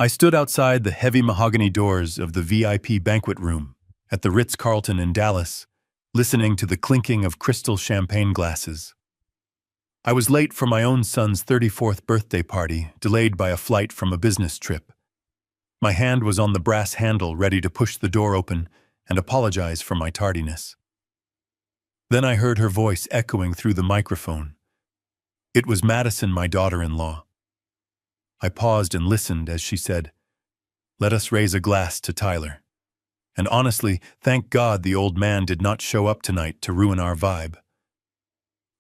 I stood outside the heavy mahogany doors of the VIP banquet room at the Ritz-Carlton in Dallas, listening to the clinking of crystal champagne glasses. I was late for my own son's 34th birthday party, delayed by a flight from a business trip. My hand was on the brass handle, ready to push the door open and apologize for my tardiness. Then I heard her voice echoing through the microphone. It was Madison, my daughter-in-law. I paused and listened as she said, "Let us raise a glass to Tyler. And honestly, thank God the old man did not show up tonight to ruin our vibe."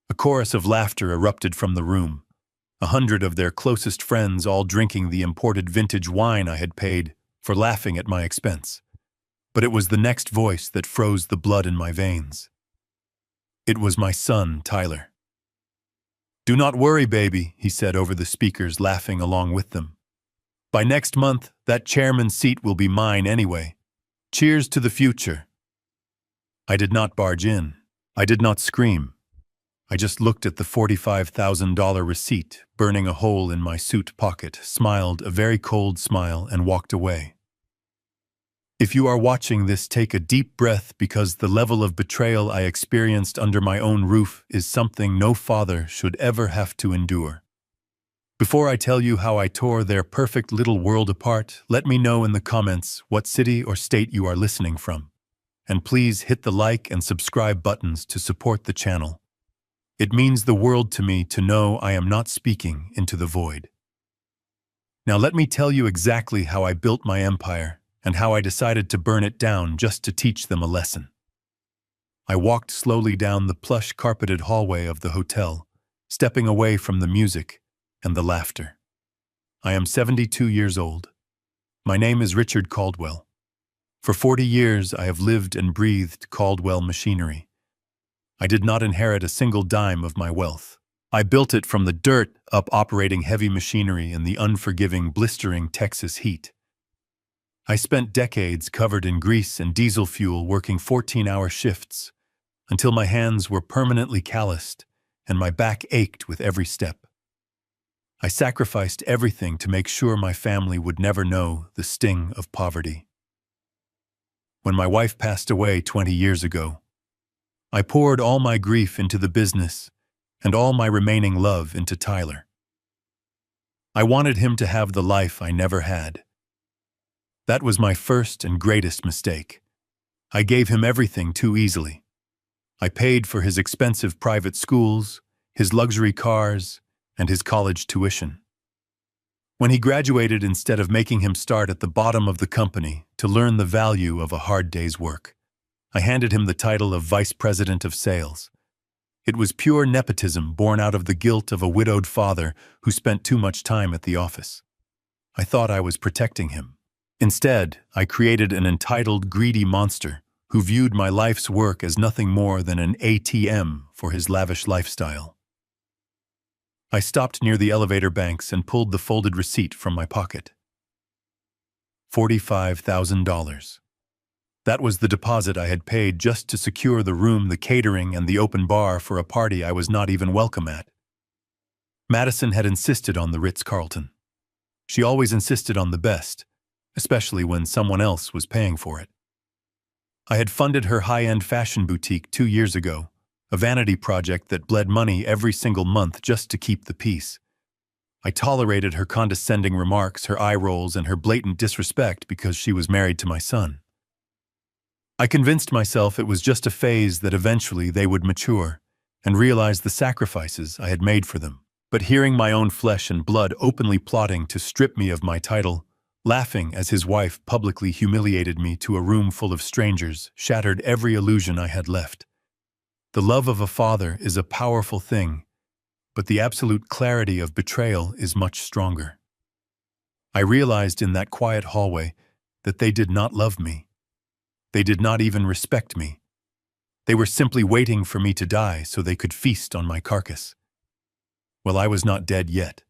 A chorus of laughter erupted from the room, 100 of their closest friends all drinking the imported vintage wine I had paid for, laughing at my expense. But it was the next voice that froze the blood in my veins. It was my son, Tyler. "Do not worry, baby," he said over the speakers, laughing along with them. "By next month, that chairman's seat will be mine anyway. Cheers to the future." I did not barge in. I did not scream. I just looked at the $45,000 receipt, burning a hole in my suit pocket, smiled a very cold smile, and walked away. If you are watching this, take a deep breath, because the level of betrayal I experienced under my own roof is something no father should ever have to endure. Before I tell you how I tore their perfect little world apart, let me know in the comments what city or state you are listening from. And please hit the like and subscribe buttons to support the channel. It means the world to me to know I am not speaking into the void. Now let me tell you exactly how I built my empire, and how I decided to burn it down just to teach them a lesson. I walked slowly down the plush carpeted hallway of the hotel, stepping away from the music and the laughter. I am 72 years old. My name is Richard Caldwell. For 40 years I have lived and breathed Caldwell machinery. I did not inherit a single dime of my wealth. I built it from the dirt up, operating heavy machinery in the unforgiving, blistering Texas heat. I spent decades covered in grease and diesel fuel, working 14-hour shifts, until my hands were permanently calloused and my back ached with every step. I sacrificed everything to make sure my family would never know the sting of poverty. When my wife passed away 20 years ago, I poured all my grief into the business and all my remaining love into Tyler. I wanted him to have the life I never had. That was my first and greatest mistake. I gave him everything too easily. I paid for his expensive private schools, his luxury cars, and his college tuition. When he graduated, instead of making him start at the bottom of the company to learn the value of a hard day's work, I handed him the title of Vice President of Sales. It was pure nepotism, born out of the guilt of a widowed father who spent too much time at the office. I thought I was protecting him. Instead, I created an entitled, greedy monster who viewed my life's work as nothing more than an ATM for his lavish lifestyle. I stopped near the elevator banks and pulled the folded receipt from my pocket. $45,000. That was the deposit I had paid just to secure the room, the catering, and the open bar for a party I was not even welcome at. Madison had insisted on the Ritz-Carlton. She always insisted on the best, especially when someone else was paying for it. I had funded her high-end fashion boutique 2 years ago, a vanity project that bled money every single month just to keep the peace. I tolerated her condescending remarks, her eye rolls, and her blatant disrespect because she was married to my son. I convinced myself it was just a phase, that eventually they would mature and realize the sacrifices I had made for them. But hearing my own flesh and blood openly plotting to strip me of my title, laughing as his wife publicly humiliated me to a room full of strangers, shattered every illusion I had left. The love of a father is a powerful thing, but the absolute clarity of betrayal is much stronger. I realized in that quiet hallway that they did not love me. They did not even respect me. They were simply waiting for me to die so they could feast on my carcass. Well, I was not dead yet.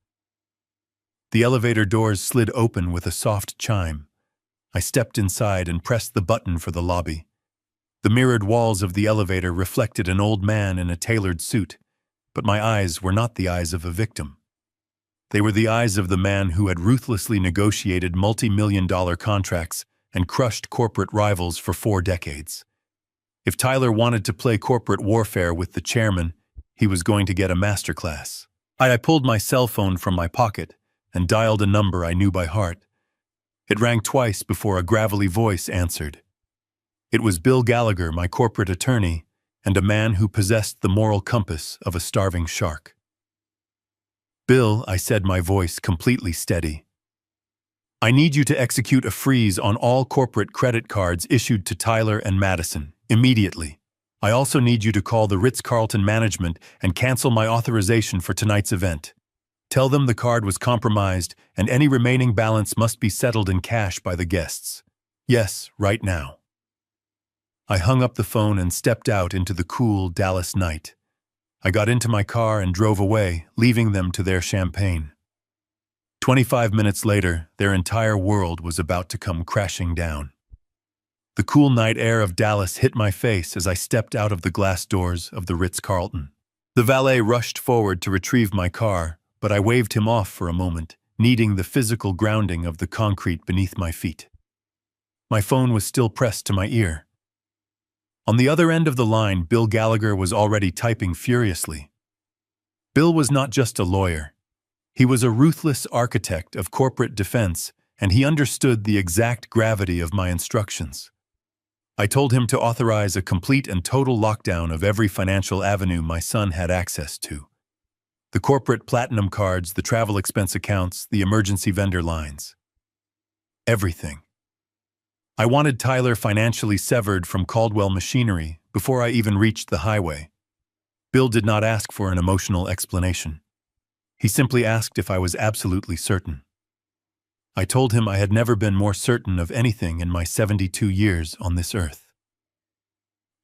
The elevator doors slid open with a soft chime. I stepped inside and pressed the button for the lobby. The mirrored walls of the elevator reflected an old man in a tailored suit, but my eyes were not the eyes of a victim. They were the eyes of the man who had ruthlessly negotiated multi-million-dollar contracts and crushed corporate rivals for 4 decades. If Tyler wanted to play corporate warfare with the chairman, he was going to get a masterclass. I pulled my cell phone from my pocket and dialed a number I knew by heart. It rang twice before a gravelly voice answered. It was Bill Gallagher, my corporate attorney, and a man who possessed the moral compass of a starving shark. "Bill," I said, my voice completely steady. "I need you to execute a freeze on all corporate credit cards issued to Tyler and Madison, immediately. I also need you to call the Ritz-Carlton management and cancel my authorization for tonight's event. Tell them the card was compromised and any remaining balance must be settled in cash by the guests. Yes, right now." I hung up the phone and stepped out into the cool Dallas night. I got into my car and drove away, leaving them to their champagne. 25 minutes later, their entire world was about to come crashing down. The cool night air of Dallas hit my face as I stepped out of the glass doors of the Ritz-Carlton. The valet rushed forward to retrieve my car, but I waved him off for a moment, needing the physical grounding of the concrete beneath my feet. My phone was still pressed to my ear. On the other end of the line, Bill Gallagher was already typing furiously. Bill was not just a lawyer. He was a ruthless architect of corporate defense, and he understood the exact gravity of my instructions. I told him to authorize a complete and total lockdown of every financial avenue my son had access to. The corporate platinum cards, the travel expense accounts, the emergency vendor lines. Everything. I wanted Tyler financially severed from Caldwell Machinery before I even reached the highway. Bill did not ask for an emotional explanation. He simply asked if I was absolutely certain. I told him I had never been more certain of anything in my 72 years on this earth.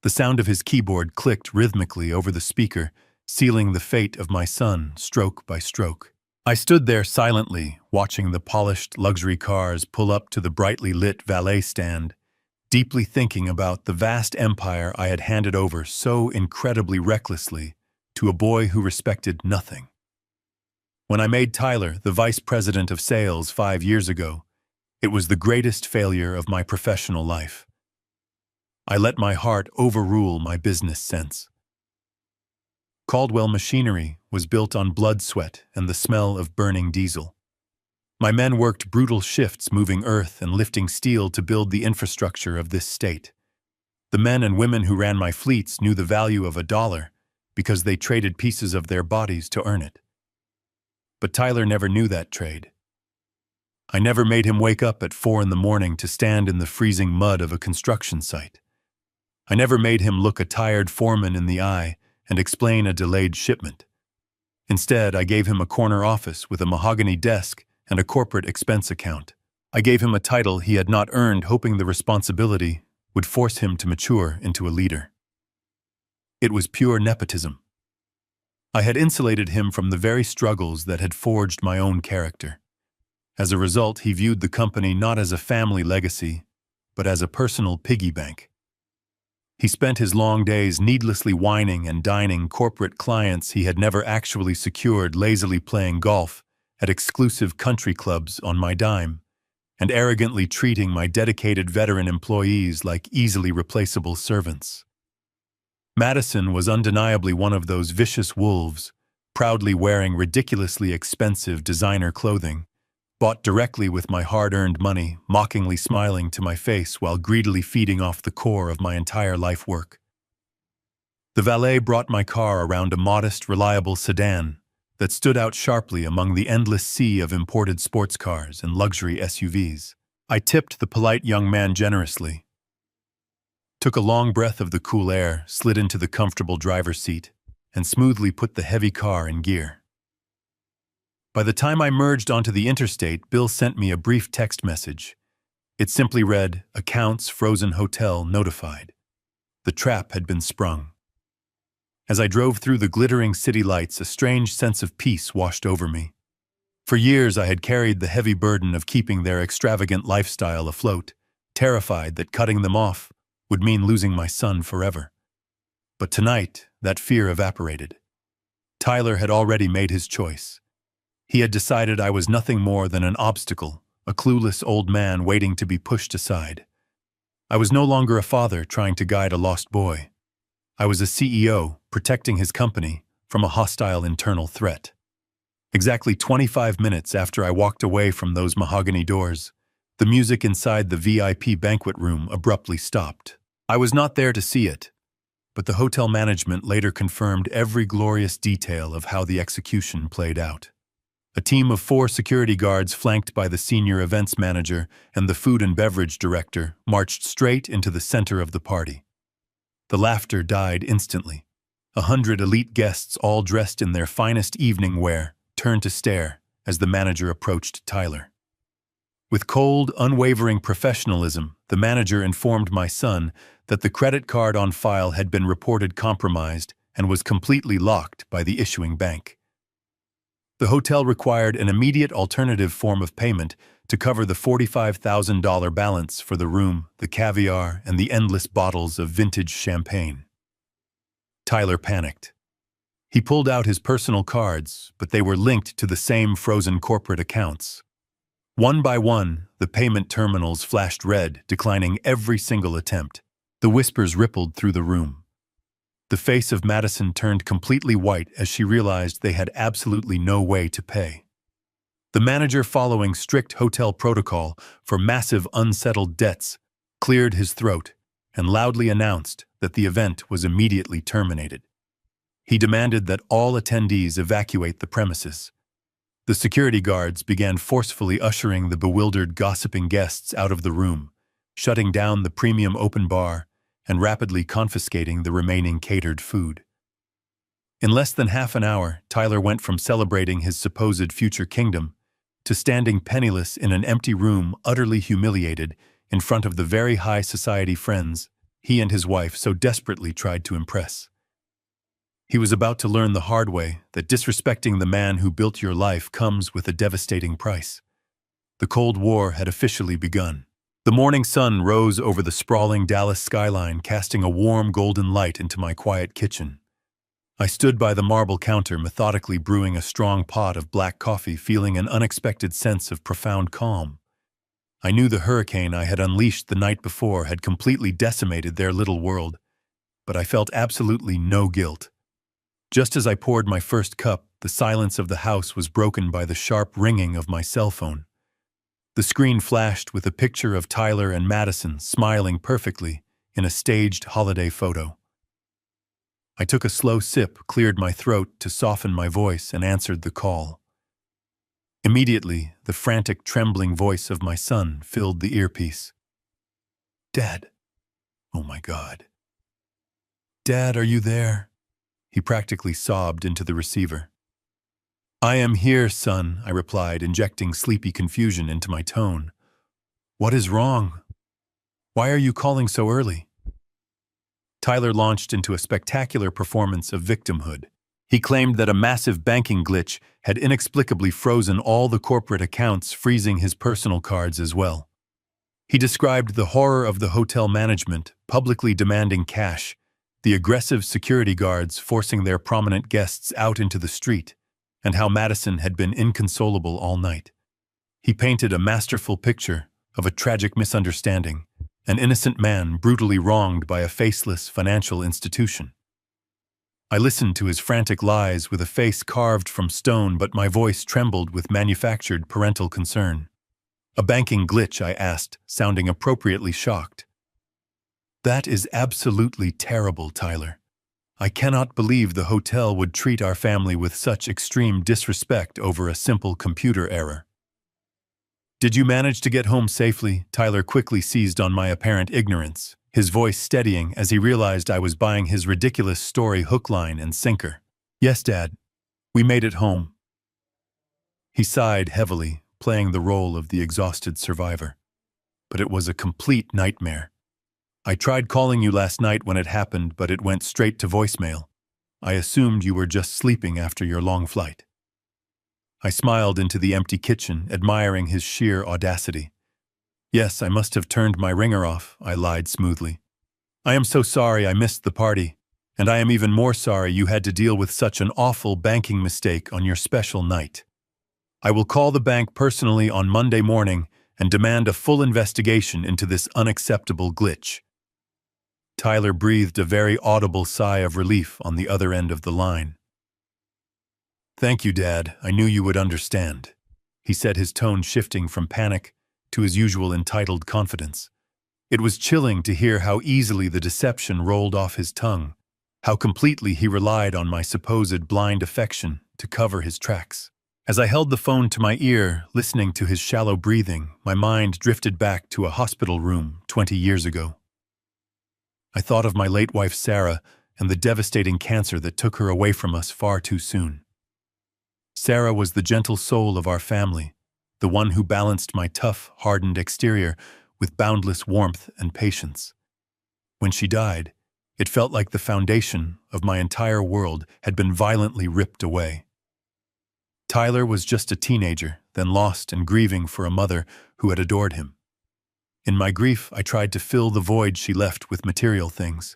The sound of his keyboard clicked rhythmically over the speaker, sealing the fate of my son stroke by stroke. I stood there silently, watching the polished luxury cars pull up to the brightly lit valet stand, deeply thinking about the vast empire I had handed over so incredibly recklessly to a boy who respected nothing. When I made Tyler the vice president of sales 5 years ago, it was the greatest failure of my professional life. I let my heart overrule my business sense. Caldwell Machinery was built on blood, sweat, and the smell of burning diesel. My men worked brutal shifts moving earth and lifting steel to build the infrastructure of this state. The men and women who ran my fleets knew the value of $1 because they traded pieces of their bodies to earn it. But Tyler never knew that trade. I never made him wake up at 4 a.m. to stand in the freezing mud of a construction site. I never made him look a tired foreman in the eye and explain a delayed shipment. Instead, I gave him a corner office with a mahogany desk and a corporate expense account. I gave him a title he had not earned, hoping the responsibility would force him to mature into a leader. It was pure nepotism. I had insulated him from the very struggles that had forged my own character. As a result, he viewed the company not as a family legacy, but as a personal piggy bank. He spent his long days needlessly whining and dining corporate clients he had never actually secured, lazily playing golf at exclusive country clubs on my dime, and arrogantly treating my dedicated veteran employees like easily replaceable servants. Madison was undeniably one of those vicious wolves, proudly wearing ridiculously expensive designer clothing, bought directly with my hard-earned money, mockingly smiling to my face while greedily feeding off the core of my entire life work. The valet brought my car around a modest, reliable sedan that stood out sharply among the endless sea of imported sports cars and luxury SUVs. I tipped the polite young man generously, took a long breath of the cool air, slid into the comfortable driver's seat, and smoothly put the heavy car in gear. By the time I merged onto the interstate, Bill sent me a brief text message. It simply read, "Accounts frozen, hotel notified." The trap had been sprung. As I drove through the glittering city lights, a strange sense of peace washed over me. For years I had carried the heavy burden of keeping their extravagant lifestyle afloat, terrified that cutting them off would mean losing my son forever. But tonight, that fear evaporated. Tyler had already made his choice. He had decided I was nothing more than an obstacle, a clueless old man waiting to be pushed aside. I was no longer a father trying to guide a lost boy. I was a CEO protecting his company from a hostile internal threat. Exactly 25 minutes after I walked away from those mahogany doors, the music inside the VIP banquet room abruptly stopped. I was not there to see it, but the hotel management later confirmed every glorious detail of how the execution played out. A team of 4 security guards flanked by the senior events manager and the food and beverage director marched straight into the center of the party. The laughter died instantly. 100 elite guests, all dressed in their finest evening wear, turned to stare as the manager approached Tyler. With cold, unwavering professionalism, the manager informed my son that the credit card on file had been reported compromised and was completely locked by the issuing bank. The hotel required an immediate alternative form of payment to cover the $45,000 balance for the room, the caviar, and the endless bottles of vintage champagne. Tyler panicked. He pulled out his personal cards, but they were linked to the same frozen corporate accounts. One by one, the payment terminals flashed red, declining every single attempt. The whispers rippled through the room. The face of Madison turned completely white as she realized they had absolutely no way to pay. The manager, following strict hotel protocol for massive unsettled debts, cleared his throat and loudly announced that the event was immediately terminated. He demanded that all attendees evacuate the premises. The security guards began forcefully ushering the bewildered, gossiping guests out of the room, shutting down the premium open bar and rapidly confiscating the remaining catered food. In less than half an hour, Tyler went from celebrating his supposed future kingdom to standing penniless in an empty room, utterly humiliated in front of the very high society friends he and his wife so desperately tried to impress. He was about to learn the hard way that disrespecting the man who built your life comes with a devastating price. The Cold War had officially begun. The morning sun rose over the sprawling Dallas skyline, casting a warm golden light into my quiet kitchen. I stood by the marble counter, methodically brewing a strong pot of black coffee, feeling an unexpected sense of profound calm. I knew the hurricane I had unleashed the night before had completely decimated their little world, but I felt absolutely no guilt. Just as I poured my first cup, the silence of the house was broken by the sharp ringing of my cell phone. The screen flashed with a picture of Tyler and Madison smiling perfectly in a staged holiday photo. I took a slow sip, cleared my throat to soften my voice, and answered the call. Immediately, the frantic, trembling voice of my son filled the earpiece. "Dad. Oh my God. Dad, are you there?" He practically sobbed into the receiver. "I am here, son," I replied, injecting sleepy confusion into my tone. "What is wrong? Why are you calling so early?" Tyler launched into a spectacular performance of victimhood. He claimed that a massive banking glitch had inexplicably frozen all the corporate accounts, freezing his personal cards as well. He described the horror of the hotel management publicly demanding cash, the aggressive security guards forcing their prominent guests out into the street, and how Madison had been inconsolable all night. He painted a masterful picture of a tragic misunderstanding, an innocent man brutally wronged by a faceless financial institution. I listened to his frantic lies with a face carved from stone, but my voice trembled with manufactured parental concern. "A banking glitch?" I asked, sounding appropriately shocked. "That is absolutely terrible, Tyler. I cannot believe the hotel would treat our family with such extreme disrespect over a simple computer error." "Did you manage to get home safely?" Tyler quickly seized on my apparent ignorance, his voice steadying as he realized I was buying his ridiculous story hook, line, and sinker. "Yes, Dad. We made it home." He sighed heavily, playing the role of the exhausted survivor. "But it was a complete nightmare. I tried calling you last night when it happened, but it went straight to voicemail. I assumed you were just sleeping after your long flight." I smiled into the empty kitchen, admiring his sheer audacity. "Yes, I must have turned my ringer off," I lied smoothly. "I am so sorry I missed the party, and I am even more sorry you had to deal with such an awful banking mistake on your special night." I will call the bank personally on Monday morning and demand a full investigation into this unacceptable glitch. Tyler breathed a very audible sigh of relief on the other end of the line. "Thank you, Dad. I knew you would understand," he said, his tone shifting from panic to his usual entitled confidence. It was chilling to hear how easily the deception rolled off his tongue, how completely he relied on my supposed blind affection to cover his tracks. As I held the phone to my ear, listening to his shallow breathing, my mind drifted back to a hospital room 20 years ago. I thought of my late wife Sarah and the devastating cancer that took her away from us far too soon. Sarah was the gentle soul of our family, the one who balanced my tough, hardened exterior with boundless warmth and patience. When she died, it felt like the foundation of my entire world had been violently ripped away. Tyler was just a teenager, then lost and grieving for a mother who had adored him. In my grief, I tried to fill the void she left with material things.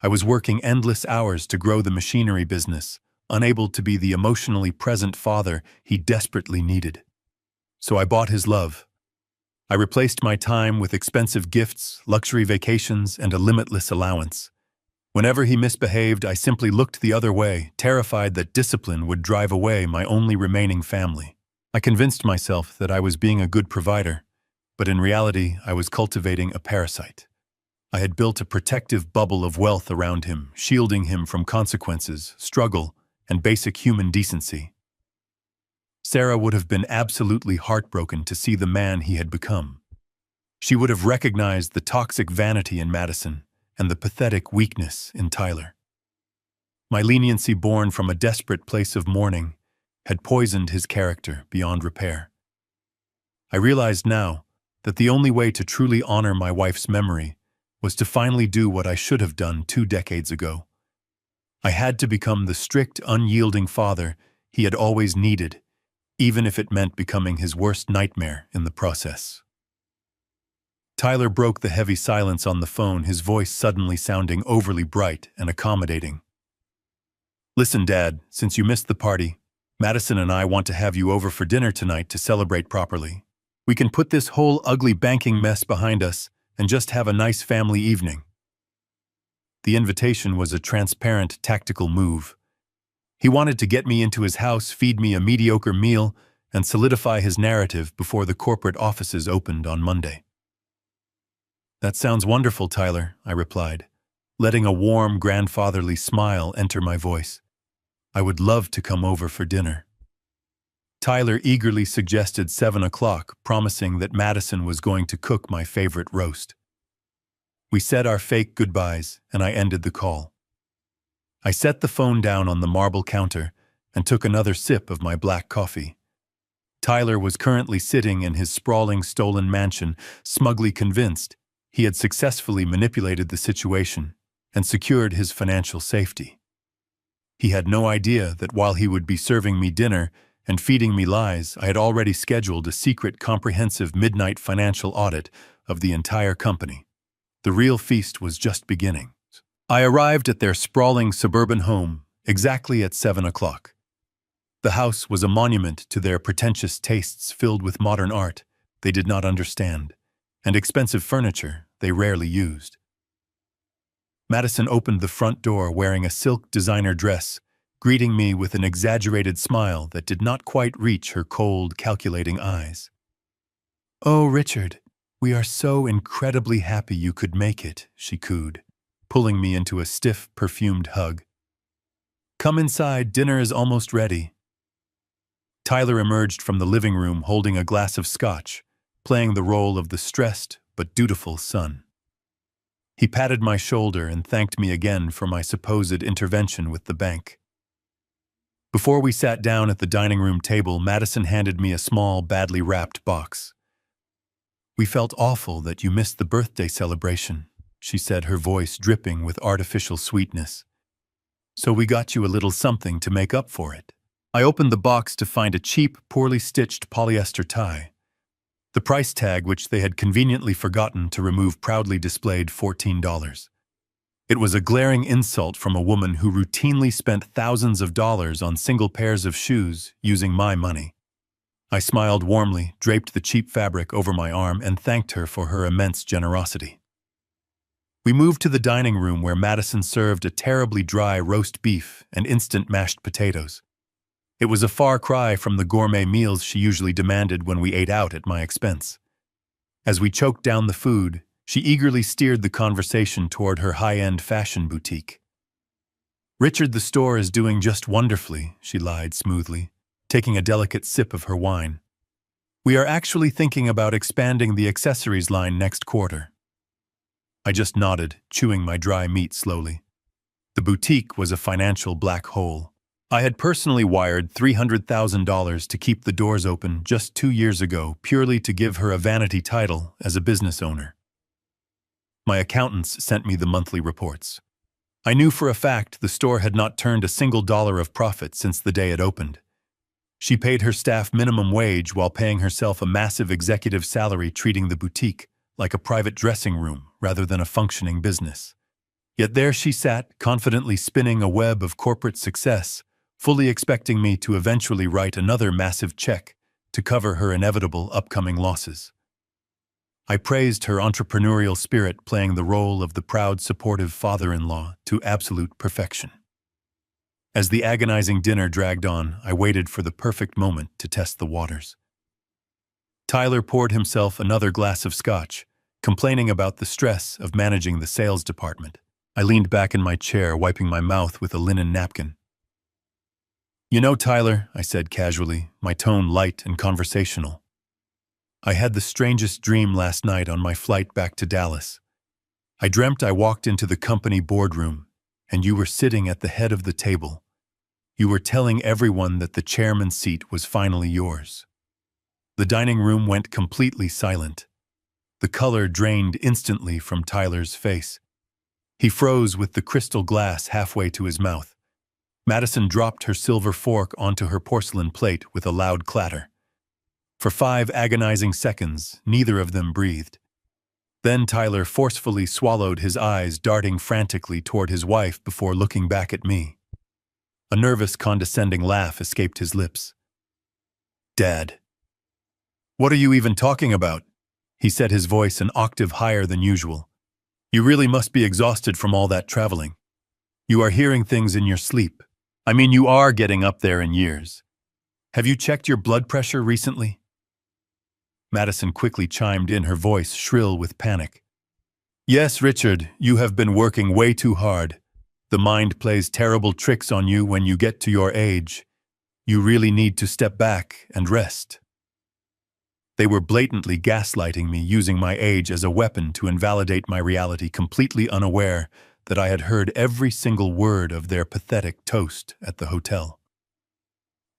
I was working endless hours to grow the machinery business, unable to be the emotionally present father he desperately needed. So I bought his love. I replaced my time with expensive gifts, luxury vacations, and a limitless allowance. Whenever he misbehaved, I simply looked the other way, terrified that discipline would drive away my only remaining family. I convinced myself that I was being a good provider, but in reality, I was cultivating a parasite. I had built a protective bubble of wealth around him, shielding him from consequences, struggle, and basic human decency. Sarah would have been absolutely heartbroken to see the man he had become. She would have recognized the toxic vanity in Madison and the pathetic weakness in Tyler. My leniency, born from a desperate place of mourning, had poisoned his character beyond repair. I realized now that the only way to truly honor my wife's memory was to finally do what I should have done 2 decades ago. I had to become the strict, unyielding father he had always needed, even if it meant becoming his worst nightmare in the process. Tyler broke the heavy silence on the phone, his voice suddenly sounding overly bright and accommodating. "Listen, Dad, since you missed the party, Madison and I want to have you over for dinner tonight to celebrate properly. We can put this whole ugly banking mess behind us and just have a nice family evening." The invitation was a transparent, tactical move. He wanted to get me into his house, feed me a mediocre meal, and solidify his narrative before the corporate offices opened on Monday. "That sounds wonderful, Tyler," I replied, letting a warm, grandfatherly smile enter my voice. "I would love to come over for dinner." Tyler eagerly suggested 7 o'clock, promising that Madison was going to cook my favorite roast. We said our fake goodbyes, and I ended the call. I set the phone down on the marble counter and took another sip of my black coffee. Tyler was currently sitting in his sprawling stolen mansion, smugly convinced he had successfully manipulated the situation and secured his financial safety. He had no idea that while he would be serving me dinner and feeding me lies, I had already scheduled a secret, comprehensive midnight financial audit of the entire company. The real feast was just beginning. I arrived at their sprawling suburban home exactly at 7 o'clock. The house was a monument to their pretentious tastes, filled with modern art they did not understand and expensive furniture they rarely used. Madison opened the front door wearing a silk designer dress, greeting me with an exaggerated smile that did not quite reach her cold, calculating eyes. "Oh, Richard, we are so incredibly happy you could make it," she cooed, pulling me into a stiff, perfumed hug. "Come inside, dinner is almost ready." Tyler emerged from the living room holding a glass of scotch, playing the role of the stressed but dutiful son. He patted my shoulder and thanked me again for my supposed intervention with the bank. Before we sat down at the dining room table, Madison handed me a small, badly wrapped box. "We felt awful that you missed the birthday celebration," she said, her voice dripping with artificial sweetness. "So we got you a little something to make up for it." I opened the box to find a cheap, poorly stitched polyester tie. The price tag, which they had conveniently forgotten to remove, proudly displayed $14. It was a glaring insult from a woman who routinely spent thousands of dollars on single pairs of shoes using my money. I smiled warmly, draped the cheap fabric over my arm, and thanked her for her immense generosity. We moved to the dining room where Madison served a terribly dry roast beef and instant mashed potatoes. It was a far cry from the gourmet meals she usually demanded when we ate out at my expense. As we choked down the food, she eagerly steered the conversation toward her high-end fashion boutique. "Richard, the store is doing just wonderfully," she lied smoothly, taking a delicate sip of her wine. "We are actually thinking about expanding the accessories line next quarter." I just nodded, chewing my dry meat slowly. The boutique was a financial black hole. I had personally wired $300,000 to keep the doors open just 2 years ago, purely to give her a vanity title as a business owner. My accountants sent me the monthly reports. I knew for a fact the store had not turned a single dollar of profit since the day it opened. She paid her staff minimum wage while paying herself a massive executive salary, treating the boutique like a private dressing room rather than a functioning business. Yet there she sat, confidently spinning a web of corporate success, fully expecting me to eventually write another massive check to cover her inevitable upcoming losses. I praised her entrepreneurial spirit, playing the role of the proud, supportive father-in-law to absolute perfection. As the agonizing dinner dragged on, I waited for the perfect moment to test the waters. Tyler poured himself another glass of scotch, complaining about the stress of managing the sales department. I leaned back in my chair, wiping my mouth with a linen napkin. "You know, Tyler," I said casually, my tone light and conversational, "I had the strangest dream last night on my flight back to Dallas. I dreamt I walked into the company boardroom, and you were sitting at the head of the table. You were telling everyone that the chairman's seat was finally yours." The dining room went completely silent. The color drained instantly from Tyler's face. He froze with the crystal glass halfway to his mouth. Madison dropped her silver fork onto her porcelain plate with a loud clatter. For 5 agonizing seconds, neither of them breathed. Then Tyler forcefully swallowed, his eyes darting frantically toward his wife before looking back at me. A nervous, condescending laugh escaped his lips. "Dad. What are you even talking about?" He set his voice an octave higher than usual. "You really must be exhausted from all that traveling. You are hearing things in your sleep. I mean, you are getting up there in years. Have you checked your blood pressure recently?" Madison quickly chimed in, her voice shrill with panic. "Yes, Richard, you have been working way too hard. The mind plays terrible tricks on you when you get to your age. You really need to step back and rest." They were blatantly gaslighting me, using my age as a weapon to invalidate my reality, completely unaware that I had heard every single word of their pathetic toast at the hotel.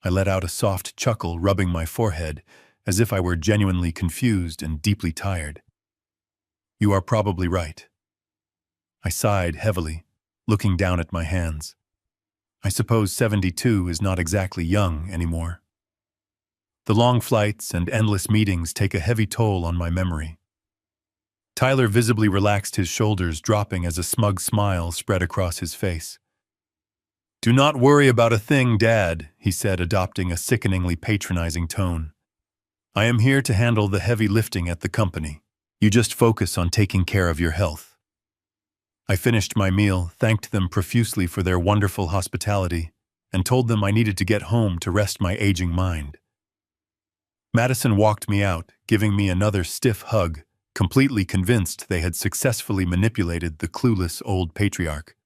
I let out a soft chuckle, rubbing my forehead, as if I were genuinely confused and deeply tired. "You are probably right." I sighed heavily, looking down at my hands. I suppose 72 is not exactly young anymore. The long flights and endless meetings take a heavy toll on my memory. Tyler visibly relaxed his shoulders, dropping as a smug smile spread across his face. "Do not worry about a thing, Dad," he said, adopting a sickeningly patronizing tone. "I am here to handle the heavy lifting at the company. You just focus on taking care of your health." I finished my meal, thanked them profusely for their wonderful hospitality, and told them I needed to get home to rest my aging mind. Madison walked me out, giving me another stiff hug, completely convinced they had successfully manipulated the clueless old patriarch.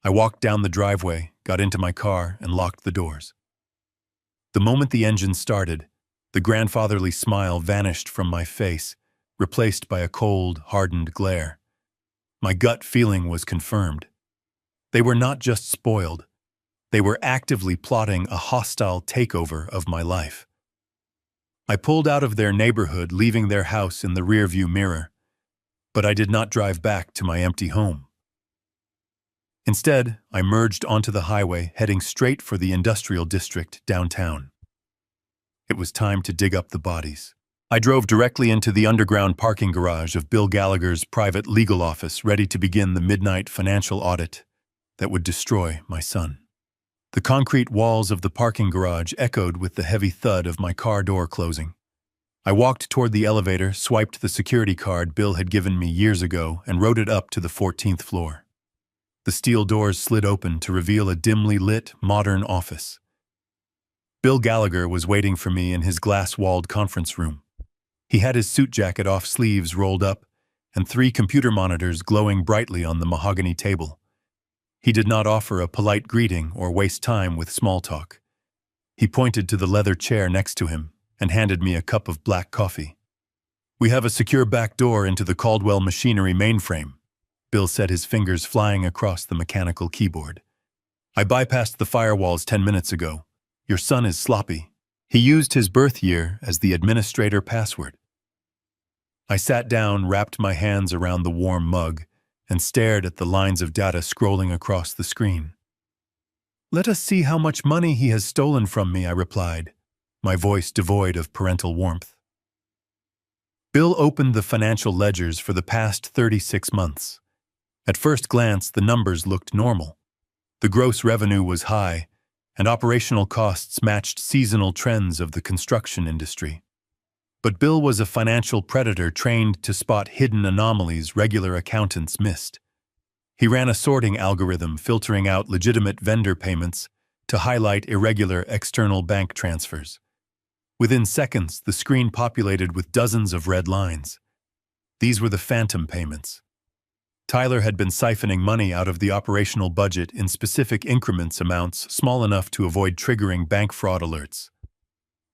I walked down the driveway, got into my car, and locked the doors. The moment the engine started, the grandfatherly smile vanished from my face, replaced by a cold, hardened glare. My gut feeling was confirmed. They were not just spoiled. They were actively plotting a hostile takeover of my life. I pulled out of their neighborhood, leaving their house in the rearview mirror, but I did not drive back to my empty home. Instead, I merged onto the highway, heading straight for the industrial district downtown. It was time to dig up the bodies. I drove directly into the underground parking garage of Bill Gallagher's private legal office, ready to begin the midnight financial audit that would destroy my son. The concrete walls of the parking garage echoed with the heavy thud of my car door closing. I walked toward the elevator, swiped the security card Bill had given me years ago, and rode it up to the 14th floor. The steel doors slid open to reveal a dimly lit, modern office. Bill Gallagher was waiting for me in his glass-walled conference room. He had his suit jacket off, sleeves rolled up, and 3 computer monitors glowing brightly on the mahogany table. He did not offer a polite greeting or waste time with small talk. He pointed to the leather chair next to him and handed me a cup of black coffee. "We have a secure back door into the Caldwell Machinery mainframe," Bill said, his fingers flying across the mechanical keyboard. "I bypassed the firewalls 10 minutes ago. Your son is sloppy." He used his birth year as the administrator password. I sat down, wrapped my hands around the warm mug, and stared at the lines of data scrolling across the screen. "Let us see how much money he has stolen from me," I replied, my voice devoid of parental warmth. Bill opened the financial ledgers for the past 36 months. At first glance, the numbers looked normal. The gross revenue was high, and operational costs matched seasonal trends of the construction industry. But Bill was a financial predator trained to spot hidden anomalies regular accountants missed. He ran a sorting algorithm filtering out legitimate vendor payments to highlight irregular external bank transfers. Within seconds, the screen populated with dozens of red lines. These were the phantom payments. Tyler had been siphoning money out of the operational budget in specific increments, amounts small enough to avoid triggering bank fraud alerts.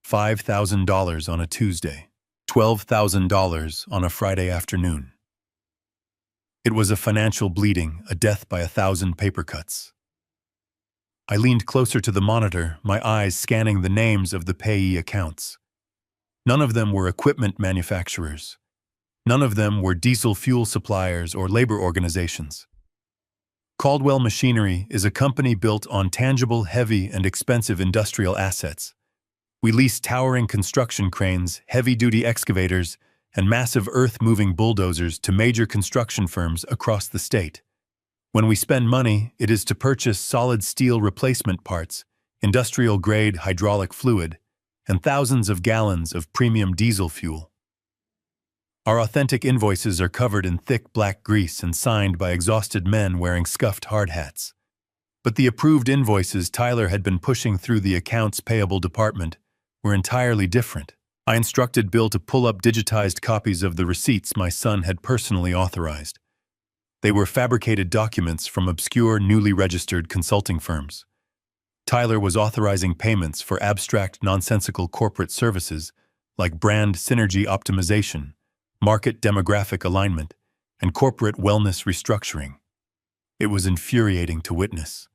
$5,000 on a Tuesday, $12,000 on a Friday afternoon. It was a financial bleeding, a death by 1,000 paper cuts. I leaned closer to the monitor, my eyes scanning the names of the payee accounts. None of them were equipment manufacturers. None of them were diesel fuel suppliers or labor organizations. Caldwell Machinery is a company built on tangible, heavy, and expensive industrial assets. We lease towering construction cranes, heavy-duty excavators, and massive earth-moving bulldozers to major construction firms across the state. When we spend money, it is to purchase solid steel replacement parts, industrial-grade hydraulic fluid, and thousands of gallons of premium diesel fuel. Our authentic invoices are covered in thick black grease and signed by exhausted men wearing scuffed hard hats. But the approved invoices Tyler had been pushing through the accounts payable department were entirely different. I instructed Bill to pull up digitized copies of the receipts my son had personally authorized. They were fabricated documents from obscure, newly registered consulting firms. Tyler was authorizing payments for abstract, nonsensical corporate services like brand synergy optimization, market demographic alignment, and corporate wellness restructuring. It was infuriating to witness.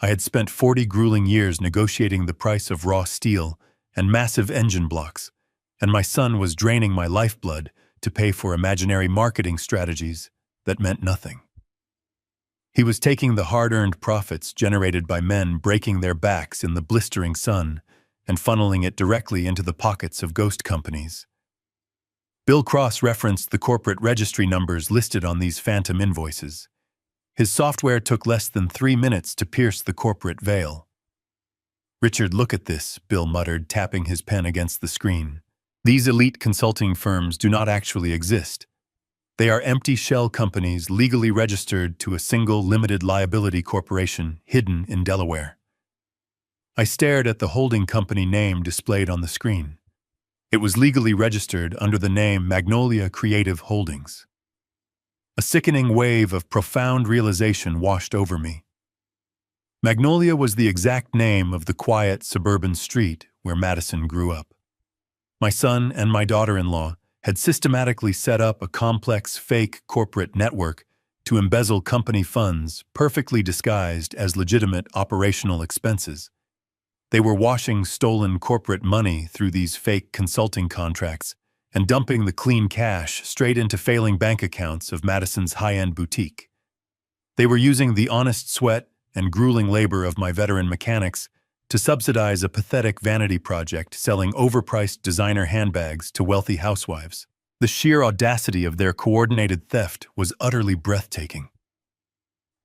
I had spent 40 grueling years negotiating the price of raw steel and massive engine blocks, and my son was draining my lifeblood to pay for imaginary marketing strategies that meant nothing. He was taking the hard-earned profits generated by men breaking their backs in the blistering sun and funneling it directly into the pockets of ghost companies. Bill cross-referenced the corporate registry numbers listed on these phantom invoices. His software took less than 3 minutes to pierce the corporate veil. "Richard, look at this," Bill muttered, tapping his pen against the screen. "These elite consulting firms do not actually exist. They are empty shell companies legally registered to a single limited liability corporation hidden in Delaware." I stared at the holding company name displayed on the screen. It was legally registered under the name Magnolia Creative Holdings. A sickening wave of profound realization washed over me. Magnolia was the exact name of the quiet suburban street where Madison grew up. My son and my daughter-in-law had systematically set up a complex fake corporate network to embezzle company funds perfectly disguised as legitimate operational expenses. They were washing stolen corporate money through these fake consulting contracts and dumping the clean cash straight into failing bank accounts of Madison's high-end boutique. They were using the honest sweat and grueling labor of my veteran mechanics to subsidize a pathetic vanity project selling overpriced designer handbags to wealthy housewives. The sheer audacity of their coordinated theft was utterly breathtaking.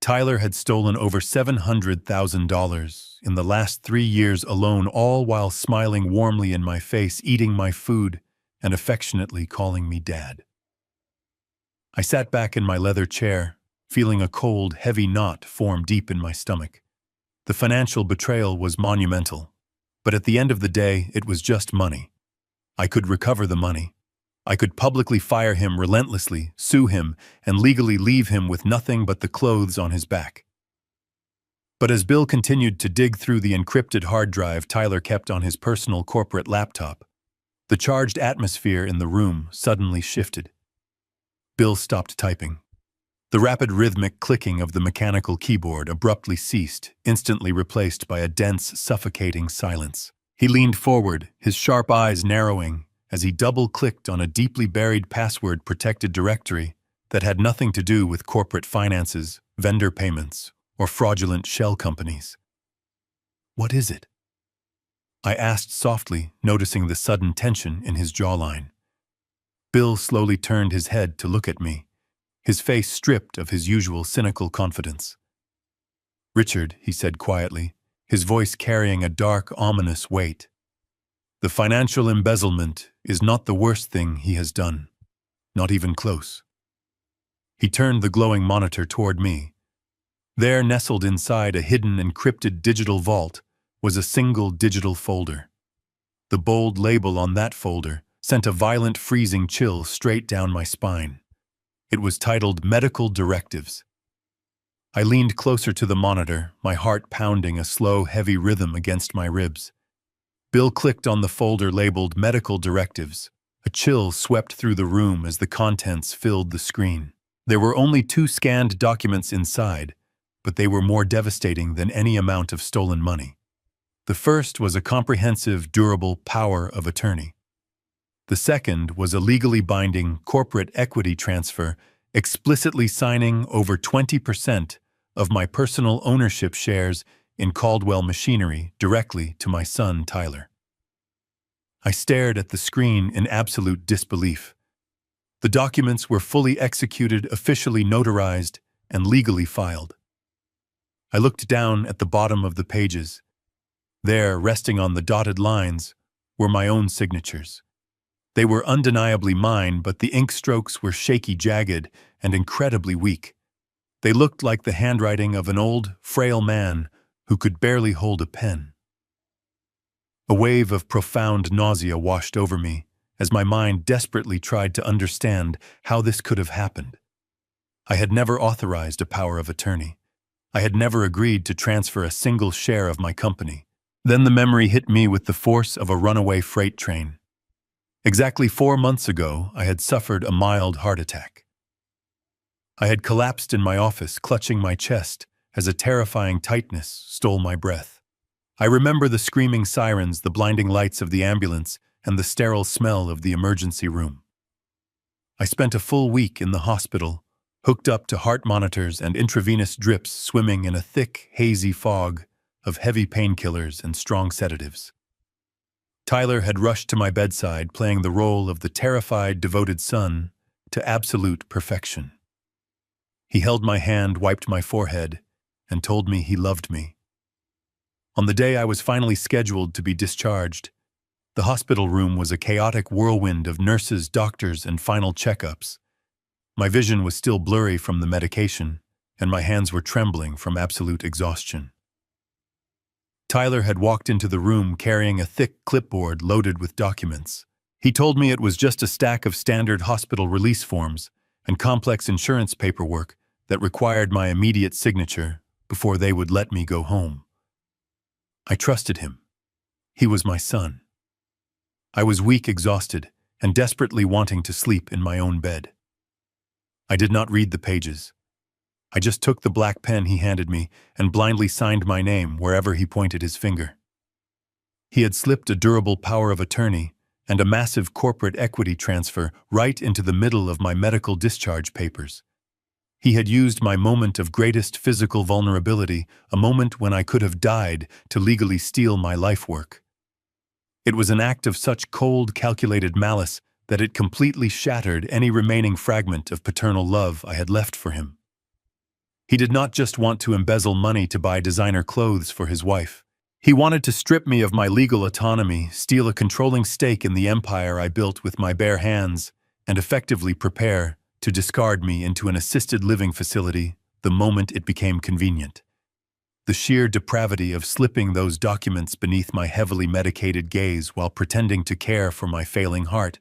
Tyler had stolen over $700,000 in the last 3 years alone, all while smiling warmly in my face, eating my food, and affectionately calling me Dad. I sat back in my leather chair, feeling a cold, heavy knot form deep in my stomach. The financial betrayal was monumental, but at the end of the day, it was just money. I could recover the money. I could publicly fire him relentlessly, sue him, and legally leave him with nothing but the clothes on his back. But as Bill continued to dig through the encrypted hard drive Tyler kept on his personal corporate laptop, the charged atmosphere in the room suddenly shifted. Bill stopped typing. The rapid rhythmic clicking of the mechanical keyboard abruptly ceased, instantly replaced by a dense, suffocating silence. He leaned forward, his sharp eyes narrowing, as he double-clicked on a deeply buried password-protected directory that had nothing to do with corporate finances, vendor payments, or fraudulent shell companies. "What is it?" I asked softly, noticing the sudden tension in his jawline. Bill slowly turned his head to look at me, his face stripped of his usual cynical confidence. "Richard," he said quietly, his voice carrying a dark, ominous weight, "the financial embezzlement is not the worst thing he has done. Not even close." He turned the glowing monitor toward me. There, nestled inside a hidden encrypted digital vault, was a single digital folder. The bold label on that folder sent a violent freezing chill straight down my spine. It was titled Medical Directives. I leaned closer to the monitor, my heart pounding a slow, heavy rhythm against my ribs. Bill clicked on the folder labeled Medical Directives. A chill swept through the room as the contents filled the screen. There were only 2 scanned documents inside, but they were more devastating than any amount of stolen money. The first was a comprehensive, durable power of attorney. The second was a legally binding corporate equity transfer, explicitly signing over 20% of my personal ownership shares in Caldwell Machinery directly to my son, Tyler. I stared at the screen in absolute disbelief. The documents were fully executed, officially notarized, and legally filed. I looked down at the bottom of the pages. There, resting on the dotted lines, were my own signatures. They were undeniably mine, but the ink strokes were shaky, jagged, and incredibly weak. They looked like the handwriting of an old, frail man who could barely hold a pen. A wave of profound nausea washed over me as my mind desperately tried to understand how this could have happened. I had never authorized a power of attorney. I had never agreed to transfer a single share of my company. Then the memory hit me with the force of a runaway freight train. Exactly 4 months ago, I had suffered a mild heart attack. I had collapsed in my office, clutching my chest as a terrifying tightness stole my breath. I remember the screaming sirens, the blinding lights of the ambulance, and the sterile smell of the emergency room. I spent a full week in the hospital, hooked up to heart monitors and intravenous drips, swimming in a thick, hazy fog of heavy painkillers and strong sedatives. Tyler had rushed to my bedside, playing the role of the terrified, devoted son to absolute perfection. He held my hand, wiped my forehead, and told me he loved me. On the day I was finally scheduled to be discharged, the hospital room was a chaotic whirlwind of nurses, doctors, and final checkups. My vision was still blurry from the medication, and my hands were trembling from absolute exhaustion. Tyler had walked into the room carrying a thick clipboard loaded with documents. He told me it was just a stack of standard hospital release forms and complex insurance paperwork that required my immediate signature before they would let me go home. I trusted him. He was my son. I was weak, exhausted, and desperately wanting to sleep in my own bed. I did not read the pages. I just took the black pen he handed me and blindly signed my name wherever he pointed his finger. He had slipped a durable power of attorney and a massive corporate equity transfer right into the middle of my medical discharge papers. He had used my moment of greatest physical vulnerability, a moment when I could have died, to legally steal my life work. It was an act of such cold, calculated malice that it completely shattered any remaining fragment of paternal love I had left for him. He did not just want to embezzle money to buy designer clothes for his wife. He wanted to strip me of my legal autonomy, steal a controlling stake in the empire I built with my bare hands, and effectively prepare to discard me into an assisted living facility the moment it became convenient. The sheer depravity of slipping those documents beneath my heavily medicated gaze while pretending to care for my failing heart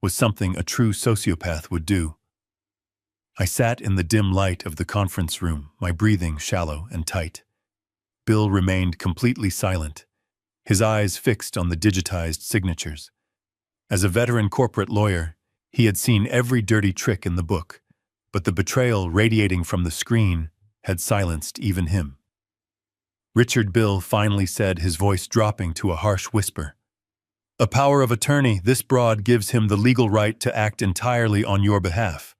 was something a true sociopath would do. I sat in the dim light of the conference room, my breathing shallow and tight. Bill remained completely silent, his eyes fixed on the digitized signatures. As a veteran corporate lawyer, he had seen every dirty trick in the book, but the betrayal radiating from the screen had silenced even him. Richard Bill finally said, his voice dropping to a harsh whisper. "A power of attorney this broad gives him the legal right to act entirely on your behalf.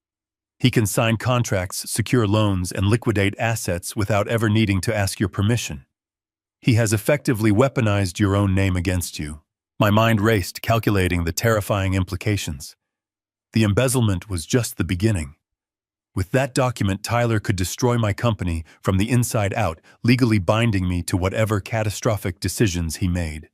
He can sign contracts, secure loans, and liquidate assets without ever needing to ask your permission. He has effectively weaponized your own name against you." My mind raced, calculating the terrifying implications. The embezzlement was just the beginning. With that document, Tyler could destroy my company from the inside out, legally binding me to whatever catastrophic decisions he made.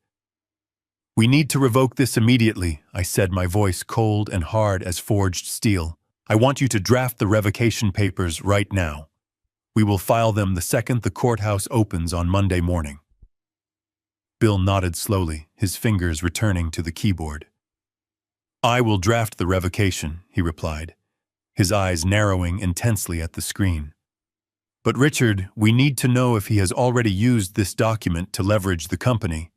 "We need to revoke this immediately," I said, my voice cold and hard as forged steel. "I want you to draft the revocation papers right now. We will file them the second the courthouse opens on Monday morning." Bill nodded slowly, his fingers returning to the keyboard. "I will draft the revocation," he replied, his eyes narrowing intensely at the screen. "But Richard, we need to know if he has already used this document to leverage the company.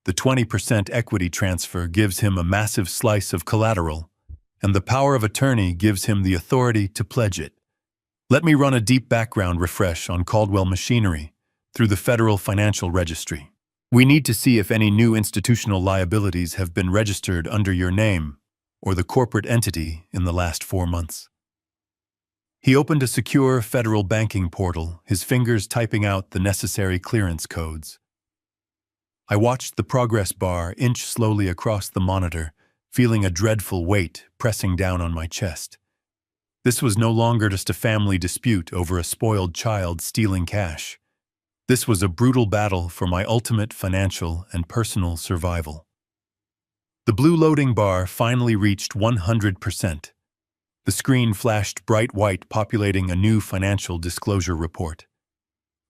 The 20% equity transfer gives him a massive slice of collateral, and the power of attorney gives him the authority to pledge it. Let me run a deep background refresh on Caldwell Machinery through the Federal Financial Registry. We need to see if any new institutional liabilities have been registered under your name or the corporate entity in the last 4 months." He opened a secure federal banking portal, his fingers typing out the necessary clearance codes. I watched the progress bar inch slowly across the monitor, feeling a dreadful weight pressing down on my chest. This was no longer just a family dispute over a spoiled child stealing cash. This was a brutal battle for my ultimate financial and personal survival. The blue loading bar finally reached 100%. The screen flashed bright white, populating a new financial disclosure report.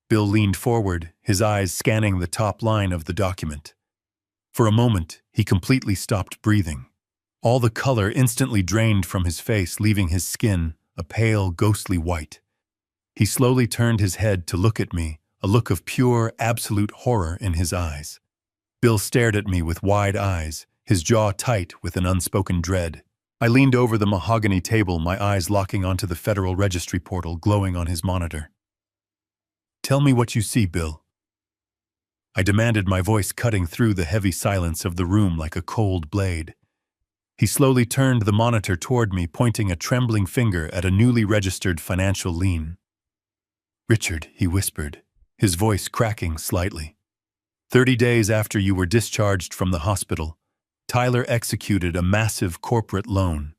Bill leaned forward, his eyes scanning the top line of the document. For a moment, he completely stopped breathing. All the color instantly drained from his face, leaving his skin a pale, ghostly white. He slowly turned his head to look at me, a look of pure, absolute horror in his eyes. Bill stared at me with wide eyes, his jaw tight with an unspoken dread. I leaned over the mahogany table, my eyes locking onto the Federal Registry portal glowing on his monitor. "Tell me what you see, Bill," I demanded, my voice cutting through the heavy silence of the room like a cold blade. He slowly turned the monitor toward me, pointing a trembling finger at a newly registered financial lien. "Richard," he whispered, his voice cracking slightly. 30 days after you were discharged from the hospital, Tyler executed a massive corporate loan.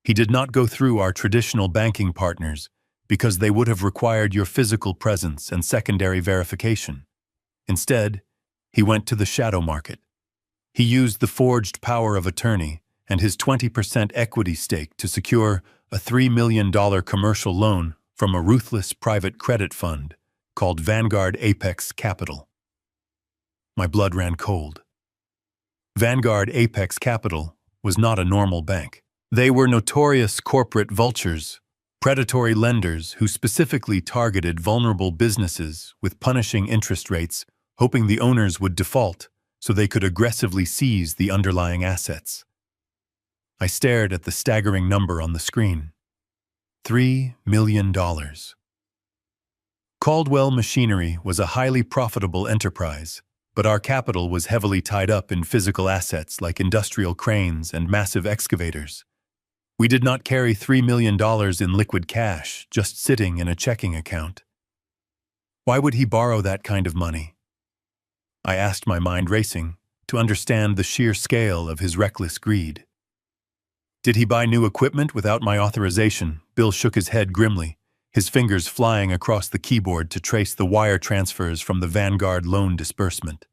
He did not go through our traditional banking partners because they would have required your physical presence and secondary verification. Instead, he went to the shadow market. He used the forged power of attorney and his 20% equity stake to secure a $3 million commercial loan from a ruthless private credit fund called Vanguard Apex Capital. My blood ran cold. Vanguard Apex Capital was not a normal bank. They were notorious corporate vultures, predatory lenders who specifically targeted vulnerable businesses with punishing interest rates, hoping the owners would default so they could aggressively seize the underlying assets. I stared at the staggering number on the screen. $3 million. Caldwell Machinery was a highly profitable enterprise, but our capital was heavily tied up in physical assets like industrial cranes and massive excavators. We did not carry $3 million in liquid cash just sitting in a checking account. Why would he borrow that kind of money? I asked, my mind racing, to understand the sheer scale of his reckless greed. Did he buy new equipment without my authorization? Bill shook his head grimly, his fingers flying across the keyboard to trace the wire transfers from the Vanguard loan disbursement.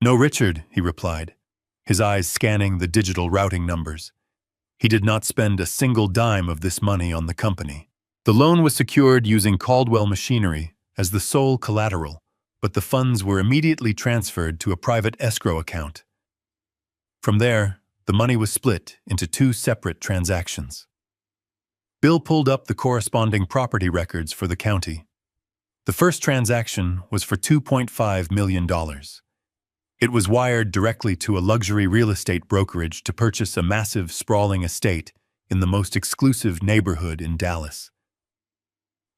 "No, Richard," he replied, his eyes scanning the digital routing numbers. He did not spend a single dime of this money on the company. The loan was secured using Caldwell machinery as the sole collateral, but the funds were immediately transferred to a private escrow account. From there, the money was split into two separate transactions. Bill pulled up the corresponding property records for the county. The first transaction was for $2.5 million. It was wired directly to a luxury real estate brokerage to purchase a massive, sprawling estate in the most exclusive neighborhood in Dallas.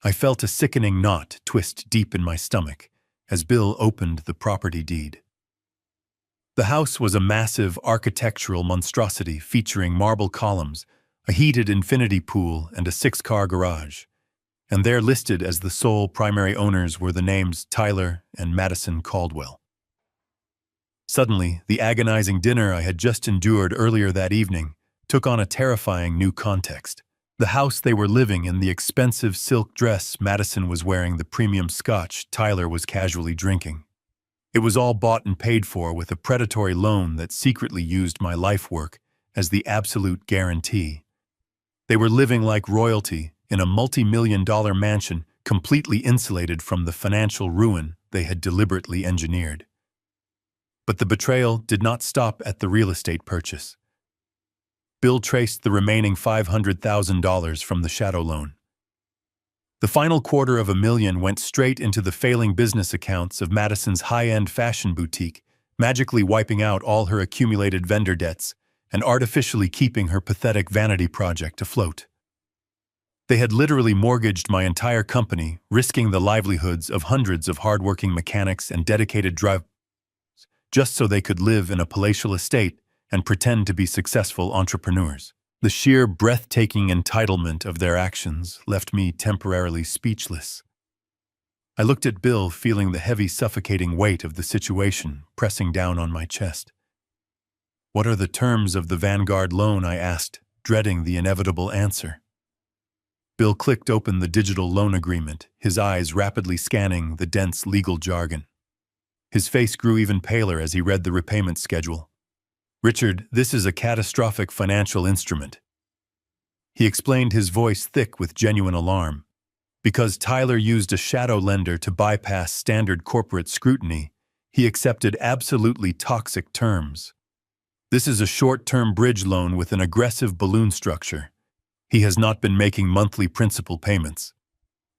I felt a sickening knot twist deep in my stomach as Bill opened the property deed. The house was a massive architectural monstrosity featuring marble columns, a heated infinity pool, and a 6-car garage. And there listed as the sole primary owners were the names Tyler and Madison Caldwell. Suddenly, the agonizing dinner I had just endured earlier that evening took on a terrifying new context. The house they were living in, the expensive silk dress Madison was wearing, the premium scotch Tyler was casually drinking. It was all bought and paid for with a predatory loan that secretly used my life work as the absolute guarantee. They were living like royalty in a multi-million-dollar mansion completely insulated from the financial ruin they had deliberately engineered. But the betrayal did not stop at the real estate purchase. Bill traced the remaining $500,000 from the shadow loan. The final $250,000 went straight into the failing business accounts of Madison's high-end fashion boutique, magically wiping out all her accumulated vendor debts and artificially keeping her pathetic vanity project afloat. They had literally mortgaged my entire company, risking the livelihoods of hundreds of hardworking mechanics and dedicated drivers, just so they could live in a palatial estate and pretend to be successful entrepreneurs. The sheer breathtaking entitlement of their actions left me temporarily speechless. I looked at Bill, feeling the heavy, suffocating weight of the situation pressing down on my chest. "What are the terms of the Vanguard loan?" I asked, dreading the inevitable answer. Bill clicked open the digital loan agreement, his eyes rapidly scanning the dense legal jargon. His face grew even paler as he read the repayment schedule. "Richard, this is a catastrophic financial instrument," he explained, his voice thick with genuine alarm. "Because Tyler used a shadow lender to bypass standard corporate scrutiny, he accepted absolutely toxic terms. This is a short-term bridge loan with an aggressive balloon structure. He has not been making monthly principal payments.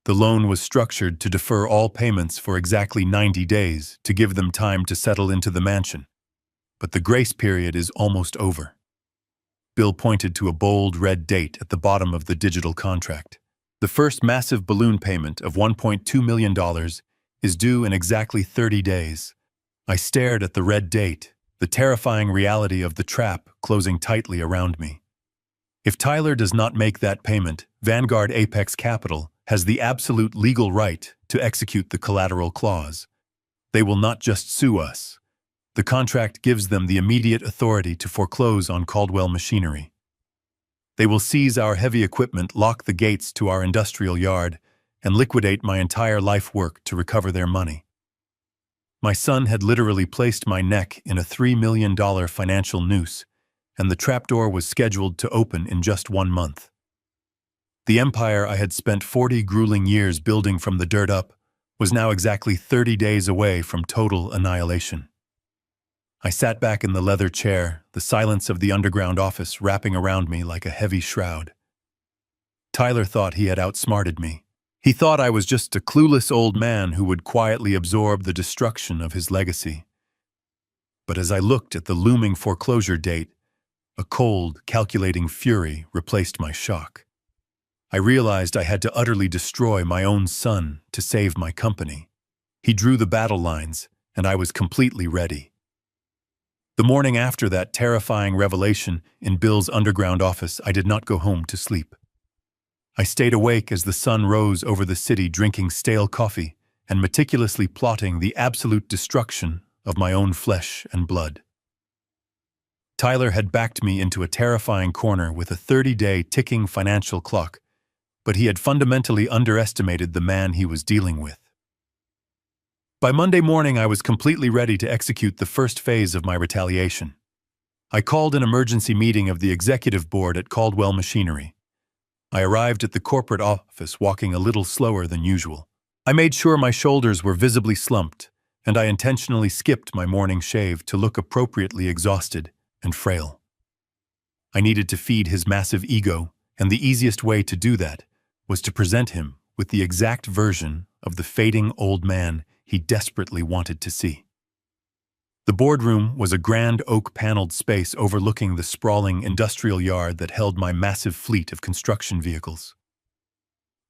The loan was structured to defer all payments for exactly 90 days to give them time to settle into the mansion. But the grace period is almost over." Bill pointed to a bold red date at the bottom of the digital contract. "The first massive balloon payment of $1.2 million is due in exactly 30 days. I stared at the red date, the terrifying reality of the trap closing tightly around me. If Tyler does not make that payment, Vanguard Apex Capital has the absolute legal right to execute the collateral clause. They will not just sue us. The contract gives them the immediate authority to foreclose on Caldwell machinery. They will seize our heavy equipment, lock the gates to our industrial yard, and liquidate my entire life work to recover their money." My son had literally placed my neck in a $3 million financial noose, and the trapdoor was scheduled to open in just 1 month. The empire I had spent 40 grueling years building from the dirt up was now exactly 30 days away from total annihilation. I sat back in the leather chair, the silence of the underground office wrapping around me like a heavy shroud. Tyler thought he had outsmarted me. He thought I was just a clueless old man who would quietly absorb the destruction of his legacy. But as I looked at the looming foreclosure date, a cold, calculating fury replaced my shock. I realized I had to utterly destroy my own son to save my company. He drew the battle lines, and I was completely ready. The morning after that terrifying revelation in Bill's underground office, I did not go home to sleep. I stayed awake as the sun rose over the city, drinking stale coffee and meticulously plotting the absolute destruction of my own flesh and blood. Tyler had backed me into a terrifying corner with a 30-day ticking financial clock, but he had fundamentally underestimated the man he was dealing with. By Monday morning, I was completely ready to execute the first phase of my retaliation. I called an emergency meeting of the executive board at Caldwell Machinery. I arrived at the corporate office walking a little slower than usual. I made sure my shoulders were visibly slumped, and I intentionally skipped my morning shave to look appropriately exhausted and frail. I needed to feed his massive ego, and the easiest way to do that was to present him with the exact version of the fading old man he desperately wanted to see. The boardroom was a grand oak-paneled space overlooking the sprawling industrial yard that held my massive fleet of construction vehicles.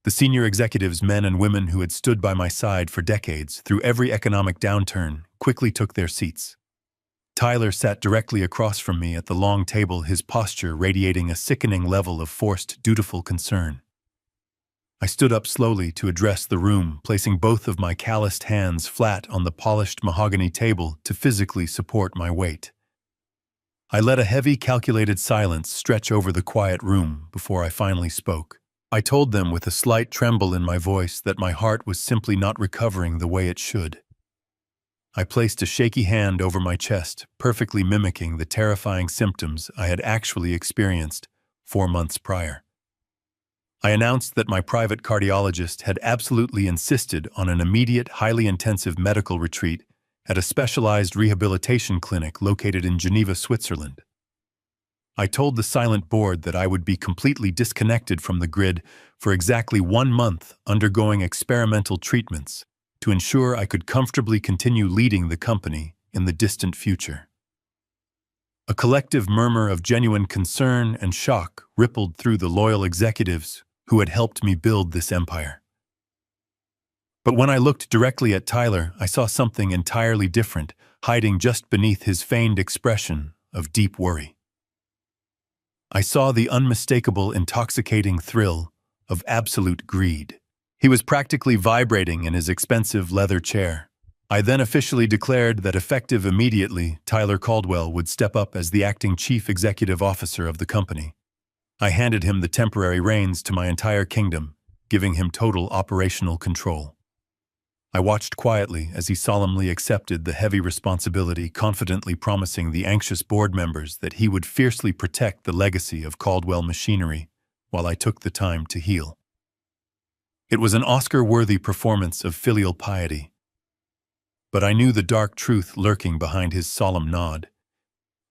The senior executives, men and women who had stood by my side for decades through every economic downturn, quickly took their seats. Tyler sat directly across from me at the long table, his posture radiating a sickening level of forced, dutiful concern. I stood up slowly to address the room, placing both of my calloused hands flat on the polished mahogany table to physically support my weight. I let a heavy, calculated silence stretch over the quiet room before I finally spoke. I told them with a slight tremble in my voice that my heart was simply not recovering the way it should. I placed a shaky hand over my chest, perfectly mimicking the terrifying symptoms I had actually experienced 4 months prior. I announced that my private cardiologist had absolutely insisted on an immediate, highly intensive medical retreat at a specialized rehabilitation clinic located in Geneva, Switzerland. I told the silent board that I would be completely disconnected from the grid for exactly 1 month, undergoing experimental treatments to ensure I could comfortably continue leading the company in the distant future. A collective murmur of genuine concern and shock rippled through the loyal executives who had helped me build this empire. But when I looked directly at Tyler, I saw something entirely different, hiding just beneath his feigned expression of deep worry. I saw the unmistakable, intoxicating thrill of absolute greed. He was practically vibrating in his expensive leather chair. I then officially declared that effective immediately, Tyler Caldwell would step up as the acting chief executive officer of the company. I handed him the temporary reins to my entire kingdom, giving him total operational control. I watched quietly as he solemnly accepted the heavy responsibility, confidently promising the anxious board members that he would fiercely protect the legacy of Caldwell Machinery while I took the time to heal. It was an Oscar-worthy performance of filial piety. But I knew the dark truth lurking behind his solemn nod.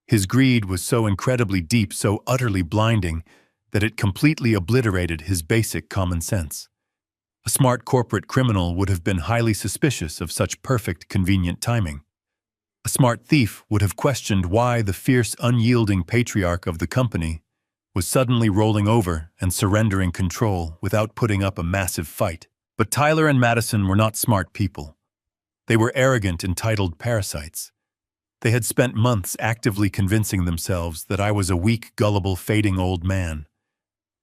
His greed was so incredibly deep, so utterly blinding, that it completely obliterated his basic common sense. A smart corporate criminal would have been highly suspicious of such perfect, convenient timing. A smart thief would have questioned why the fierce, unyielding patriarch of the company was suddenly rolling over and surrendering control without putting up a massive fight. But Tyler and Madison were not smart people. They were arrogant, entitled parasites. They had spent months actively convincing themselves that I was a weak, gullible, fading old man.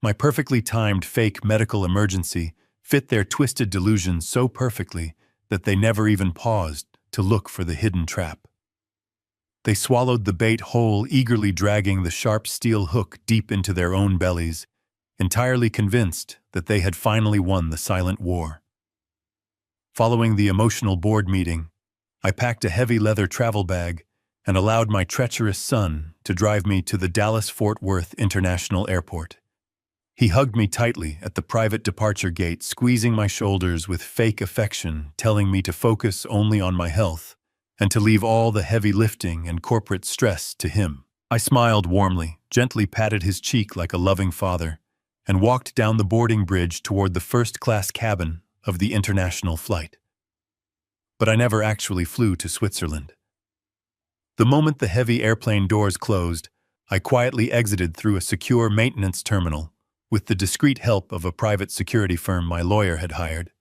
My perfectly timed fake medical emergency fit their twisted delusions so perfectly that they never even paused to look for the hidden trap. They swallowed the bait whole, eagerly dragging the sharp steel hook deep into their own bellies, entirely convinced that they had finally won the silent war. Following the emotional board meeting, I packed a heavy leather travel bag and allowed my treacherous son to drive me to the Dallas-Fort Worth International Airport. He hugged me tightly at the private departure gate, squeezing my shoulders with fake affection, telling me to focus only on my health and to leave all the heavy lifting and corporate stress to him. I smiled warmly, gently patted his cheek like a loving father, and walked down the boarding bridge toward the first-class cabin of the international flight. But I never actually flew to Switzerland. The moment the heavy airplane doors closed, I quietly exited through a secure maintenance terminal with the discreet help of a private security firm my lawyer had hired.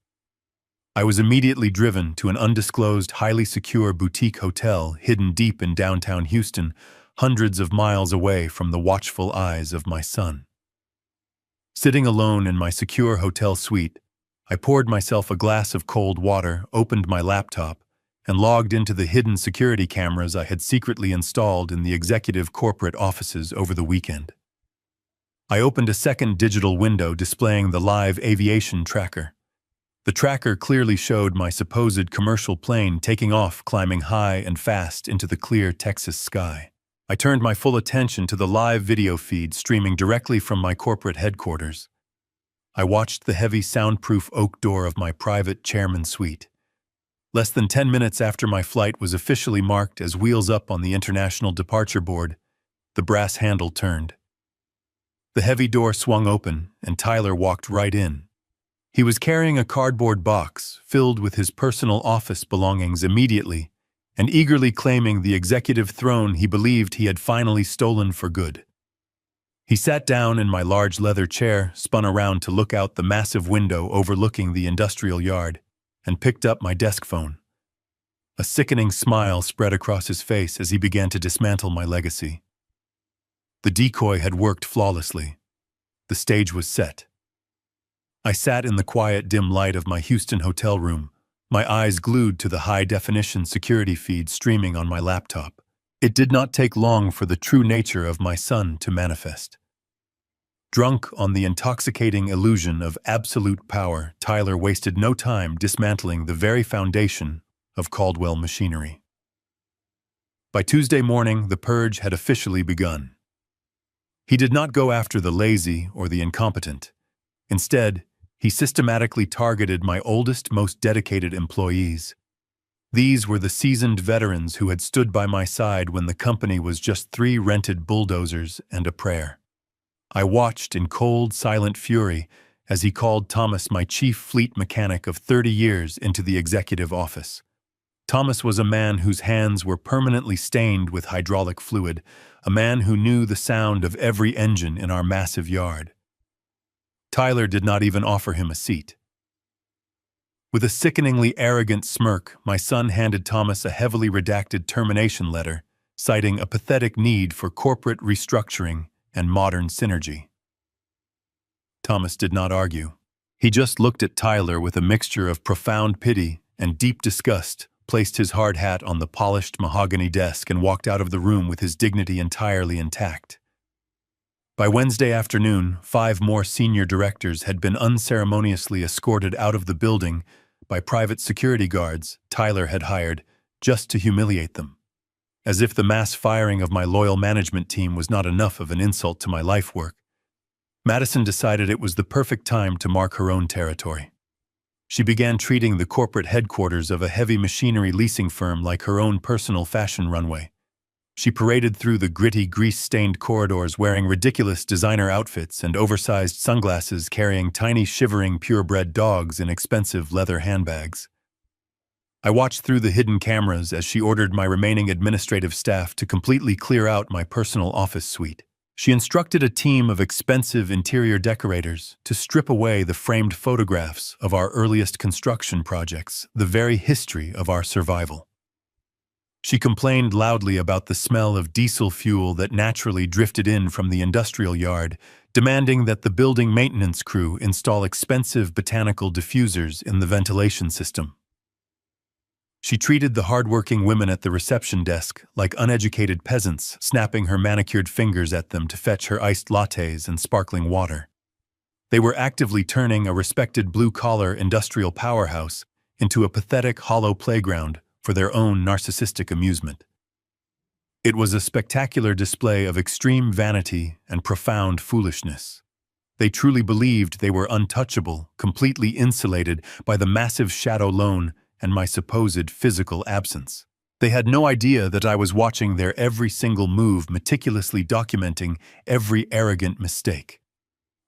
I was immediately driven to an undisclosed, highly secure boutique hotel hidden deep in downtown Houston, hundreds of miles away from the watchful eyes of my son. Sitting alone in my secure hotel suite, I poured myself a glass of cold water, opened my laptop, and logged into the hidden security cameras I had secretly installed in the executive corporate offices over the weekend. I opened a second digital window displaying the live aviation tracker. The tracker clearly showed my supposed commercial plane taking off, climbing high and fast into the clear Texas sky. I turned my full attention to the live video feed streaming directly from my corporate headquarters. I watched the heavy soundproof oak door of my private chairman's suite. Less than 10 minutes after my flight was officially marked as wheels up on the international departure board, the brass handle turned. The heavy door swung open, and Tyler walked right in. He was carrying a cardboard box filled with his personal office belongings immediately, and eagerly claiming the executive throne he believed he had finally stolen for good. He sat down in my large leather chair, spun around to look out the massive window overlooking the industrial yard, and picked up my desk phone. A sickening smile spread across his face as he began to dismantle my legacy. The decoy had worked flawlessly. The stage was set. I sat in the quiet, dim light of my Houston hotel room, my eyes glued to the high-definition security feed streaming on my laptop. It did not take long for the true nature of my son to manifest. Drunk on the intoxicating illusion of absolute power, Tyler wasted no time dismantling the very foundation of Caldwell machinery. By Tuesday morning, the purge had officially begun. He did not go after the lazy or the incompetent. Instead, he systematically targeted my oldest, most dedicated employees. These were the seasoned veterans who had stood by my side when the company was just 3 rented bulldozers and a prayer. I watched in cold, silent fury as he called Thomas, my chief fleet mechanic of 30 years, into the executive office. Thomas was a man whose hands were permanently stained with hydraulic fluid, a man who knew the sound of every engine in our massive yard. Tyler did not even offer him a seat. With a sickeningly arrogant smirk, my son handed Thomas a heavily redacted termination letter, citing a pathetic need for corporate restructuring and modern synergy. Thomas did not argue. He just looked at Tyler with a mixture of profound pity and deep disgust, placed his hard hat on the polished mahogany desk, and walked out of the room with his dignity entirely intact. By Wednesday afternoon, 5 more senior directors had been unceremoniously escorted out of the building by private security guards Tyler had hired just to humiliate them. As if the mass firing of my loyal management team was not enough of an insult to my life work, Madison decided it was the perfect time to mark her own territory. She began treating the corporate headquarters of a heavy machinery leasing firm like her own personal fashion runway. She paraded through the gritty, grease-stained corridors wearing ridiculous designer outfits and oversized sunglasses, carrying tiny, shivering, purebred dogs in expensive leather handbags. I watched through the hidden cameras as she ordered my remaining administrative staff to completely clear out my personal office suite. She instructed a team of expensive interior decorators to strip away the framed photographs of our earliest construction projects, the very history of our survival. She complained loudly about the smell of diesel fuel that naturally drifted in from the industrial yard, demanding that the building maintenance crew install expensive botanical diffusers in the ventilation system. She treated the hardworking women at the reception desk like uneducated peasants, snapping her manicured fingers at them to fetch her iced lattes and sparkling water. They were actively turning a respected blue-collar industrial powerhouse into a pathetic, hollow playground for their own narcissistic amusement. It was a spectacular display of extreme vanity and profound foolishness. They truly believed they were untouchable, completely insulated by the massive shadow loan and my supposed physical absence. They had no idea that I was watching their every single move, meticulously documenting every arrogant mistake.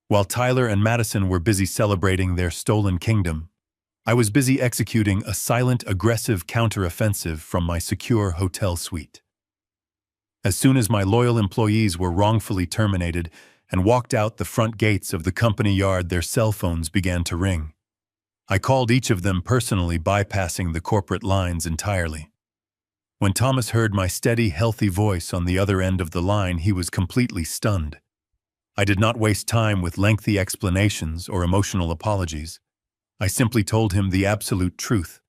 While Tyler and Madison were busy celebrating their stolen kingdom, I was busy executing a silent, aggressive counteroffensive from my secure hotel suite. As soon as my loyal employees were wrongfully terminated and walked out the front gates of the company yard, their cell phones began to ring. I called each of them personally, bypassing the corporate lines entirely. When Thomas heard my steady, healthy voice on the other end of the line, he was completely stunned. I did not waste time with lengthy explanations or emotional apologies. I simply told him the absolute truth.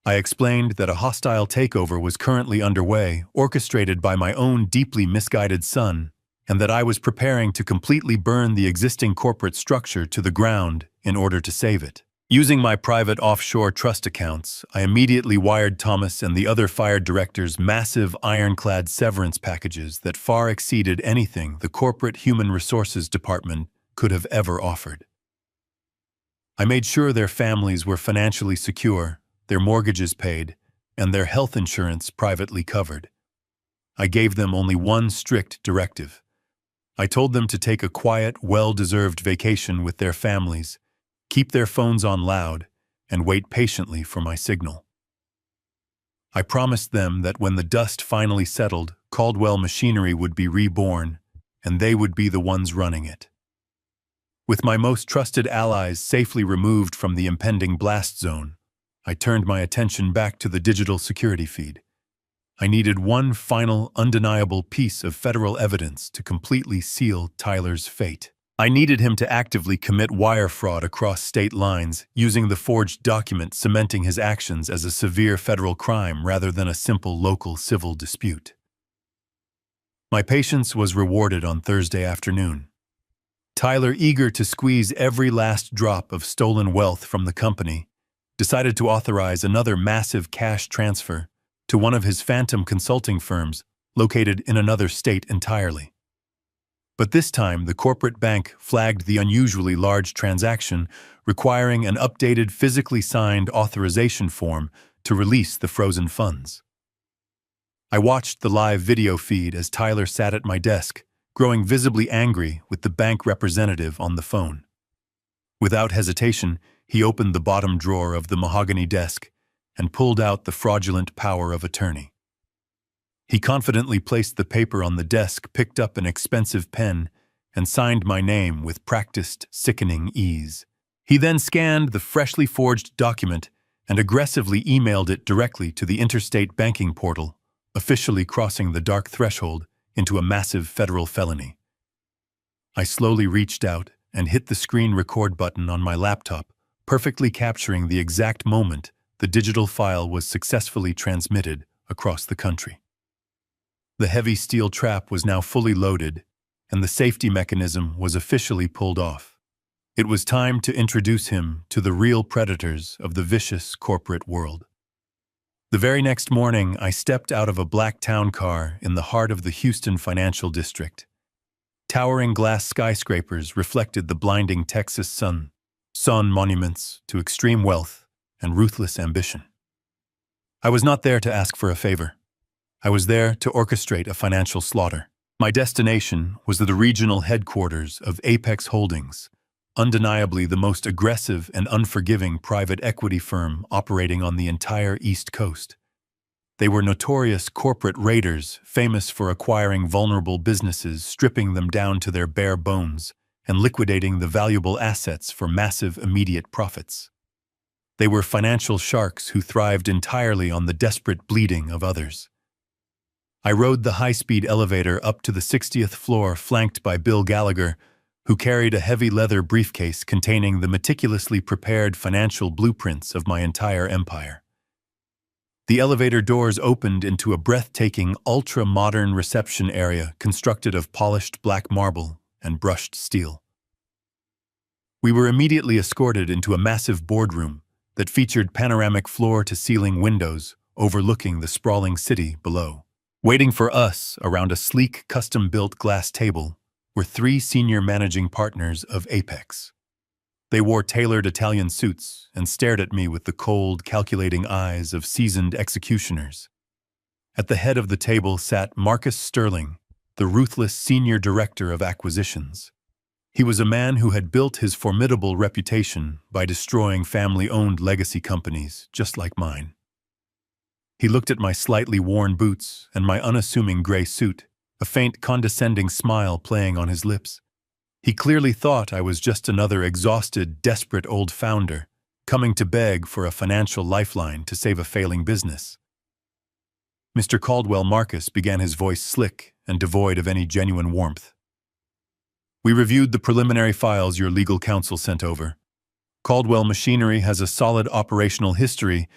I explained that a hostile takeover was currently underway, orchestrated by my own deeply misguided son, and that I was preparing to completely burn the existing corporate structure to the ground in order to save it. Using my private offshore trust accounts, I immediately wired Thomas and the other fired directors massive ironclad severance packages that far exceeded anything the corporate human resources department could have ever offered. I made sure their families were financially secure, their mortgages paid, and their health insurance privately covered. I gave them only one strict directive. I told them to take a quiet, well-deserved vacation with their families, keep their phones on loud, and wait patiently for my signal. I promised them that when the dust finally settled, Caldwell machinery would be reborn, and they would be the ones running it. With my most trusted allies safely removed from the impending blast zone, I turned my attention back to the digital security feed. I needed one final, undeniable piece of federal evidence to completely seal Tyler's fate. I needed him to actively commit wire fraud across state lines, using the forged document cementing his actions as a severe federal crime rather than a simple local civil dispute. My patience was rewarded on Thursday afternoon. Tyler, eager to squeeze every last drop of stolen wealth from the company, decided to authorize another massive cash transfer to one of his phantom consulting firms located in another state entirely. But this time, the corporate bank flagged the unusually large transaction, requiring an updated, physically signed authorization form to release the frozen funds. I watched the live video feed as Tyler sat at my desk, growing visibly angry with the bank representative on the phone. Without hesitation, he opened the bottom drawer of the mahogany desk and pulled out the fraudulent power of attorney. He confidently placed the paper on the desk, picked up an expensive pen, and signed my name with practiced, sickening ease. He then scanned the freshly forged document and aggressively emailed it directly to the interstate banking portal, officially crossing the dark threshold into a massive federal felony. I slowly reached out and hit the screen record button on my laptop, perfectly capturing the exact moment the digital file was successfully transmitted across the country. The heavy steel trap was now fully loaded, and the safety mechanism was officially pulled off. It was time to introduce him to the real predators of the vicious corporate world. The very next morning, I stepped out of a black town car in the heart of the Houston financial district. Towering glass skyscrapers reflected the blinding Texas sun monuments to extreme wealth and ruthless ambition. I was not there to ask for a favor. I was there to orchestrate a financial slaughter. My destination was the regional headquarters of Apex Holdings, undeniably the most aggressive and unforgiving private equity firm operating on the entire East Coast. They were notorious corporate raiders, famous for acquiring vulnerable businesses, stripping them down to their bare bones, and liquidating the valuable assets for massive immediate profits. They were financial sharks who thrived entirely on the desperate bleeding of others. I rode the high-speed elevator up to the 60th floor, flanked by Bill Gallagher, who carried a heavy leather briefcase containing the meticulously prepared financial blueprints of my entire empire. The elevator doors opened into a breathtaking, ultra-modern reception area constructed of polished black marble and brushed steel. We were immediately escorted into a massive boardroom that featured panoramic floor-to-ceiling windows overlooking the sprawling city below. Waiting for us around a sleek, custom-built glass table were 3 senior managing partners of Apex. They wore tailored Italian suits and stared at me with the cold, calculating eyes of seasoned executioners. At the head of the table sat Marcus Sterling, the ruthless senior director of acquisitions. He was a man who had built his formidable reputation by destroying family-owned legacy companies just like mine. He looked at my slightly worn boots and my unassuming gray suit, a faint condescending smile playing on his lips. He clearly thought I was just another exhausted, desperate old founder, coming to beg for a financial lifeline to save a failing business. Mr. Caldwell Marcus began, his voice slick and devoid of any genuine warmth. We reviewed the preliminary files your legal counsel sent over. Caldwell Machinery has a solid operational history,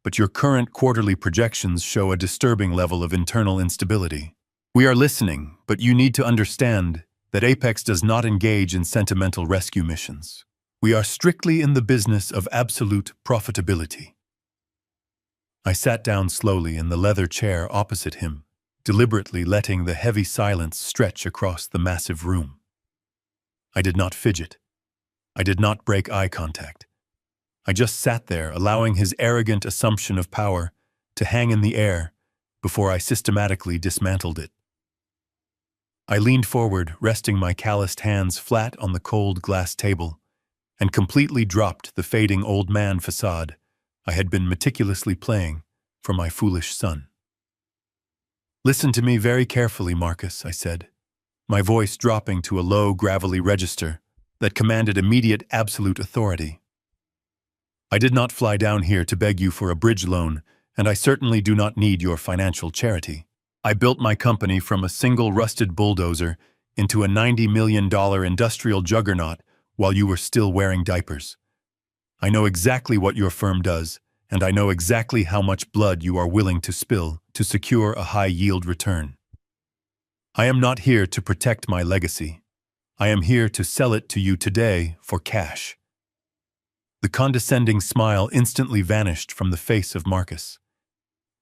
but your current quarterly projections show a disturbing level of internal instability. We are listening, but you need to understand that Apex does not engage in sentimental rescue missions. We are strictly in the business of absolute profitability. I sat down slowly in the leather chair opposite him, deliberately letting the heavy silence stretch across the massive room. I did not fidget. I did not break eye contact. I just sat there, allowing his arrogant assumption of power to hang in the air before I systematically dismantled it. I leaned forward, resting my calloused hands flat on the cold glass table, and completely dropped the fading old man facade I had been meticulously playing for my foolish son. "Listen to me very carefully, Marcus," I said, my voice dropping to a low, gravelly register that commanded immediate absolute authority. "I did not fly down here to beg you for a bridge loan, and I certainly do not need your financial charity. I built my company from a single rusted bulldozer into a $90 million industrial juggernaut while you were still wearing diapers. I know exactly what your firm does, and I know exactly how much blood you are willing to spill to secure a high-yield return. I am not here to protect my legacy. I am here to sell it to you today for cash." The condescending smile instantly vanished from the face of Marcus.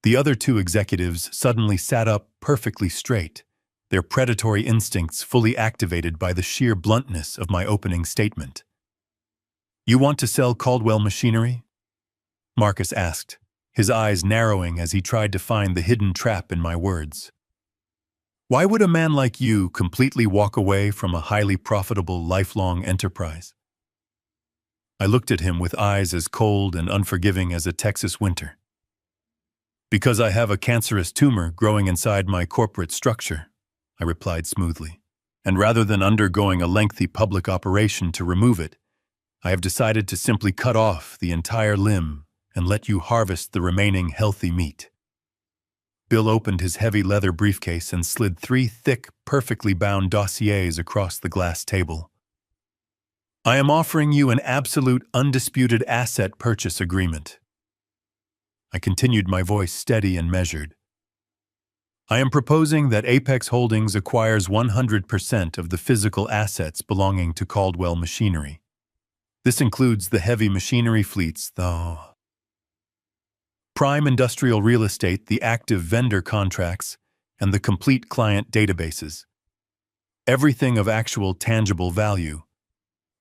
The other two executives suddenly sat up perfectly straight, their predatory instincts fully activated by the sheer bluntness of my opening statement. "You want to sell Caldwell Machinery?" Marcus asked, his eyes narrowing as he tried to find the hidden trap in my words. "Why would a man like you completely walk away from a highly profitable, lifelong enterprise?" I looked at him with eyes as cold and unforgiving as a Texas winter. "Because I have a cancerous tumor growing inside my corporate structure," I replied smoothly. "And rather than undergoing a lengthy public operation to remove it, I have decided to simply cut off the entire limb and let you harvest the remaining healthy meat." Bill opened his heavy leather briefcase and slid 3 thick, perfectly bound dossiers across the glass table. "I am offering you an absolute, undisputed asset purchase agreement." I continued, my voice steady and measured. "I am proposing that Apex Holdings acquires 100% of the physical assets belonging to Caldwell Machinery. This includes the heavy machinery fleets, though, prime industrial real estate, the active vendor contracts, and the complete client databases. Everything of actual tangible value.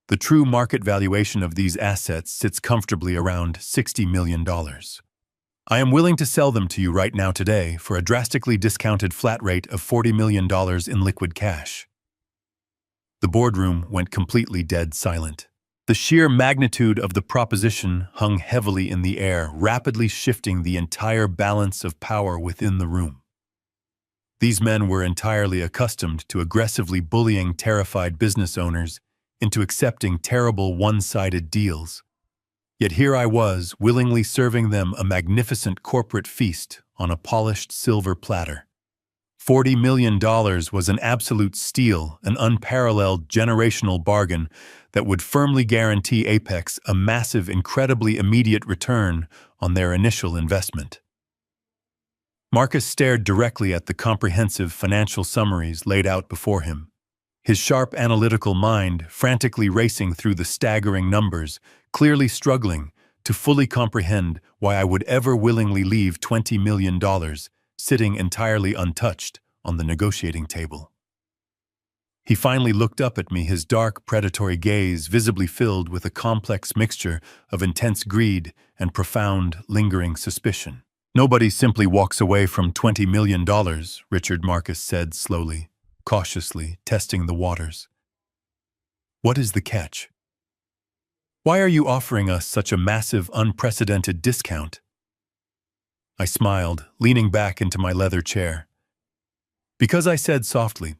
The true market valuation of these assets sits comfortably around $60 million. I am willing to sell them to you right now today for a drastically discounted flat rate of $40 million in liquid cash." The boardroom went completely dead silent. The sheer magnitude of the proposition hung heavily in the air, rapidly shifting the entire balance of power within the room. These men were entirely accustomed to aggressively bullying terrified business owners into accepting terrible one-sided deals. Yet here I was, willingly serving them a magnificent corporate feast on a polished silver platter. $40 million was an absolute steal, an unparalleled generational bargain that would firmly guarantee Apex a massive, incredibly immediate return on their initial investment. Marcus stared directly at the comprehensive financial summaries laid out before him, his sharp analytical mind frantically racing through the staggering numbers, clearly struggling to fully comprehend why I would ever willingly leave $20 million sitting entirely untouched on the negotiating table. He finally looked up at me, his dark, predatory gaze visibly filled with a complex mixture of intense greed and profound, lingering suspicion. "Nobody simply walks away from $20 million, Richard," Marcus said slowly, cautiously, testing the waters. "What is the catch? Why are you offering us such a massive, unprecedented discount?" I smiled, leaning back into my leather chair. "Because," I said softly,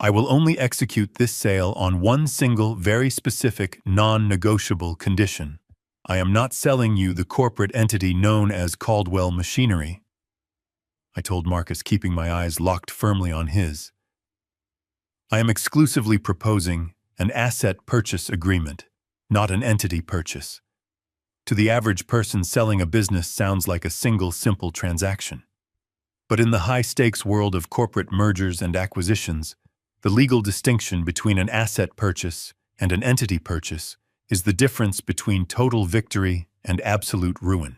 "I will only execute this sale on one single, very specific, non-negotiable condition. I am not selling you the corporate entity known as Caldwell Machinery," I told Marcus, keeping my eyes locked firmly on his. "I am exclusively proposing an asset purchase agreement, not an entity purchase. To the average person, selling a business sounds like a single, simple transaction. But in the high-stakes world of corporate mergers and acquisitions, the legal distinction between an asset purchase and an entity purchase is the difference between total victory and absolute ruin.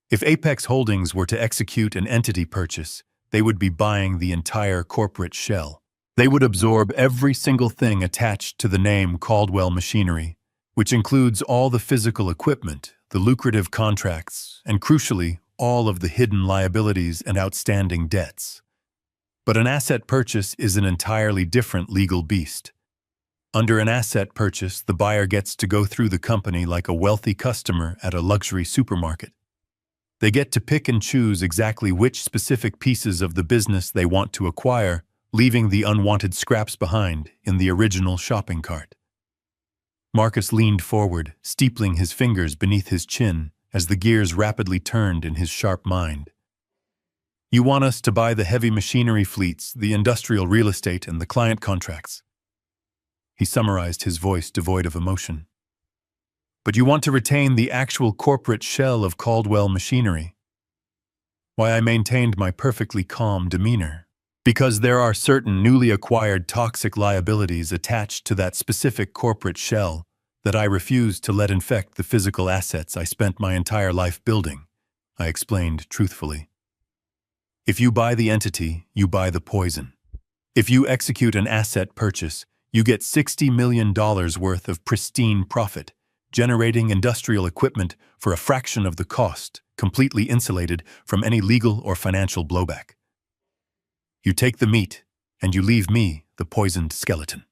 If Apex Holdings were to execute an entity purchase, they would be buying the entire corporate shell. They would absorb every single thing attached to the name Caldwell Machinery, which includes all the physical equipment, the lucrative contracts, and crucially, all of the hidden liabilities and outstanding debts. But an asset purchase is an entirely different legal beast. Under an asset purchase, the buyer gets to go through the company like a wealthy customer at a luxury supermarket. They get to pick and choose exactly which specific pieces of the business they want to acquire, leaving the unwanted scraps behind in the original shopping cart. Marcus leaned forward, steepling his fingers beneath his chin as the gears rapidly turned in his sharp mind. You want us to buy the heavy machinery fleets, the industrial real estate, and the client contracts. He summarized, his voice devoid of emotion. But you want to retain the actual corporate shell of Caldwell Machinery. Why I maintained my perfectly calm demeanor. Because there are certain newly acquired toxic liabilities attached to that specific corporate shell that I refuse to let infect the physical assets I spent my entire life building, I explained truthfully. If you buy the entity, you buy the poison. If you execute an asset purchase, you get $60 million worth of pristine profit, generating industrial equipment for a fraction of the cost, completely insulated from any legal or financial blowback. You take the meat, and you leave me the poisoned skeleton.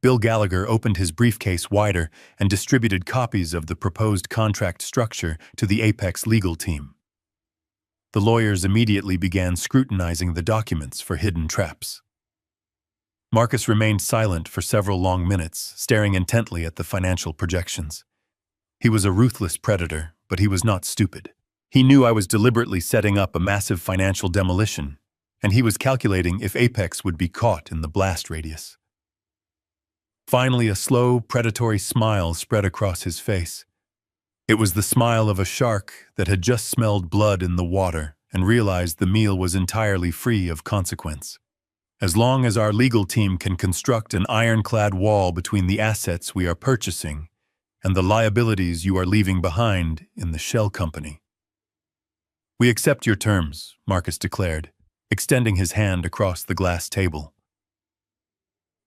Bill Gallagher opened his briefcase wider and distributed copies of the proposed contract structure to the Apex legal team. The lawyers immediately began scrutinizing the documents for hidden traps. Marcus remained silent for several long minutes, staring intently at the financial projections. He was a ruthless predator, but he was not stupid. He knew I was deliberately setting up a massive financial demolition, and he was calculating if Apex would be caught in the blast radius. Finally, a slow, predatory smile spread across his face. It was the smile of a shark that had just smelled blood in the water and realized the meal was entirely free of consequence. As long as our legal team can construct an ironclad wall between the assets we are purchasing and the liabilities you are leaving behind in the shell company. We accept your terms, Marcus declared, extending his hand across the glass table.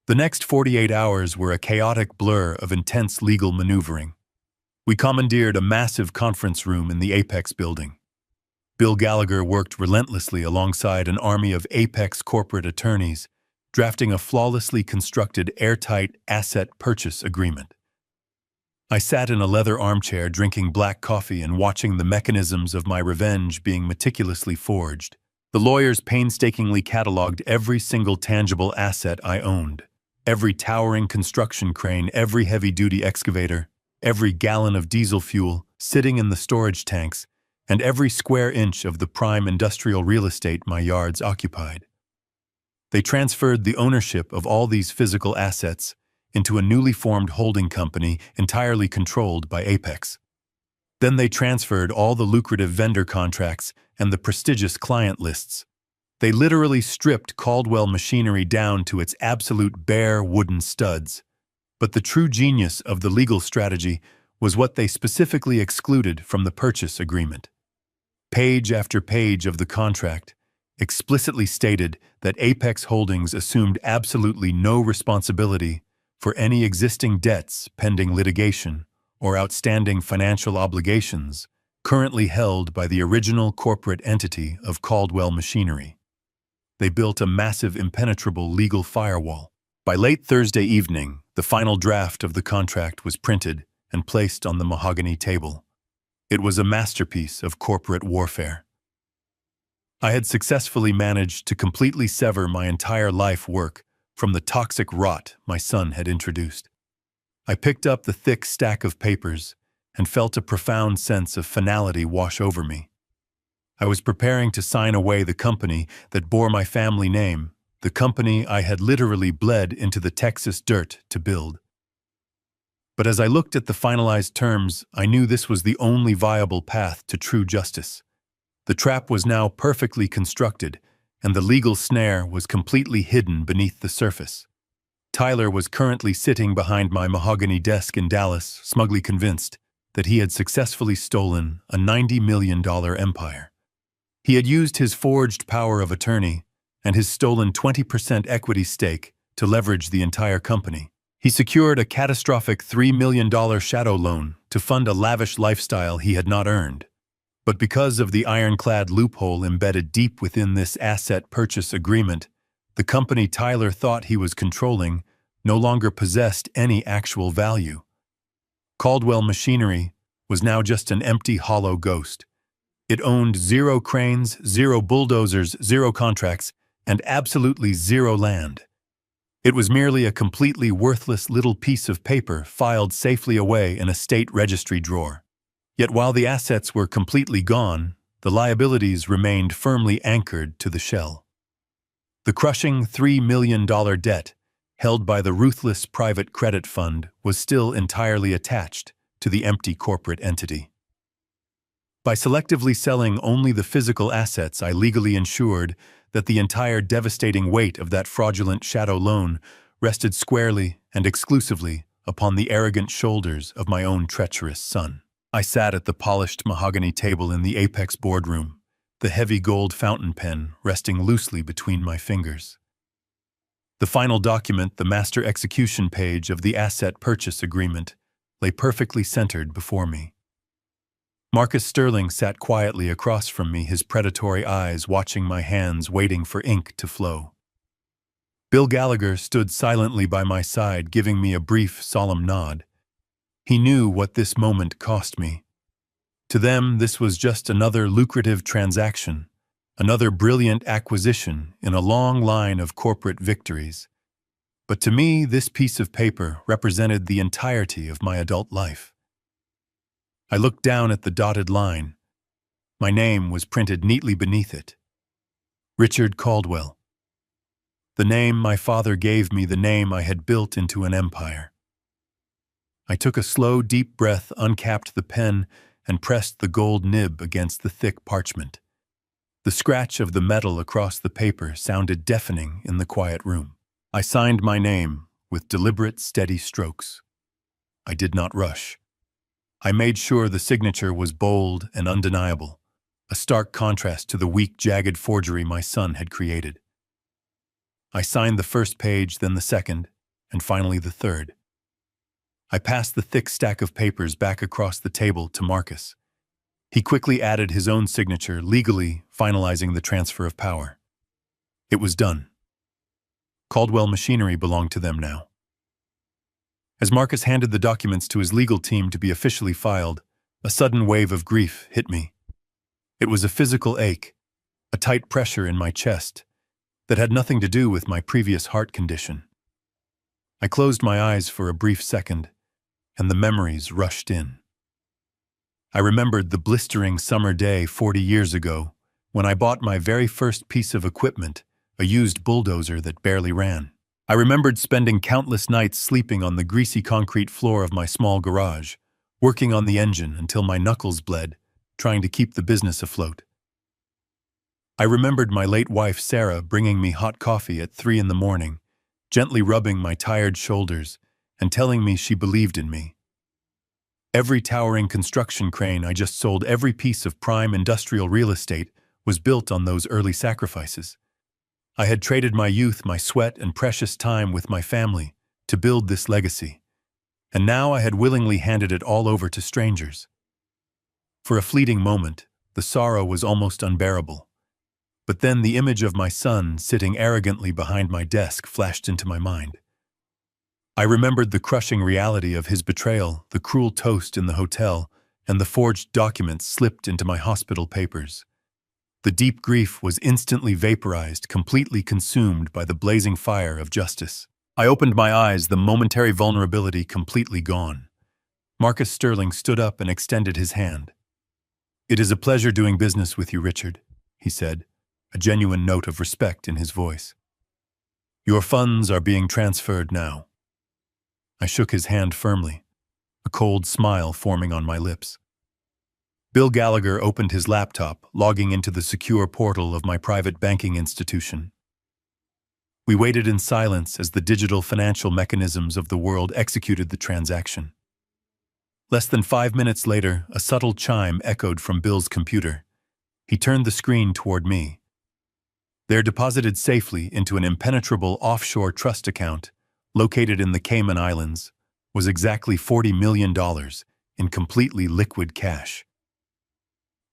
The next 48 hours were a chaotic blur of intense legal maneuvering. We commandeered a massive conference room in the Apex building. Bill Gallagher worked relentlessly alongside an army of Apex corporate attorneys, drafting a flawlessly constructed airtight asset purchase agreement. I sat in a leather armchair drinking black coffee and watching the mechanisms of my revenge being meticulously forged. The lawyers painstakingly cataloged every single tangible asset I owned. Every towering construction crane, every heavy-duty excavator, every gallon of diesel fuel sitting in the storage tanks, and every square inch of the prime industrial real estate my yards occupied. They transferred the ownership of all these physical assets into a newly formed holding company entirely controlled by Apex. Then they transferred all the lucrative vendor contracts and the prestigious client lists. They literally stripped Caldwell Machinery down to its absolute bare wooden studs. But the true genius of the legal strategy was what they specifically excluded from the purchase agreement. Page after page of the contract explicitly stated that Apex Holdings assumed absolutely no responsibility for any existing debts pending litigation or outstanding financial obligations currently held by the original corporate entity of Caldwell Machinery. They built a massive impenetrable legal firewall. By late Thursday evening, the final draft of the contract was printed and placed on the mahogany table. It was a masterpiece of corporate warfare. I had successfully managed to completely sever my entire life work from the toxic rot my son had introduced. I picked up the thick stack of papers and felt a profound sense of finality wash over me. I was preparing to sign away the company that bore my family name, the company I had literally bled into the Texas dirt to build. But as I looked at the finalized terms, I knew this was the only viable path to true justice. The trap was now perfectly constructed, and the legal snare was completely hidden beneath the surface. Tyler was currently sitting behind my mahogany desk in Dallas, smugly convinced that he had successfully stolen a $90 million empire. He had used his forged power of attorney and his stolen 20% equity stake to leverage the entire company. He secured a catastrophic $3 million shadow loan to fund a lavish lifestyle he had not earned. But because of the ironclad loophole embedded deep within this asset purchase agreement, the company Tyler thought he was controlling no longer possessed any actual value. Caldwell Machinery was now just an empty, hollow ghost. It owned 0 cranes, 0 bulldozers, 0 contracts, and absolutely 0 land. It was merely a completely worthless little piece of paper filed safely away in a state registry drawer. Yet while the assets were completely gone, the liabilities remained firmly anchored to the shell. The crushing $3 million debt, held by the ruthless private credit fund, was still entirely attached to the empty corporate entity. By selectively selling only the physical assets, I legally ensured that the entire devastating weight of that fraudulent shadow loan rested squarely and exclusively upon the arrogant shoulders of my own treacherous son. I sat at the polished mahogany table in the Apex boardroom, the heavy gold fountain pen resting loosely between my fingers. The final document, the master execution page of the asset purchase agreement, lay perfectly centered before me. Marcus Sterling sat quietly across from me, his predatory eyes watching my hands, waiting for ink to flow. Bill Gallagher stood silently by my side, giving me a brief, solemn nod. He knew what this moment cost me. To them, this was just another lucrative transaction, another brilliant acquisition in a long line of corporate victories. But to me, this piece of paper represented the entirety of my adult life. I looked down at the dotted line. My name was printed neatly beneath it. Richard Caldwell. The name my father gave me, the name I had built into an empire. I took a slow, deep breath, uncapped the pen, and pressed the gold nib against the thick parchment. The scratch of the metal across the paper sounded deafening in the quiet room. I signed my name with deliberate, steady strokes. I did not rush. I made sure the signature was bold and undeniable, a stark contrast to the weak, jagged forgery my son had created. I signed the first page, then the second, and finally the third. I passed the thick stack of papers back across the table to Marcus. He quickly added his own signature, legally finalizing the transfer of power. It was done. Caldwell Machinery belonged to them now. As Marcus handed the documents to his legal team to be officially filed, a sudden wave of grief hit me. It was a physical ache, a tight pressure in my chest, that had nothing to do with my previous heart condition. I closed my eyes for a brief second, and the memories rushed in. I remembered the blistering summer day 40 years ago, when I bought my very first piece of equipment, a used bulldozer that barely ran. I remembered spending countless nights sleeping on the greasy concrete floor of my small garage, working on the engine until my knuckles bled, trying to keep the business afloat. I remembered my late wife Sarah bringing me hot coffee at 3 in the morning, gently rubbing my tired shoulders and telling me she believed in me. Every towering construction crane I just sold, every piece of prime industrial real estate was built on those early sacrifices. I had traded my youth, my sweat, and precious time with my family to build this legacy, and now I had willingly handed it all over to strangers. For a fleeting moment, the sorrow was almost unbearable. But then the image of my son sitting arrogantly behind my desk flashed into my mind. I remembered the crushing reality of his betrayal, the cruel toast in the hotel, and the forged documents slipped into my hospital papers. The deep grief was instantly vaporized, completely consumed by the blazing fire of justice. I opened my eyes, the momentary vulnerability completely gone. Marcus Sterling stood up and extended his hand. "It is a pleasure doing business with you, Richard," he said, a genuine note of respect in his voice. "Your funds are being transferred now." I shook his hand firmly, a cold smile forming on my lips. Bill Gallagher opened his laptop, logging into the secure portal of my private banking institution. We waited in silence as the digital financial mechanisms of the world executed the transaction. Less than 5 minutes later, a subtle chime echoed from Bill's computer. He turned the screen toward me. There, deposited safely into an impenetrable offshore trust account located in the Cayman Islands, was exactly $40 million in completely liquid cash.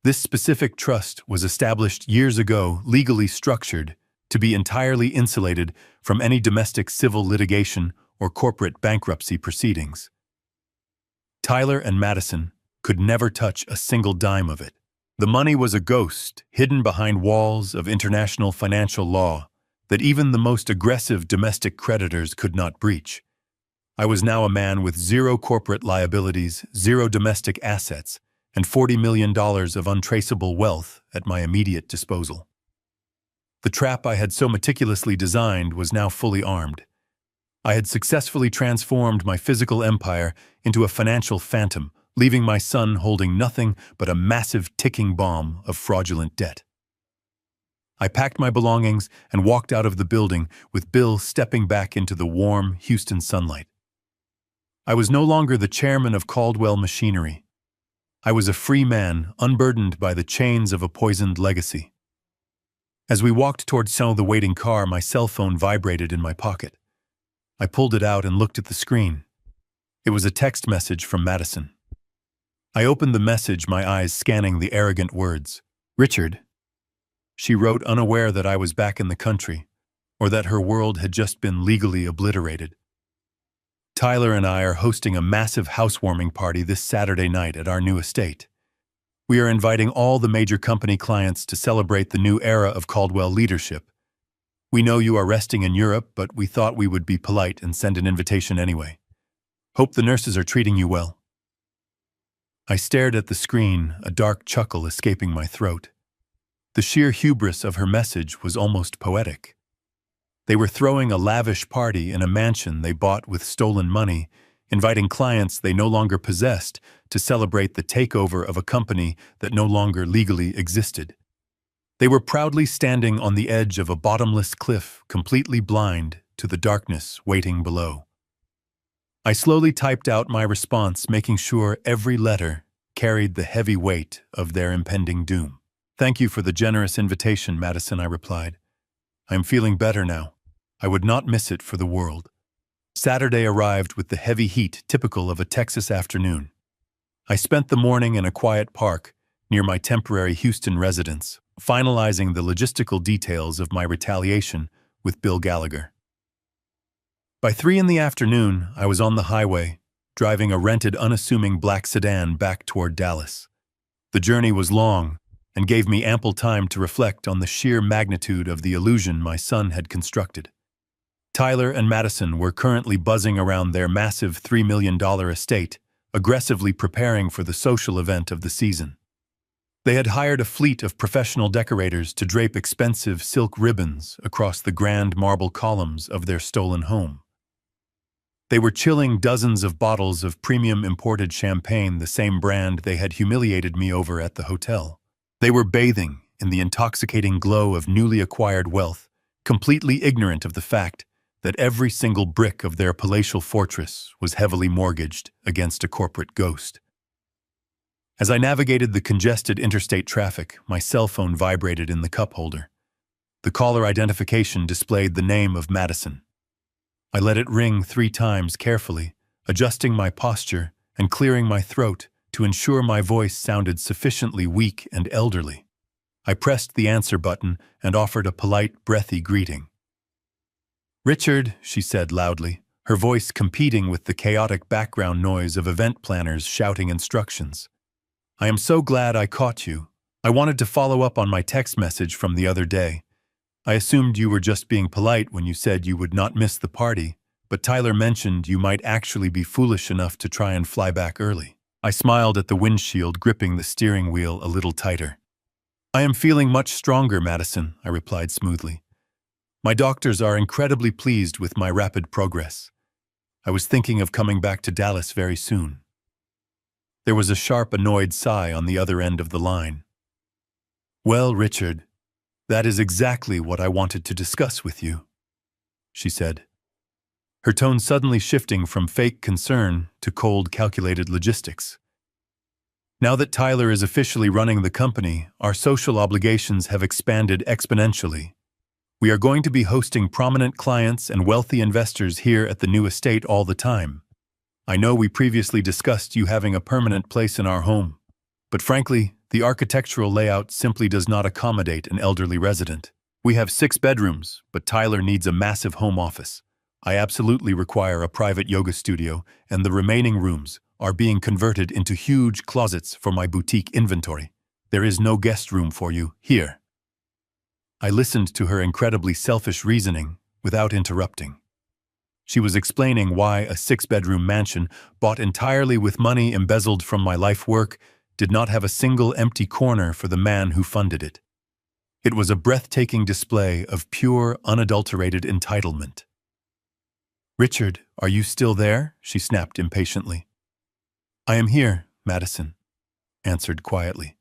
This specific trust was established years ago, legally structured, to be entirely insulated from any domestic civil litigation or corporate bankruptcy proceedings. Tyler and Madison could never touch a single dime of it. The money was a ghost, hidden behind walls of international financial law that even the most aggressive domestic creditors could not breach. I was now a man with zero corporate liabilities, zero domestic assets, and $40 million of untraceable wealth at my immediate disposal. The trap I had so meticulously designed was now fully armed. I had successfully transformed my physical empire into a financial phantom, leaving my son holding nothing but a massive ticking bomb of fraudulent debt. I packed my belongings and walked out of the building, with Bill stepping back into the warm Houston sunlight. I was no longer the chairman of Caldwell Machinery. I was a free man, unburdened by the chains of a poisoned legacy. As we walked toward the waiting car, my cell phone vibrated in my pocket. I pulled it out and looked at the screen. It was a text message from Madison. I opened the message, my eyes scanning the arrogant words. "Richard." She wrote, unaware that I was back in the country, or that her world had just been legally obliterated. "Tyler and I are hosting a massive housewarming party this Saturday night at our new estate. We are inviting all the major company clients to celebrate the new era of Caldwell leadership. We know you are resting in Europe, but we thought we would be polite and send an invitation anyway. Hope the nurses are treating you well." I stared at the screen, a dark chuckle escaping my throat. The sheer hubris of her message was almost poetic. They were throwing a lavish party in a mansion they bought with stolen money, inviting clients they no longer possessed to celebrate the takeover of a company that no longer legally existed. They were proudly standing on the edge of a bottomless cliff, completely blind to the darkness waiting below. I slowly typed out my response, making sure every letter carried the heavy weight of their impending doom. "Thank you for the generous invitation, Madison," I replied. "I am feeling better now. I would not miss it for the world." Saturday arrived with the heavy heat typical of a Texas afternoon. I spent the morning in a quiet park near my temporary Houston residence, finalizing the logistical details of my retaliation with Bill Gallagher. By 3 in the afternoon, I was on the highway, driving a rented, unassuming black sedan back toward Dallas. The journey was long and gave me ample time to reflect on the sheer magnitude of the illusion my son had constructed. Tyler and Madison were currently buzzing around their massive $3 million estate, aggressively preparing for the social event of the season. They had hired a fleet of professional decorators to drape expensive silk ribbons across the grand marble columns of their stolen home. They were chilling dozens of bottles of premium imported champagne, the same brand they had humiliated me over at the hotel. They were bathing in the intoxicating glow of newly acquired wealth, completely ignorant of the fact that every single brick of their palatial fortress was heavily mortgaged against a corporate ghost. As I navigated the congested interstate traffic, my cell phone vibrated in the cup holder. The caller identification displayed the name of Madison. I let it ring 3 times carefully, adjusting my posture and clearing my throat to ensure my voice sounded sufficiently weak and elderly. I pressed the answer button and offered a polite, breathy greeting. "Richard," she said loudly, her voice competing with the chaotic background noise of event planners shouting instructions. "I am so glad I caught you. I wanted to follow up on my text message from the other day. I assumed you were just being polite when you said you would not miss the party, but Tyler mentioned you might actually be foolish enough to try and fly back early." I smiled at the windshield, gripping the steering wheel a little tighter. "I am feeling much stronger, Madison," I replied smoothly. "My doctors are incredibly pleased with my rapid progress. I was thinking of coming back to Dallas very soon." There was a sharp, annoyed sigh on the other end of the line. "Well, Richard, that is exactly what I wanted to discuss with you," she said, her tone suddenly shifting from fake concern to cold, calculated logistics. "Now that Tyler is officially running the company, our social obligations have expanded exponentially. We are going to be hosting prominent clients and wealthy investors here at the new estate all the time. I know we previously discussed you having a permanent place in our home, but frankly, the architectural layout simply does not accommodate an elderly resident. We have 6 bedrooms, but Tyler needs a massive home office. I absolutely require a private yoga studio, and the remaining rooms are being converted into huge closets for my boutique inventory. There is no guest room for you here." I listened to her incredibly selfish reasoning without interrupting. She was explaining why a 6-bedroom mansion, bought entirely with money embezzled from my life work, did not have a single empty corner for the man who funded it. It was a breathtaking display of pure, unadulterated entitlement. "Richard, are you still there?" she snapped impatiently. "I am here, Madison," answered quietly.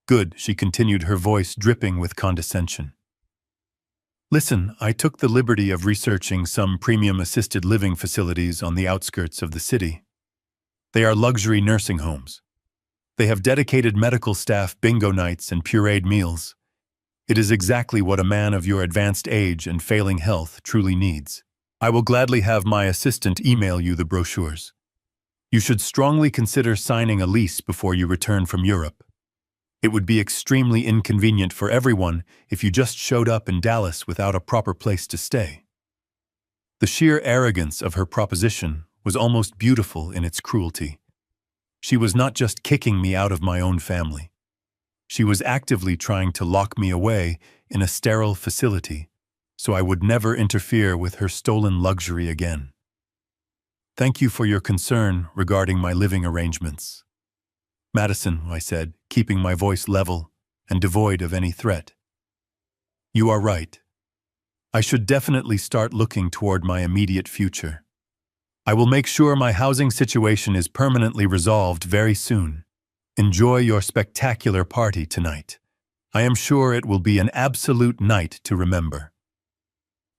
"Good," she continued, her voice dripping with condescension. "Listen, I took the liberty of researching some premium assisted living facilities on the outskirts of the city. They are luxury nursing homes. They have dedicated medical staff, bingo nights, and pureed meals. It is exactly what a man of your advanced age and failing health truly needs. I will gladly have my assistant email you the brochures. You should strongly consider signing a lease before you return from Europe. It would be extremely inconvenient for everyone if you just showed up in Dallas without a proper place to stay." The sheer arrogance of her proposition was almost beautiful in its cruelty. She was not just kicking me out of my own family. She was actively trying to lock me away in a sterile facility so I would never interfere with her stolen luxury again. "Thank you for your concern regarding my living arrangements, Madison," I said, keeping my voice level and devoid of any threat. "You are right. I should definitely start looking toward my immediate future. I will make sure my housing situation is permanently resolved very soon. Enjoy your spectacular party tonight. I am sure it will be an absolute night to remember."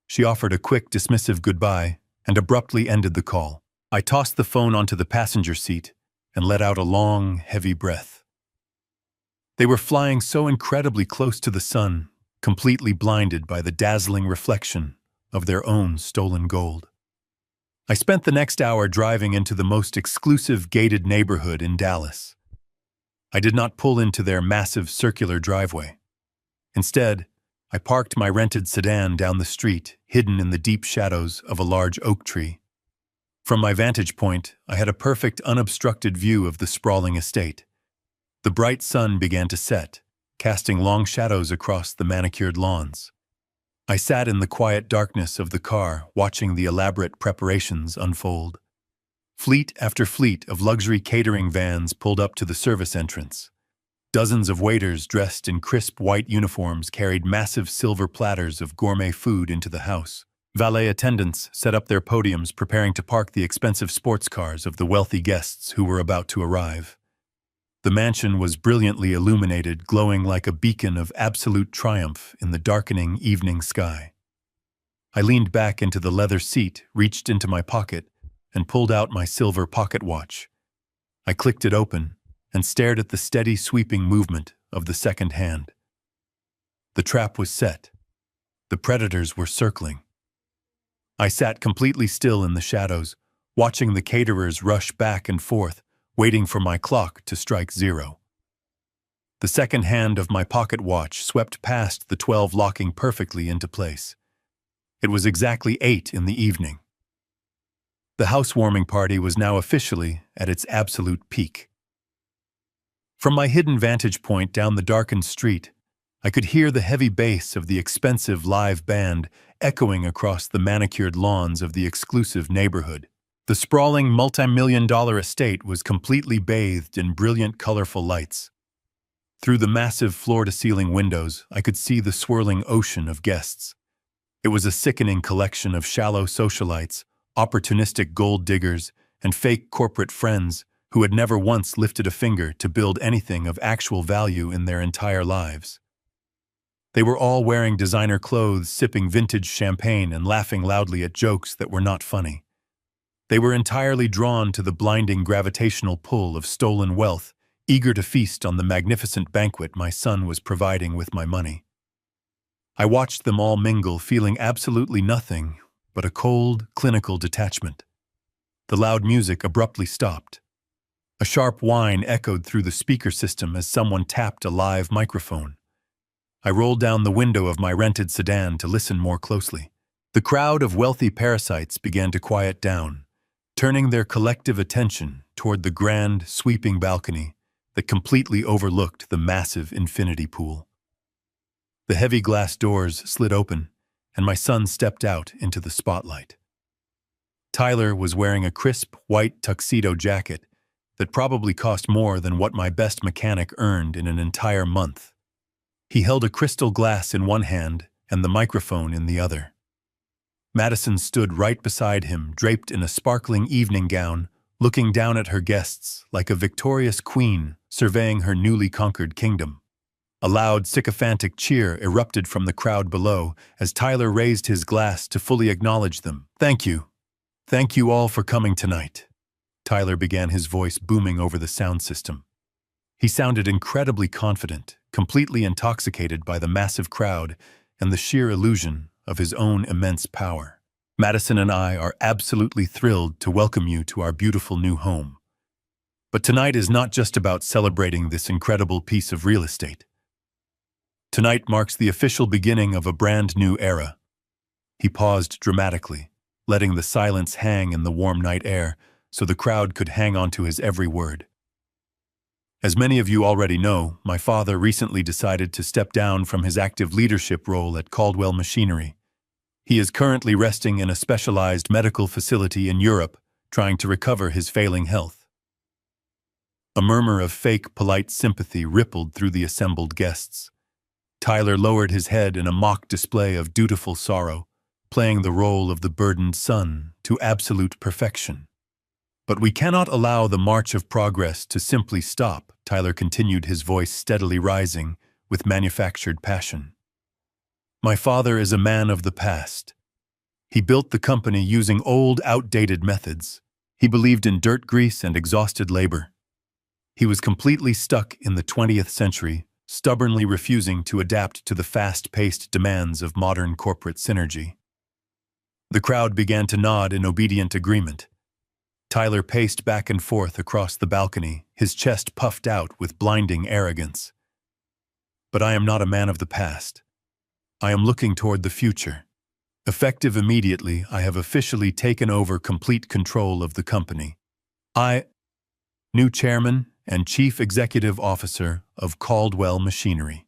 She offered a quick, dismissive goodbye and abruptly ended the call. I tossed the phone onto the passenger seat and let out a long, heavy breath. They were flying so incredibly close to the sun, completely blinded by the dazzling reflection of their own stolen gold. I spent the next hour driving into the most exclusive gated neighborhood in Dallas. I did not pull into their massive circular driveway. Instead, I parked my rented sedan down the street, hidden in the deep shadows of a large oak tree. From my vantage point, I had a perfect, unobstructed view of the sprawling estate. The bright sun began to set, casting long shadows across the manicured lawns. I sat in the quiet darkness of the car, watching the elaborate preparations unfold. Fleet after fleet of luxury catering vans pulled up to the service entrance. Dozens of waiters dressed in crisp white uniforms carried massive silver platters of gourmet food into the house. Valet attendants set up their podiums, preparing to park the expensive sports cars of the wealthy guests who were about to arrive. The mansion was brilliantly illuminated, glowing like a beacon of absolute triumph in the darkening evening sky. I leaned back into the leather seat, reached into my pocket, and pulled out my silver pocket watch. I clicked it open and stared at the steady, sweeping movement of the second hand. The trap was set. The predators were circling. I sat completely still in the shadows, watching the caterers rush back and forth, waiting for my clock to strike 0. The second hand of my pocket watch swept past the 12, locking perfectly into place. It was exactly 8 in the evening. The housewarming party was now officially at its absolute peak. From my hidden vantage point down the darkened street, I could hear the heavy bass of the expensive live band echoing across the manicured lawns of the exclusive neighborhood. The sprawling multi-million-dollar estate was completely bathed in brilliant, colorful lights. Through the massive floor-to-ceiling windows, I could see the swirling ocean of guests. It was a sickening collection of shallow socialites, opportunistic gold diggers, and fake corporate friends who had never once lifted a finger to build anything of actual value in their entire lives. They were all wearing designer clothes, sipping vintage champagne, and laughing loudly at jokes that were not funny. They were entirely drawn to the blinding gravitational pull of stolen wealth, eager to feast on the magnificent banquet my son was providing with my money. I watched them all mingle, feeling absolutely nothing but a cold, clinical detachment. The loud music abruptly stopped. A sharp whine echoed through the speaker system as someone tapped a live microphone. I rolled down the window of my rented sedan to listen more closely. The crowd of wealthy parasites began to quiet down, turning their collective attention toward the grand, sweeping balcony that completely overlooked the massive infinity pool. The heavy glass doors slid open, and my son stepped out into the spotlight. Tyler was wearing a crisp, white tuxedo jacket that probably cost more than what my best mechanic earned in an entire month. He held a crystal glass in one hand and the microphone in the other. Madison stood right beside him, draped in a sparkling evening gown, looking down at her guests like a victorious queen surveying her newly conquered kingdom. A loud, sycophantic cheer erupted from the crowd below as Tyler raised his glass to fully acknowledge them. "Thank you. Thank you all for coming tonight." Tyler began, his voice booming over the sound system. He sounded incredibly confident, completely intoxicated by the massive crowd and the sheer illusion of his own immense power. "Madison and I are absolutely thrilled to welcome you to our beautiful new home. But tonight is not just about celebrating this incredible piece of real estate. Tonight marks the official beginning of a brand new era." He paused dramatically, letting the silence hang in the warm night air so the crowd could hang on to his every word. "As many of you already know, my father recently decided to step down from his active leadership role at Caldwell Machinery. He is currently resting in a specialized medical facility in Europe, trying to recover his failing health." A murmur of fake, polite sympathy rippled through the assembled guests. Tyler lowered his head in a mock display of dutiful sorrow, playing the role of the burdened son to absolute perfection. "But we cannot allow the march of progress to simply stop," Tyler continued, his voice steadily rising with manufactured passion. "My father is a man of the past. He built the company using old, outdated methods. He believed in dirt grease and exhausted labor. He was completely stuck in the 20th century, stubbornly refusing to adapt to the fast-paced demands of modern corporate synergy." The crowd began to nod in obedient agreement. Tyler paced back and forth across the balcony, his chest puffed out with blinding arrogance. "But I am not a man of the past. I am looking toward the future. Effective immediately, I have officially taken over complete control of the company. New chairman and chief executive officer of Caldwell Machinery."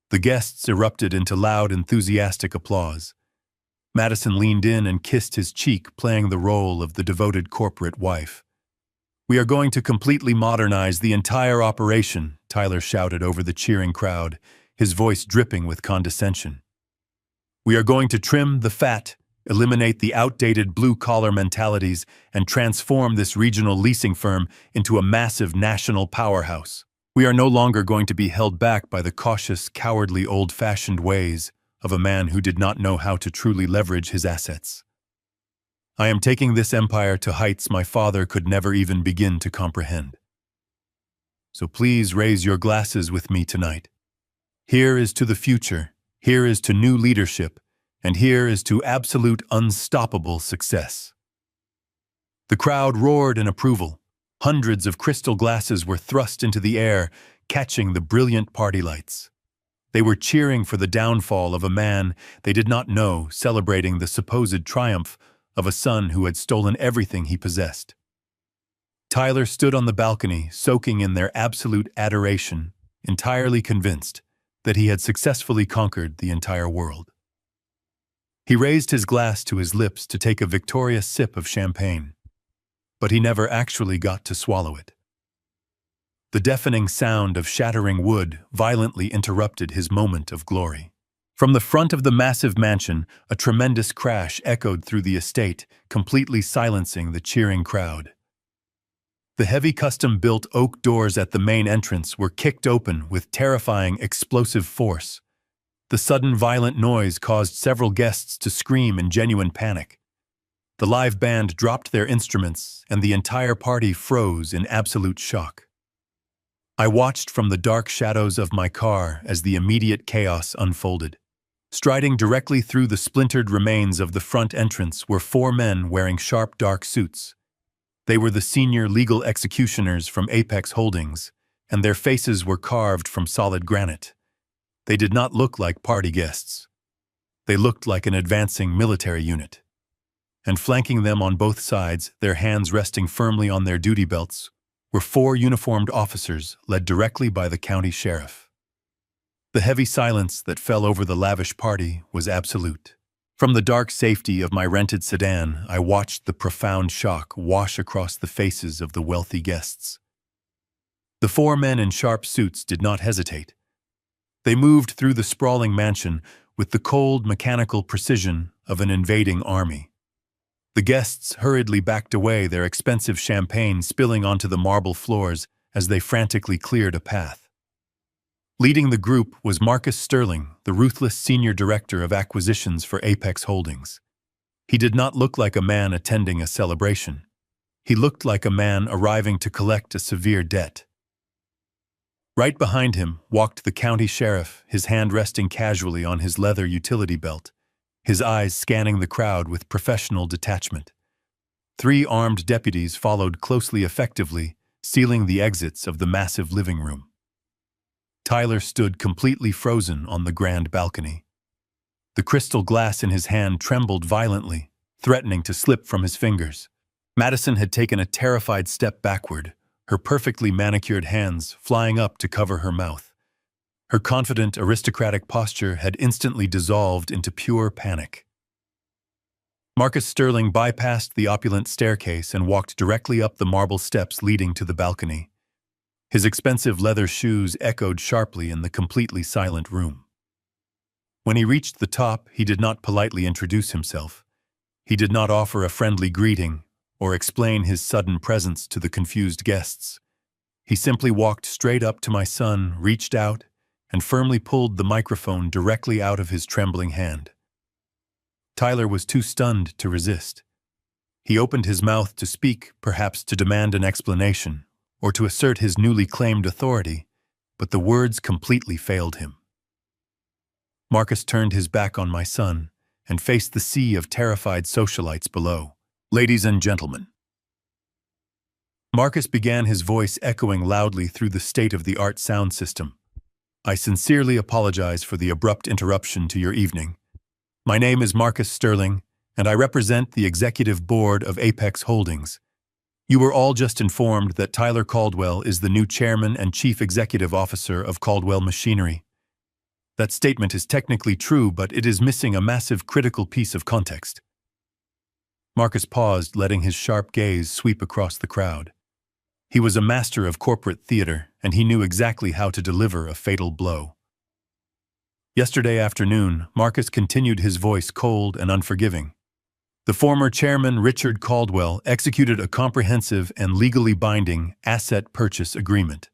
The guests erupted into loud, enthusiastic applause. Madison leaned in and kissed his cheek, playing the role of the devoted corporate wife. "We are going to completely modernize the entire operation," Tyler shouted over the cheering crowd, his voice dripping with condescension. "We are going to trim the fat, eliminate the outdated blue-collar mentalities, and transform this regional leasing firm into a massive national powerhouse. We are no longer going to be held back by the cautious, cowardly, old-fashioned ways of a man who did not know how to truly leverage his assets. I am taking this empire to heights my father could never even begin to comprehend. So please raise your glasses with me tonight. Here is to the future, here is to new leadership, and here is to absolute unstoppable success." The crowd roared in approval. Hundreds of crystal glasses were thrust into the air, catching the brilliant party lights. They were cheering for the downfall of a man they did not know, celebrating the supposed triumph of a son who had stolen everything he possessed. Tyler stood on the balcony, soaking in their absolute adoration, entirely convinced that he had successfully conquered the entire world. He raised his glass to his lips to take a victorious sip of champagne, but he never actually got to swallow it. The deafening sound of shattering wood violently interrupted his moment of glory. From the front of the massive mansion, a tremendous crash echoed through the estate, completely silencing the cheering crowd. The heavy custom-built oak doors at the main entrance were kicked open with terrifying explosive force. The sudden violent noise caused several guests to scream in genuine panic. The live band dropped their instruments, and the entire party froze in absolute shock. I watched from the dark shadows of my car as the immediate chaos unfolded. Striding directly through the splintered remains of the front entrance were 4 men wearing sharp dark suits. They were the senior legal executioners from Apex Holdings, and their faces were carved from solid granite. They did not look like party guests. They looked like an advancing military unit. And flanking them on both sides, their hands resting firmly on their duty belts, were 4 uniformed officers led directly by the county sheriff. The heavy silence that fell over the lavish party was absolute. From the dark safety of my rented sedan, I watched the profound shock wash across the faces of the wealthy guests. The 4 men in sharp suits did not hesitate. They moved through the sprawling mansion with the cold, mechanical precision of an invading army. The guests hurriedly backed away, their expensive champagne spilling onto the marble floors as they frantically cleared a path. Leading the group was Marcus Sterling, the ruthless senior director of acquisitions for Apex Holdings. He did not look like a man attending a celebration. He looked like a man arriving to collect a severe debt. Right behind him walked the county sheriff, his hand resting casually on his leather utility belt, his eyes scanning the crowd with professional detachment. 3 armed deputies followed closely, effectively sealing the exits of the massive living room. Tyler stood completely frozen on the grand balcony. The crystal glass in his hand trembled violently, threatening to slip from his fingers. Madison had taken a terrified step backward, her perfectly manicured hands flying up to cover her mouth. Her confident, aristocratic posture had instantly dissolved into pure panic. Marcus Sterling bypassed the opulent staircase and walked directly up the marble steps leading to the balcony. His expensive leather shoes echoed sharply in the completely silent room. When he reached the top, he did not politely introduce himself. He did not offer a friendly greeting or explain his sudden presence to the confused guests. He simply walked straight up to my son, reached out, and firmly pulled the microphone directly out of his trembling hand. Tyler was too stunned to resist. He opened his mouth to speak, perhaps to demand an explanation, or to assert his newly claimed authority, but the words completely failed him. Marcus turned his back on my son and faced the sea of terrified socialites below. "Ladies and gentlemen." Marcus began, his voice echoing loudly through the state-of-the-art sound system. "I sincerely apologize for the abrupt interruption to your evening. My name is Marcus Sterling, and I represent the executive board of Apex Holdings. You were all just informed that Tyler Caldwell is the new chairman and chief executive officer of Caldwell Machinery. That statement is technically true, but it is missing a massive critical piece of context." Marcus paused, letting his sharp gaze sweep across the crowd. He was a master of corporate theater, and he knew exactly how to deliver a fatal blow. Yesterday afternoon, Marcus continued, his voice cold and unforgiving. The former chairman, Richard Caldwell, executed a comprehensive and legally binding asset purchase agreement.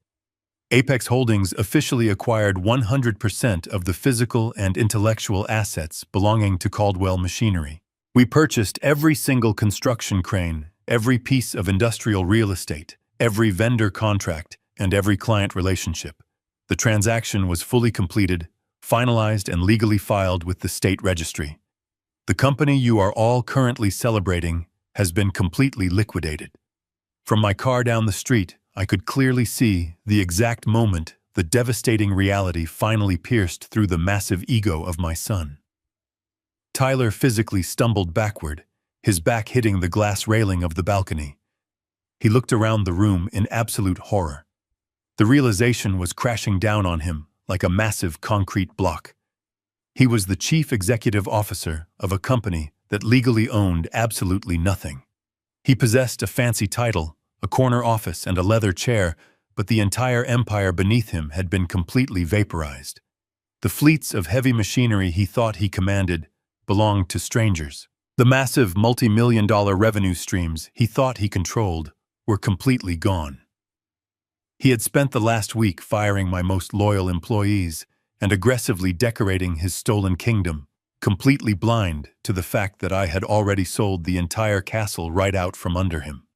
Apex Holdings officially acquired 100% of the physical and intellectual assets belonging to Caldwell Machinery. We purchased every single construction crane, every piece of industrial real estate, every vendor contract, and every client relationship. The transaction was fully completed, finalized, and legally filed with the state registry. The company you are all currently celebrating has been completely liquidated. From my car down the street, I could clearly see the exact moment the devastating reality finally pierced through the massive ego of my son. Tyler physically stumbled backward, his back hitting the glass railing of the balcony. He looked around the room in absolute horror. The realization was crashing down on him like a massive concrete block. He was the chief executive officer of a company that legally owned absolutely nothing. He possessed a fancy title, a corner office, and a leather chair, but the entire empire beneath him had been completely vaporized. The fleets of heavy machinery he thought he commanded belonged to strangers. The massive multi-million-dollar revenue streams he thought he controlled were completely gone. He had spent the last week firing my most loyal employees and aggressively decorating his stolen kingdom, completely blind to the fact that I had already sold the entire castle right out from under him.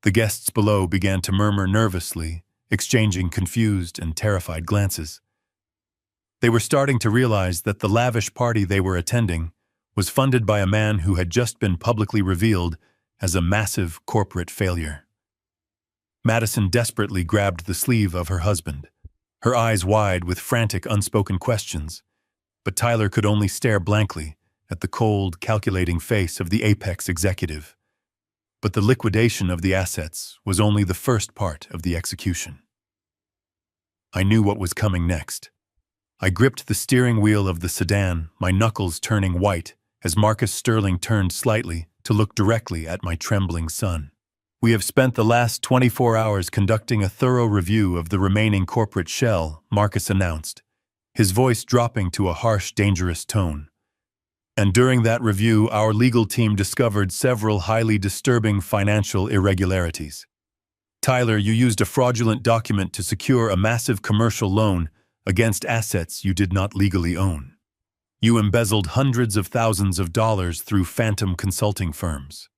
The guests below began to murmur nervously, exchanging confused and terrified glances. They were starting to realize that the lavish party they were attending was funded by a man who had just been publicly revealed as a massive corporate failure. Madison desperately grabbed the sleeve of her husband, her eyes wide with frantic, unspoken questions, but Tyler could only stare blankly at the cold, calculating face of the apex executive. But the liquidation of the assets was only the first part of the execution. I knew what was coming next. I gripped the steering wheel of the sedan, my knuckles turning white as Marcus Sterling turned slightly to look directly at my trembling son. "We have spent the last 24 hours conducting a thorough review of the remaining corporate shell," Marcus announced, his voice dropping to a harsh, dangerous tone. "And during that review, our legal team discovered several highly disturbing financial irregularities. Tyler, you used a fraudulent document to secure a massive commercial loan against assets you did not legally own. You embezzled hundreds of thousands of dollars through phantom consulting firms.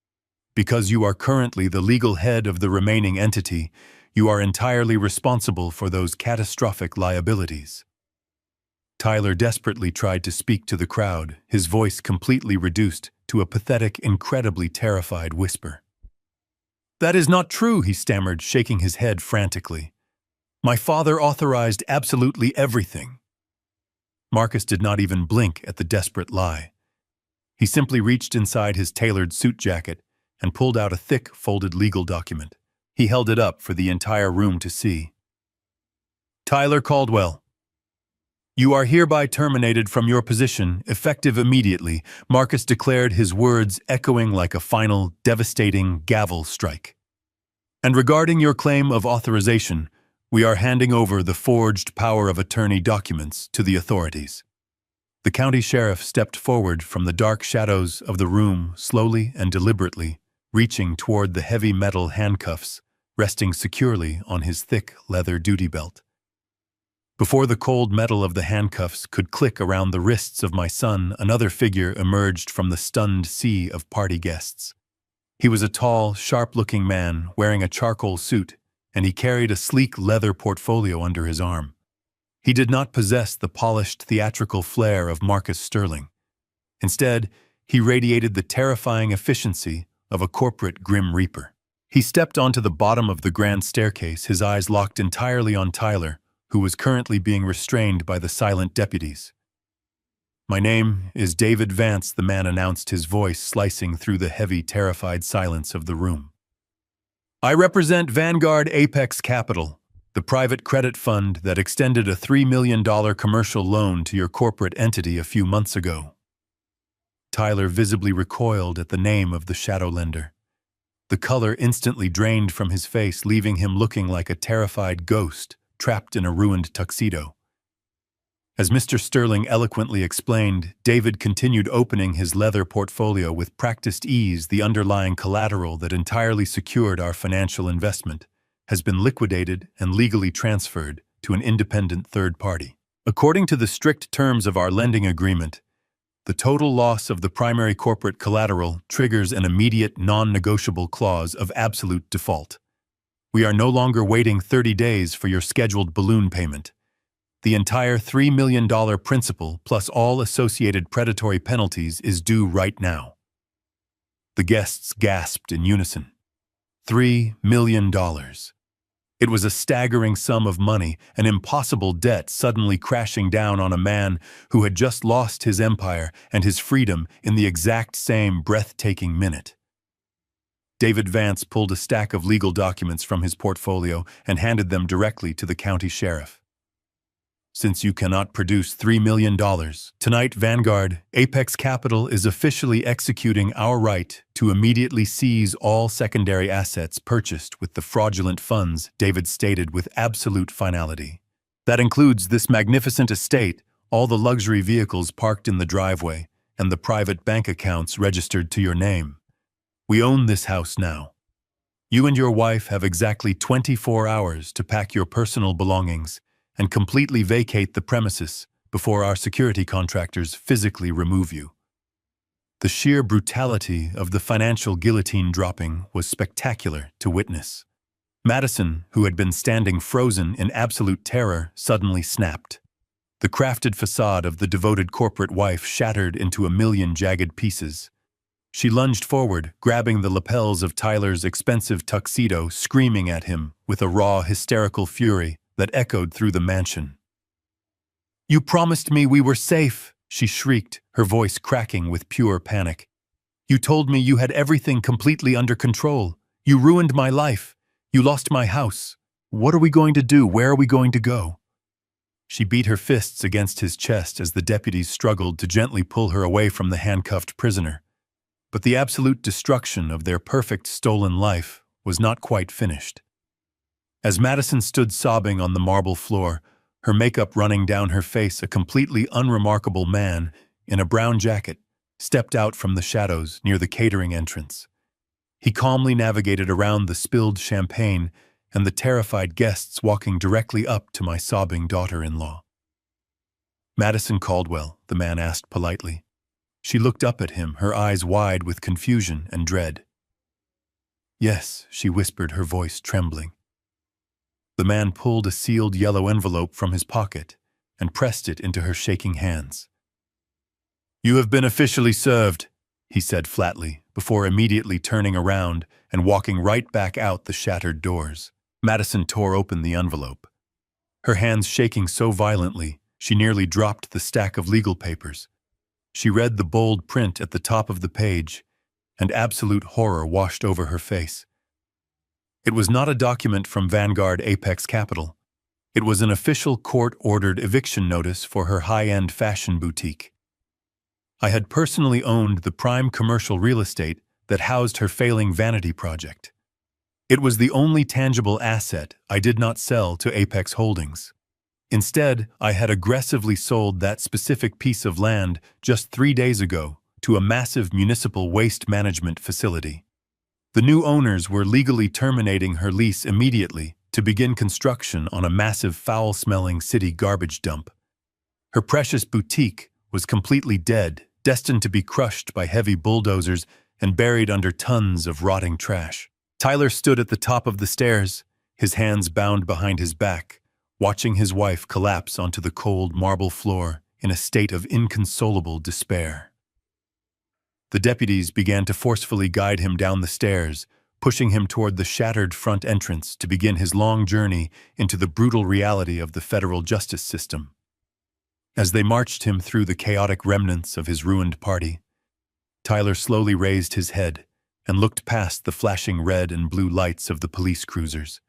Because you are currently the legal head of the remaining entity, you are entirely responsible for those catastrophic liabilities." Tyler desperately tried to speak to the crowd, his voice completely reduced to a pathetic, incredibly terrified whisper. "That is not true," he stammered, shaking his head frantically. "My father authorized absolutely everything." Marcus did not even blink at the desperate lie. He simply reached inside his tailored suit jacket and pulled out a thick, folded legal document. He held it up for the entire room to see. "Tyler Caldwell, you are hereby terminated from your position, effective immediately," Marcus declared, his words echoing like a final, devastating gavel strike. "And regarding your claim of authorization, we are handing over the forged power of attorney documents to the authorities." The county sheriff stepped forward from the dark shadows of the room, slowly and deliberately, reaching toward the heavy metal handcuffs resting securely on his thick leather duty belt. Before the cold metal of the handcuffs could click around the wrists of my son, another figure emerged from the stunned sea of party guests. He was a tall, sharp-looking man wearing a charcoal suit, and he carried a sleek leather portfolio under his arm. He did not possess the polished, theatrical flair of Marcus Sterling. Instead, he radiated the terrifying efficiency of a corporate Grim Reaper. He stepped onto the bottom of the grand staircase, his eyes locked entirely on Tyler, who was currently being restrained by the silent deputies. "My name is David Vance," the man announced, his voice slicing through the heavy, terrified silence of the room. "I represent Vanguard Apex Capital, the private credit fund that extended a $3 million commercial loan to your corporate entity a few months ago." Tyler visibly recoiled at the name of the shadow lender. The color instantly drained from his face, leaving him looking like a terrified ghost trapped in a ruined tuxedo. As Mr. Sterling eloquently explained, David continued opening his leather portfolio with practiced ease. "The underlying collateral that entirely secured our financial investment has been liquidated and legally transferred to an independent third party. According to the strict terms of our lending agreement, the total loss of the primary corporate collateral triggers an immediate, non-negotiable clause of absolute default. We are no longer waiting 30 days for your scheduled balloon payment. The entire $3 million principal, plus all associated predatory penalties, is due right now." The guests gasped in unison. $3 million. It was a staggering sum of money, an impossible debt suddenly crashing down on a man who had just lost his empire and his freedom in the exact same breathtaking minute. David Vance pulled a stack of legal documents from his portfolio and handed them directly to the county sheriff. "Since you cannot produce $3 million, tonight Vanguard Apex Capital is officially executing our right to immediately seize all secondary assets purchased with the fraudulent funds," David stated with absolute finality. "That includes this magnificent estate, all the luxury vehicles parked in the driveway, and the private bank accounts registered to your name. We own this house now. You and your wife have exactly 24 hours to pack your personal belongings and completely vacate the premises before our security contractors physically remove you. The sheer brutality of the financial guillotine dropping was spectacular to witness. Madison, who had been standing frozen in absolute terror, suddenly snapped. The crafted facade of the devoted corporate wife shattered into a million jagged pieces. She lunged forward, grabbing the lapels of Tyler's expensive tuxedo, screaming at him with a raw, hysterical fury that echoed through the mansion. "You promised me we were safe," she shrieked, her voice cracking with pure panic. "You told me you had everything completely under control. You ruined my life. You lost my house. What are we going to do? Where are we going to go?" She beat her fists against his chest as the deputies struggled to gently pull her away from the handcuffed prisoner. But the absolute destruction of their perfect stolen life was not quite finished. As Madison stood sobbing on the marble floor, her makeup running down her face, a completely unremarkable man in a brown jacket stepped out from the shadows near the catering entrance. He calmly navigated around the spilled champagne and the terrified guests walking directly up to my sobbing daughter-in-law. "Madison Caldwell," the man asked politely. She looked up at him, her eyes wide with confusion and dread. "Yes," she whispered, her voice trembling. The man pulled a sealed yellow envelope from his pocket and pressed it into her shaking hands. "You have been officially served," he said flatly, before immediately turning around and walking right back out the shattered doors. Madison tore open the envelope. Her hands shaking so violently, she nearly dropped the stack of legal papers. She read the bold print at the top of the page, and absolute horror washed over her face. It was not a document from Vanguard Apex Capital. It was an official court-ordered eviction notice for her high-end fashion boutique. I had personally owned the prime commercial real estate that housed her failing vanity project. It was the only tangible asset I did not sell to Apex Holdings. Instead, I had aggressively sold that specific piece of land just 3 days ago to a massive municipal waste management facility. The new owners were legally terminating her lease immediately to begin construction on a massive foul-smelling city garbage dump. Her precious boutique was completely dead, destined to be crushed by heavy bulldozers and buried under tons of rotting trash. Tyler stood at the top of the stairs, his hands bound behind his back, watching his wife collapse onto the cold marble floor in a state of inconsolable despair. The deputies began to forcefully guide him down the stairs, pushing him toward the shattered front entrance to begin his long journey into the brutal reality of the federal justice system. As they marched him through the chaotic remnants of his ruined party, Tyler slowly raised his head and looked past the flashing red and blue lights of the police cruisers.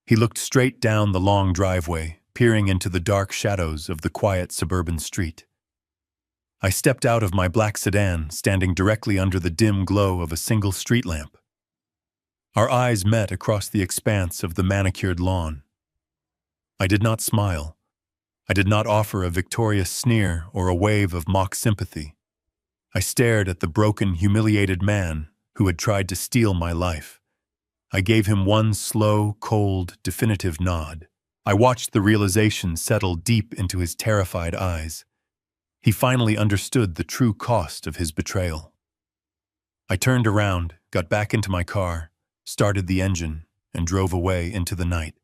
He looked straight down the long driveway, peering into the dark shadows of the quiet suburban street. I stepped out of my black sedan, standing directly under the dim glow of a single street lamp. Our eyes met across the expanse of the manicured lawn. I did not smile. I did not offer a victorious sneer or a wave of mock sympathy. I stared at the broken, humiliated man who had tried to steal my life. I gave him one slow, cold, definitive nod. I watched the realization settle deep into his terrified eyes. He finally understood the true cost of his betrayal. I turned around, got back into my car, started the engine, and drove away into the night.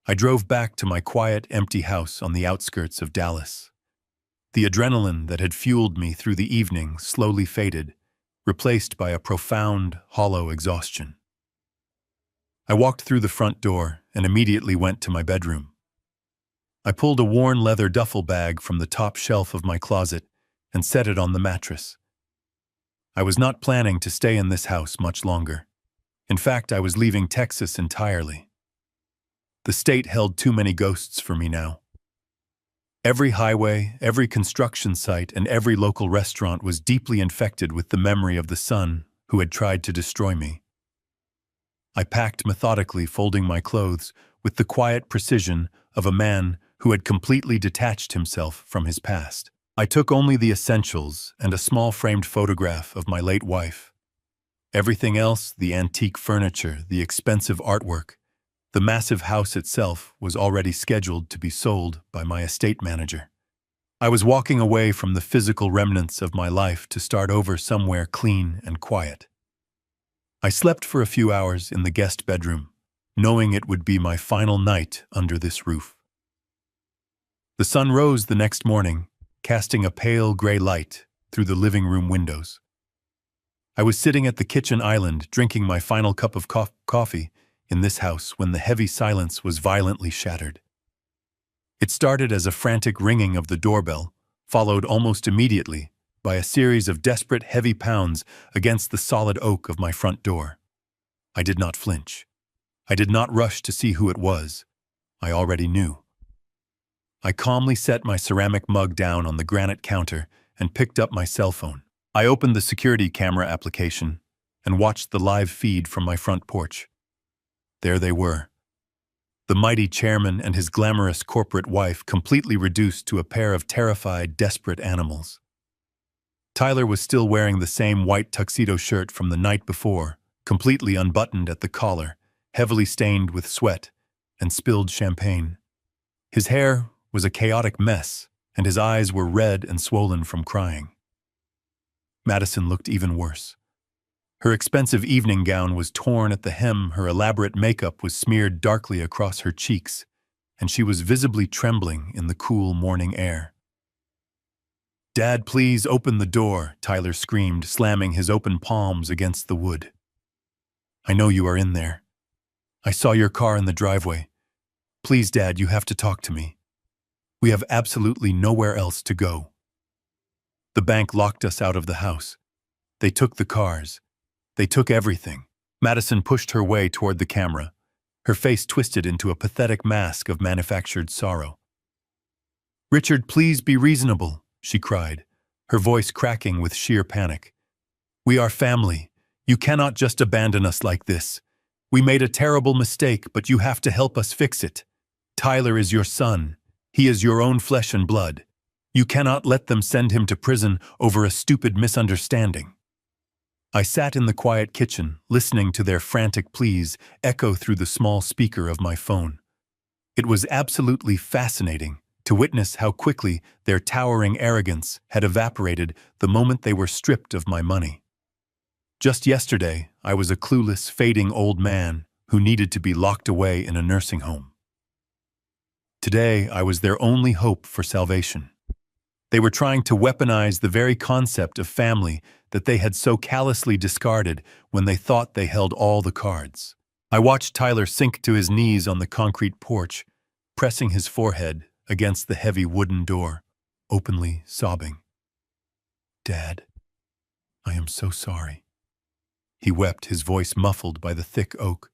I drove back to my quiet, empty house on the outskirts of Dallas. The adrenaline that had fueled me through the evening slowly faded, replaced by a profound, hollow exhaustion. I walked through the front door and immediately went to my bedroom. I pulled a worn leather duffel bag from the top shelf of my closet and set it on the mattress. I was not planning to stay in this house much longer. In fact, I was leaving Texas entirely. The state held too many ghosts for me now. Every highway, every construction site, and every local restaurant was deeply infected with the memory of the son who had tried to destroy me. I packed methodically, folding my clothes with the quiet precision of a man who had completely detached himself from his past. I took only the essentials and a small framed photograph of my late wife. Everything else, the antique furniture, the expensive artwork, the massive house itself, was already scheduled to be sold by my estate manager. I was walking away from the physical remnants of my life to start over somewhere clean and quiet. I slept for a few hours in the guest bedroom, knowing it would be my final night under this roof. The sun rose the next morning, casting a pale gray light through the living room windows. I was sitting at the kitchen island drinking my final cup of coffee in this house when the heavy silence was violently shattered. It started as a frantic ringing of the doorbell, followed almost immediately by a series of desperate heavy pounds against the solid oak of my front door. I did not flinch. I did not rush to see who it was. I already knew. I calmly set my ceramic mug down on the granite counter and picked up my cell phone. I opened the security camera application and watched the live feed from my front porch. There they were. The mighty chairman and his glamorous corporate wife completely reduced to a pair of terrified, desperate animals. Tyler was still wearing the same white tuxedo shirt from the night before, completely unbuttoned at the collar, heavily stained with sweat and spilled champagne. His hair was a chaotic mess, and his eyes were red and swollen from crying. Madison looked even worse. Her expensive evening gown was torn at the hem, her elaborate makeup was smeared darkly across her cheeks, and she was visibly trembling in the cool morning air. "Dad, please open the door," Tyler screamed, slamming his open palms against the wood. "I know you are in there. I saw your car in the driveway. Please, Dad, you have to talk to me. We have absolutely nowhere else to go. The bank locked us out of the house. They took the cars. They took everything." Madison pushed her way toward the camera, her face twisted into a pathetic mask of manufactured sorrow. "Richard, please be reasonable," she cried, her voice cracking with sheer panic. "We are family. You cannot just abandon us like this. We made a terrible mistake, but you have to help us fix it. Tyler is your son. He is your own flesh and blood. You cannot let them send him to prison over a stupid misunderstanding." I sat in the quiet kitchen, listening to their frantic pleas echo through the small speaker of my phone. It was absolutely fascinating to witness how quickly their towering arrogance had evaporated the moment they were stripped of my money. Just yesterday, I was a clueless, fading old man who needed to be locked away in a nursing home. Today, I was their only hope for salvation. They were trying to weaponize the very concept of family that they had so callously discarded when they thought they held all the cards. I watched Tyler sink to his knees on the concrete porch, pressing his forehead against the heavy wooden door, openly sobbing. "Dad, I am so sorry." He wept, his voice muffled by the thick oak.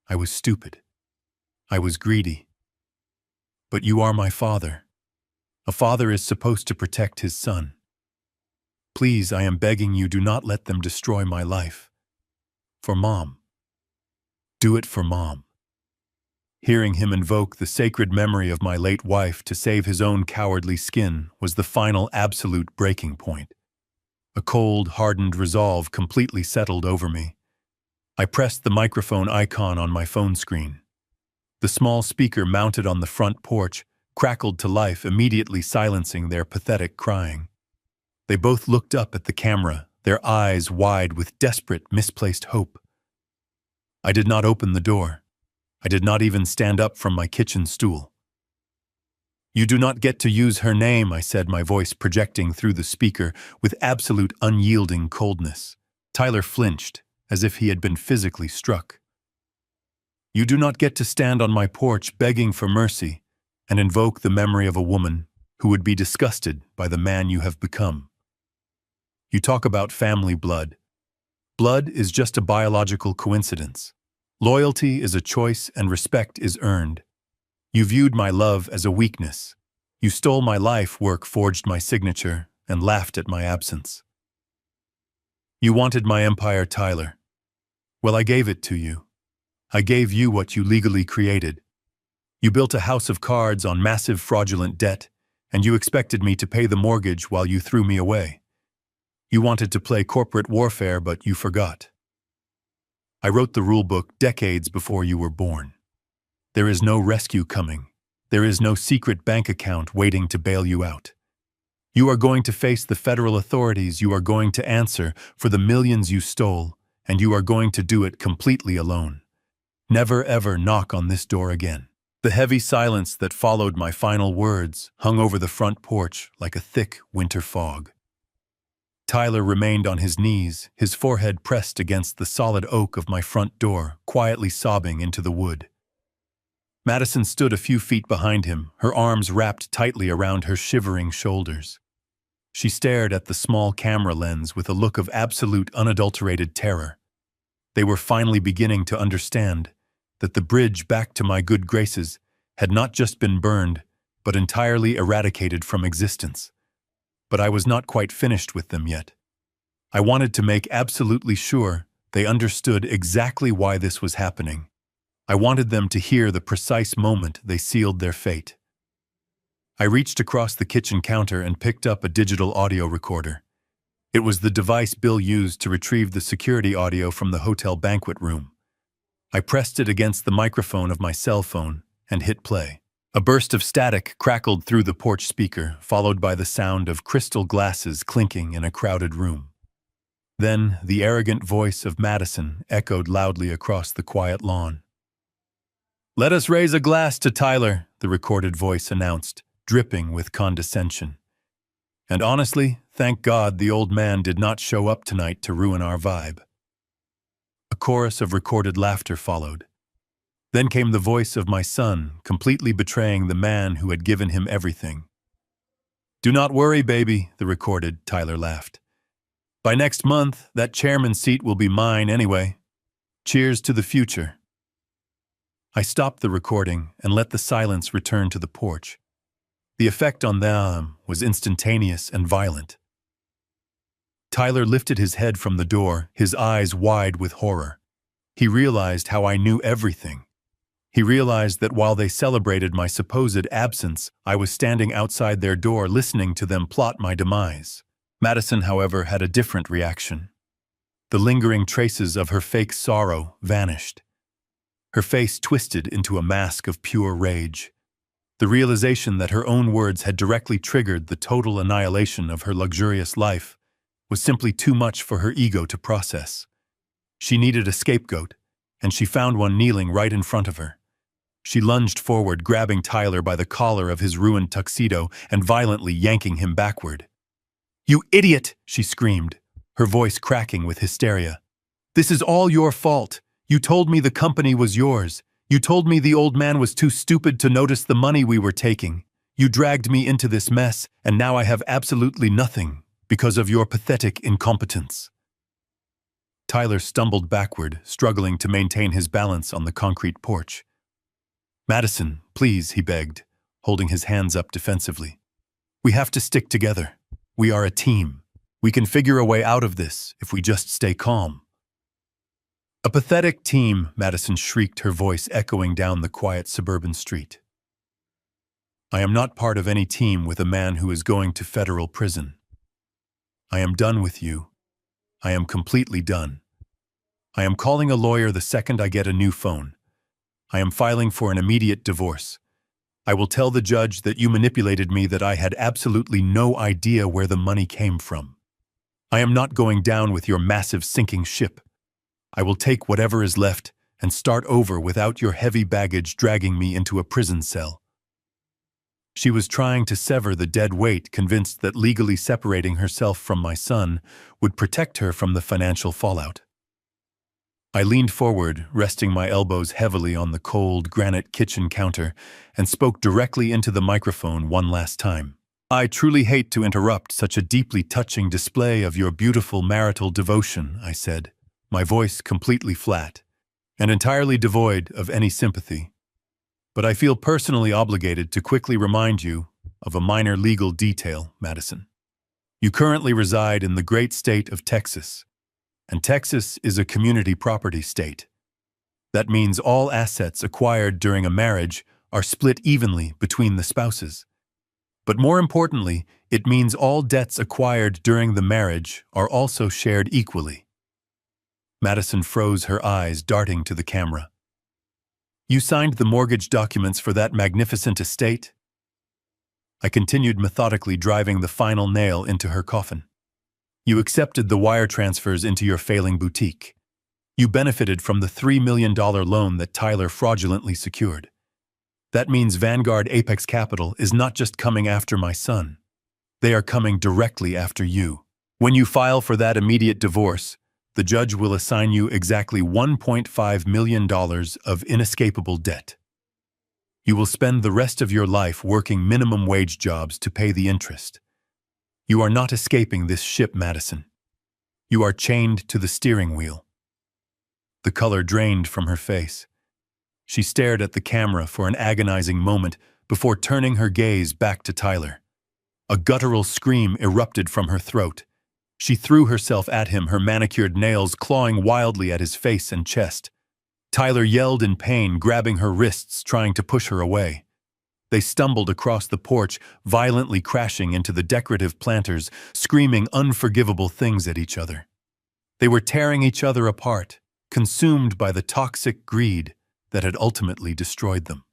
"I was stupid. I was greedy. But you are my father. A father is supposed to protect his son. Please, I am begging you, do not let them destroy my life. For Mom. Do it for Mom." Hearing him invoke the sacred memory of my late wife to save his own cowardly skin was the final absolute breaking point. A cold, hardened resolve completely settled over me. I pressed the microphone icon on my phone screen. The small speaker mounted on the front porch crackled to life, immediately silencing their pathetic crying. They both looked up at the camera, their eyes wide with desperate, misplaced hope. I did not open the door. I did not even stand up from my kitchen stool. "You do not get to use her name," I said, my voice projecting through the speaker with absolute unyielding coldness. Tyler flinched, as if he had been physically struck. "You do not get to stand on my porch begging for mercy and invoke the memory of a woman who would be disgusted by the man you have become. You talk about family blood. Blood is just a biological coincidence. Loyalty is a choice and respect is earned. You viewed my love as a weakness. You stole my life work, forged my signature, and laughed at my absence. You wanted my empire, Tyler. Well, I gave it to you. I gave you what you legally created. You built a house of cards on massive fraudulent debt, and you expected me to pay the mortgage while you threw me away. You wanted to play corporate warfare, but you forgot. I wrote the rulebook decades before you were born. There is no rescue coming. There is no secret bank account waiting to bail you out. You are going to face the federal authorities. You are going to answer for the millions you stole, and you are going to do it completely alone. Never ever knock on this door again. The heavy silence that followed my final words hung over the front porch like a thick winter fog. Tyler remained on his knees, his forehead pressed against the solid oak of my front door, quietly sobbing into the wood. Madison stood a few feet behind him, her arms wrapped tightly around her shivering shoulders. She stared at the small camera lens with a look of absolute unadulterated terror. They were finally beginning to understand that the bridge back to my good graces had not just been burned, but entirely eradicated from existence. But I was not quite finished with them yet. I wanted to make absolutely sure they understood exactly why this was happening. I wanted them to hear the precise moment they sealed their fate. I reached across the kitchen counter and picked up a digital audio recorder. It was the device Bill used to retrieve the security audio from the hotel banquet room. I pressed it against the microphone of my cell phone and hit play. A burst of static crackled through the porch speaker, followed by the sound of crystal glasses clinking in a crowded room. Then the arrogant voice of Madison echoed loudly across the quiet lawn. "Let us raise a glass to Tyler," the recorded voice announced, dripping with condescension. "And honestly, thank God the old man did not show up tonight to ruin our vibe." A chorus of recorded laughter followed. Then came the voice of my son, completely betraying the man who had given him everything. "Do not worry, baby," the recorded Tyler laughed. "By next month, that chairman's seat will be mine anyway. Cheers to the future." I stopped the recording and let the silence return to the porch. The effect on them was instantaneous and violent. Tyler lifted his head from the door, his eyes wide with horror. He realized how I knew everything. He realized that while they celebrated my supposed absence, I was standing outside their door listening to them plot my demise. Madison, however, had a different reaction. The lingering traces of her fake sorrow vanished. Her face twisted into a mask of pure rage. The realization that her own words had directly triggered the total annihilation of her luxurious life was simply too much for her ego to process. She needed a scapegoat, and she found one kneeling right in front of her. She lunged forward, grabbing Tyler by the collar of his ruined tuxedo and violently yanking him backward. "You idiot!" she screamed, her voice cracking with hysteria. "This is all your fault. You told me the company was yours. You told me the old man was too stupid to notice the money we were taking. You dragged me into this mess, and now I have absolutely nothing because of your pathetic incompetence." Tyler stumbled backward, struggling to maintain his balance on the concrete porch. "Madison, please," he begged, holding his hands up defensively. "We have to stick together. We are a team. We can figure a way out of this if we just stay calm." "A pathetic team," Madison shrieked, her voice echoing down the quiet suburban street. "I am not part of any team with a man who is going to federal prison. I am done with you. I am completely done. I am calling a lawyer the second I get a new phone. I am filing for an immediate divorce. I will tell the judge that you manipulated me, that I had absolutely no idea where the money came from. I am not going down with your massive sinking ship. I will take whatever is left and start over without your heavy baggage dragging me into a prison cell." She was trying to sever the dead weight, convinced that legally separating herself from my son would protect her from the financial fallout. I leaned forward, resting my elbows heavily on the cold granite kitchen counter, and spoke directly into the microphone one last time. "I truly hate to interrupt such a deeply touching display of your beautiful marital devotion," I said, my voice completely flat and entirely devoid of any sympathy. "But I feel personally obligated to quickly remind you of a minor legal detail, Madison. You currently reside in the great state of Texas, and Texas is a community property state. That means all assets acquired during a marriage are split evenly between the spouses. But more importantly, it means all debts acquired during the marriage are also shared equally. Madison froze her eyes, darting to the camera. You signed the mortgage documents for that magnificent estate? I continued methodically, driving the final nail into her coffin. You accepted the wire transfers into your failing boutique. You benefited from the $3 million loan that Tyler fraudulently secured. That means Vanguard Apex Capital is not just coming after my son. They are coming directly after you. When you file for that immediate divorce, the judge will assign you exactly $1.5 million of inescapable debt. You will spend the rest of your life working minimum wage jobs to pay the interest. You are not escaping this ship, Madison. You are chained to the steering wheel. The color drained from her face. She stared at the camera for an agonizing moment before turning her gaze back to Tyler. A guttural scream erupted from her throat. She threw herself at him, her manicured nails clawing wildly at his face and chest. Tyler yelled in pain, grabbing her wrists, trying to push her away. They stumbled across the porch, violently crashing into the decorative planters, screaming unforgivable things at each other. They were tearing each other apart, consumed by the toxic greed that had ultimately destroyed them.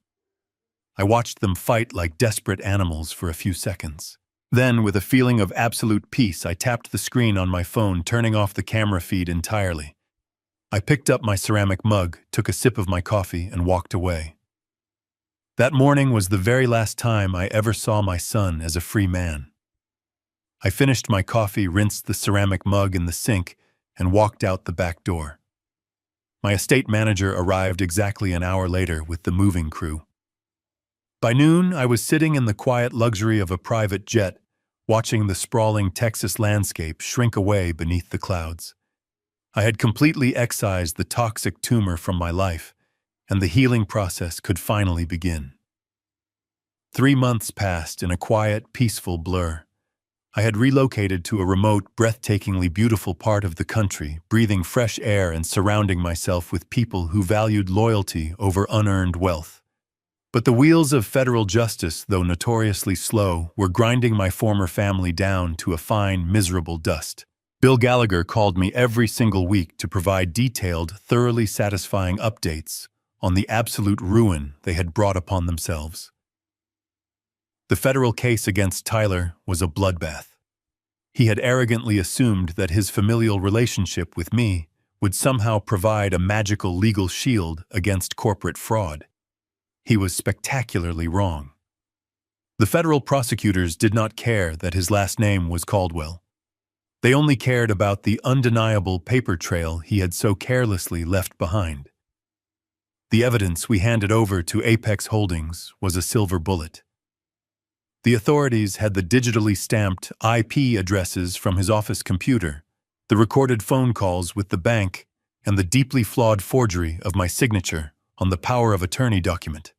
I watched them fight like desperate animals for a few seconds. Then, with a feeling of absolute peace, I tapped the screen on my phone, turning off the camera feed entirely. I picked up my ceramic mug, took a sip of my coffee, and walked away. That morning was the very last time I ever saw my son as a free man. I finished my coffee, rinsed the ceramic mug in the sink, and walked out the back door. My estate manager arrived exactly an hour later with the moving crew. By noon, I was sitting in the quiet luxury of a private jet, watching the sprawling Texas landscape shrink away beneath the clouds. I had completely excised the toxic tumor from my life, and the healing process could finally begin. 3 months passed in a quiet, peaceful blur. I had relocated to a remote, breathtakingly beautiful part of the country, breathing fresh air and surrounding myself with people who valued loyalty over unearned wealth. But the wheels of federal justice, though notoriously slow, were grinding my former family down to a fine, miserable dust. Bill Gallagher called me every single week to provide detailed, thoroughly satisfying updates on the absolute ruin they had brought upon themselves. The federal case against Tyler was a bloodbath. He had arrogantly assumed that his familial relationship with me would somehow provide a magical legal shield against corporate fraud. He was spectacularly wrong. The federal prosecutors did not care that his last name was Caldwell. They only cared about the undeniable paper trail he had so carelessly left behind. The evidence we handed over to Apex Holdings was a silver bullet. The authorities had the digitally stamped IP addresses from his office computer, the recorded phone calls with the bank, and the deeply flawed forgery of my signature on the power of attorney document.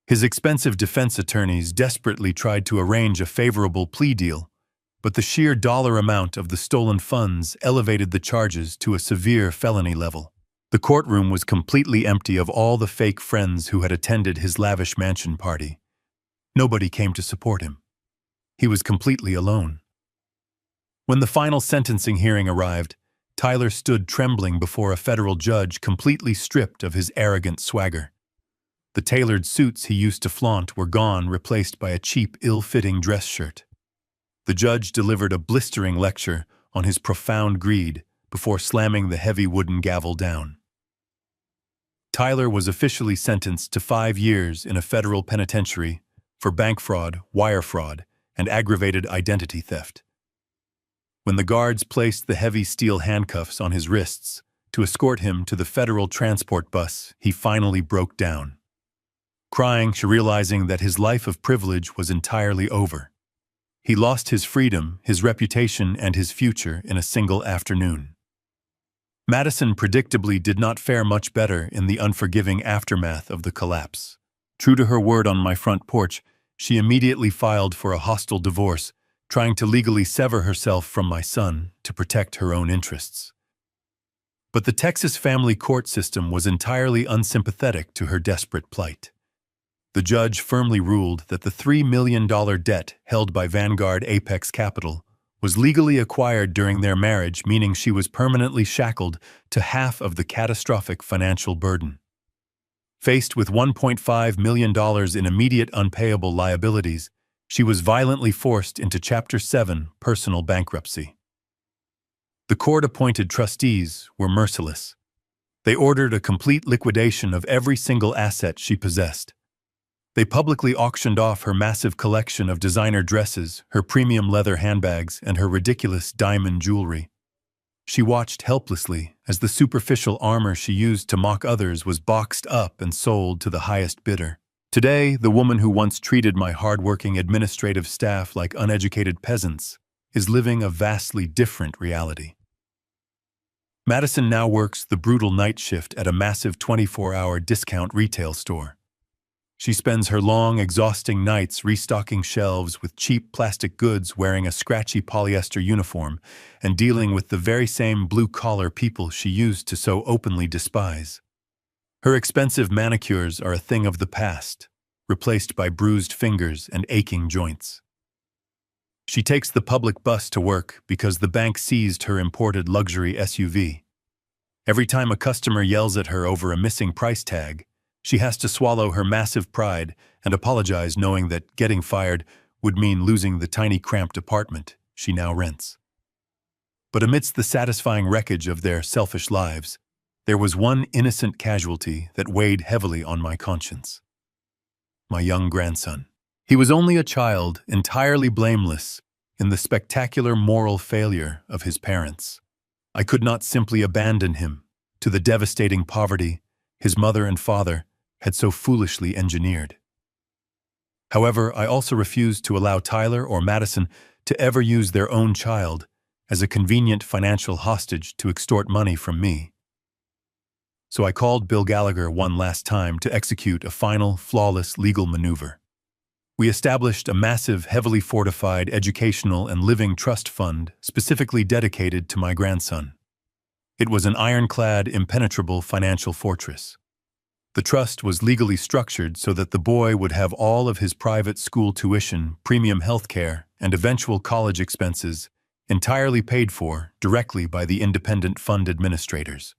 His expensive defense attorneys desperately tried to arrange a favorable plea deal, but the sheer dollar amount of the stolen funds elevated the charges to a severe felony level. The courtroom was completely empty of all the fake friends who had attended his lavish mansion party. Nobody came to support him. He was completely alone. When the final sentencing hearing arrived, Tyler stood trembling before a federal judge, completely stripped of his arrogant swagger. The tailored suits he used to flaunt were gone, replaced by a cheap, ill-fitting dress shirt. The judge delivered a blistering lecture on his profound greed before slamming the heavy wooden gavel down. Tyler was officially sentenced to 5 years in a federal penitentiary for bank fraud, wire fraud, and aggravated identity theft. When the guards placed the heavy steel handcuffs on his wrists to escort him to the federal transport bus, he finally broke down. Crying, realizing that his life of privilege was entirely over. He lost his freedom, his reputation, and his future in a single afternoon. Madison predictably did not fare much better in the unforgiving aftermath of the collapse. True to her word on my front porch, she immediately filed for a hostile divorce, trying to legally sever herself from my son to protect her own interests. But the Texas family court system was entirely unsympathetic to her desperate plight. The judge firmly ruled that the $3 million debt held by Vanguard Apex Capital was legally acquired during their marriage, meaning she was permanently shackled to half of the catastrophic financial burden. Faced with $1.5 million in immediate unpayable liabilities, she was violently forced into Chapter 7 personal bankruptcy. The court-appointed trustees were merciless. They ordered a complete liquidation of every single asset she possessed. They publicly auctioned off her massive collection of designer dresses, her premium leather handbags, and her ridiculous diamond jewelry. She watched helplessly as the superficial armor she used to mock others was boxed up and sold to the highest bidder. Today, the woman who once treated my hard-working administrative staff like uneducated peasants is living a vastly different reality. Madison now works the brutal night shift at a massive 24-hour discount retail store. She spends her long, exhausting nights restocking shelves with cheap plastic goods, wearing a scratchy polyester uniform, and dealing with the very same blue-collar people she used to so openly despise. Her expensive manicures are a thing of the past, replaced by bruised fingers and aching joints. She takes the public bus to work because the bank seized her imported luxury SUV. Every time a customer yells at her over a missing price tag, she has to swallow her massive pride and apologize, knowing that getting fired would mean losing the tiny cramped apartment she now rents. But amidst the satisfying wreckage of their selfish lives, there was one innocent casualty that weighed heavily on my conscience. My young grandson. He was only a child, entirely blameless in the spectacular moral failure of his parents. I could not simply abandon him to the devastating poverty his mother and father had so foolishly engineered. However, I also refused to allow Tyler or Madison to ever use their own child as a convenient financial hostage to extort money from me. So I called Bill Gallagher one last time to execute a final, flawless legal maneuver. We established a massive, heavily fortified educational and living trust fund specifically dedicated to my grandson. It was an ironclad, impenetrable financial fortress. The trust was legally structured so that the boy would have all of his private school tuition, premium health care, and eventual college expenses entirely paid for directly by the independent fund administrators.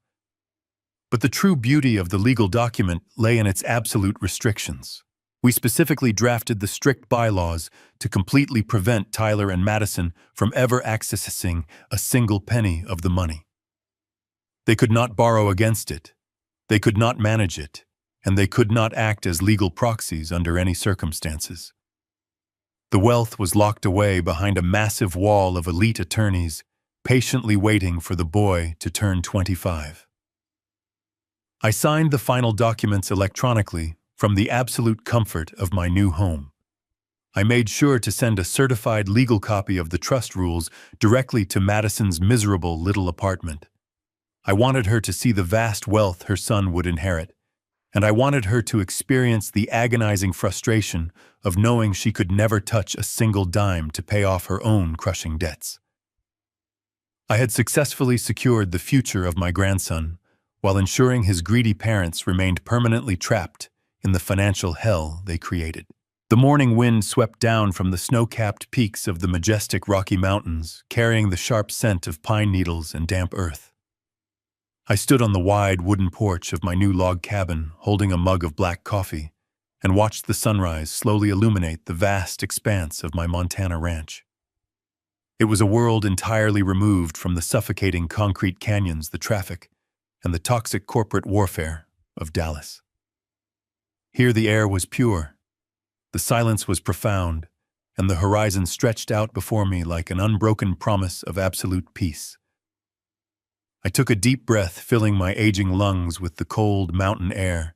But the true beauty of the legal document lay in its absolute restrictions. We specifically drafted the strict bylaws to completely prevent Tyler and Madison from ever accessing a single penny of the money. They could not borrow against it. They could not manage it, and they could not act as legal proxies under any circumstances. The wealth was locked away behind a massive wall of elite attorneys, patiently waiting for the boy to turn 25. I signed the final documents electronically from the absolute comfort of my new home. I made sure to send a certified legal copy of the trust rules directly to Madison's miserable little apartment. I wanted her to see the vast wealth her son would inherit, and I wanted her to experience the agonizing frustration of knowing she could never touch a single dime to pay off her own crushing debts. I had successfully secured the future of my grandson, while ensuring his greedy parents remained permanently trapped in the financial hell they created. The morning wind swept down from the snow-capped peaks of the majestic Rocky Mountains, carrying the sharp scent of pine needles and damp earth. I stood on the wide wooden porch of my new log cabin, holding a mug of black coffee, and watched the sunrise slowly illuminate the vast expanse of my Montana ranch. It was a world entirely removed from the suffocating concrete canyons, the traffic, and the toxic corporate warfare of Dallas. Here the air was pure, the silence was profound, and the horizon stretched out before me like an unbroken promise of absolute peace. I took a deep breath, filling my aging lungs with the cold mountain air,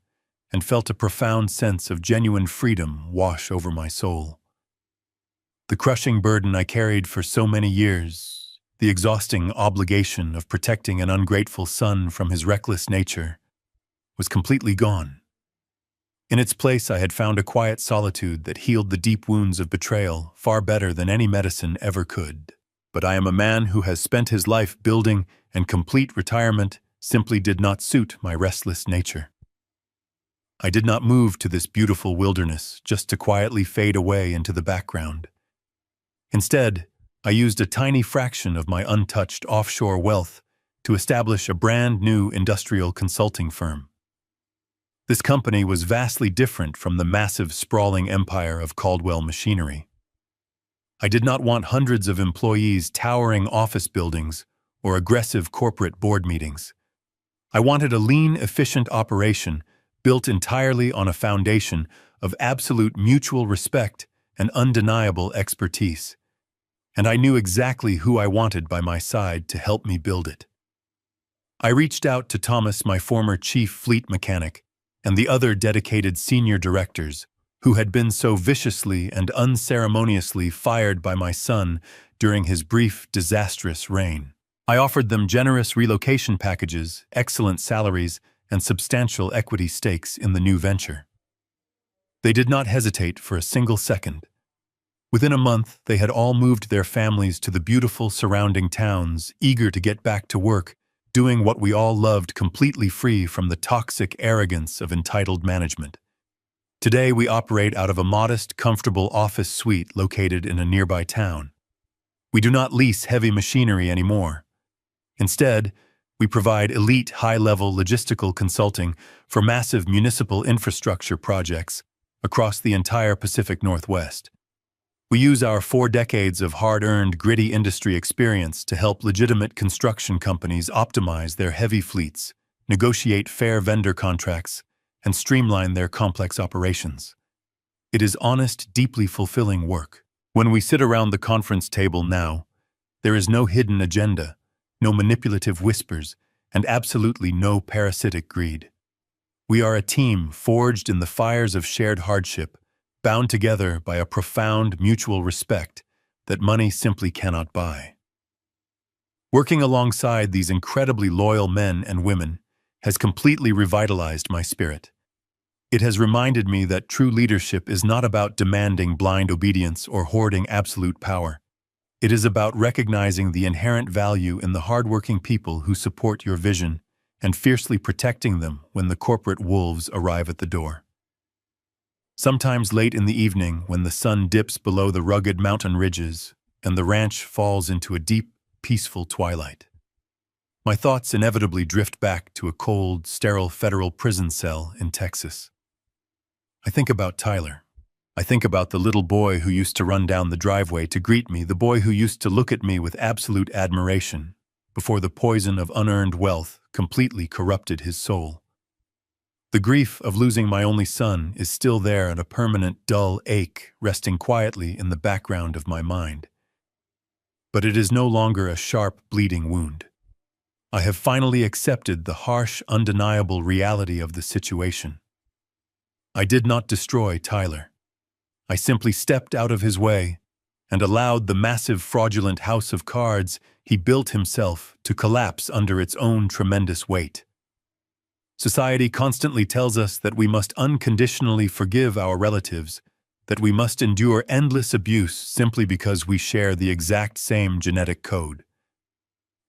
and felt a profound sense of genuine freedom wash over my soul. The crushing burden I carried for so many years, the exhausting obligation of protecting an ungrateful son from his reckless nature, was completely gone. In its place, I had found a quiet solitude that healed the deep wounds of betrayal far better than any medicine ever could. But I am a man who has spent his life building, and complete retirement simply did not suit my restless nature. I did not move to this beautiful wilderness just to quietly fade away into the background. Instead, I used a tiny fraction of my untouched offshore wealth to establish a brand new industrial consulting firm. This company was vastly different from the massive, sprawling empire of Caldwell Machinery. I did not want hundreds of employees, towering office buildings, or aggressive corporate board meetings. I wanted a lean, efficient operation built entirely on a foundation of absolute mutual respect and undeniable expertise. And I knew exactly who I wanted by my side to help me build it. I reached out to Thomas, my former chief fleet mechanic, and the other dedicated senior directors who had been so viciously and unceremoniously fired by my son during his brief, disastrous reign. I offered them generous relocation packages, excellent salaries, and substantial equity stakes in the new venture. They did not hesitate for a single second. Within a month, they had all moved their families to the beautiful surrounding towns, eager to get back to work, doing what we all loved, completely free from the toxic arrogance of entitled management. Today, we operate out of a modest, comfortable office suite located in a nearby town. We do not lease heavy machinery anymore. Instead, we provide elite, high-level logistical consulting for massive municipal infrastructure projects across the entire Pacific Northwest. We use our 4 decades of hard-earned, gritty industry experience to help legitimate construction companies optimize their heavy fleets, negotiate fair vendor contracts, and streamline their complex operations. It is honest, deeply fulfilling work. When we sit around the conference table now, there is no hidden agenda, no manipulative whispers, and absolutely no parasitic greed. We are a team forged in the fires of shared hardship, bound together by a profound mutual respect that money simply cannot buy. Working alongside these incredibly loyal men and women has completely revitalized my spirit. It has reminded me that true leadership is not about demanding blind obedience or hoarding absolute power. It is about recognizing the inherent value in the hardworking people who support your vision and fiercely protecting them when the corporate wolves arrive at the door. Sometimes late in the evening, when the sun dips below the rugged mountain ridges and the ranch falls into a deep, peaceful twilight, my thoughts inevitably drift back to a cold, sterile federal prison cell in Texas. I think about Tyler. I think about the little boy who used to run down the driveway to greet me, the boy who used to look at me with absolute admiration before the poison of unearned wealth completely corrupted his soul. The grief of losing my only son is still there, at a permanent, dull ache resting quietly in the background of my mind. But it is no longer a sharp, bleeding wound. I have finally accepted the harsh, undeniable reality of the situation. I did not destroy Tyler. I simply stepped out of his way and allowed the massive, fraudulent house of cards he built himself to collapse under its own tremendous weight. Society constantly tells us that we must unconditionally forgive our relatives, that we must endure endless abuse simply because we share the exact same genetic code.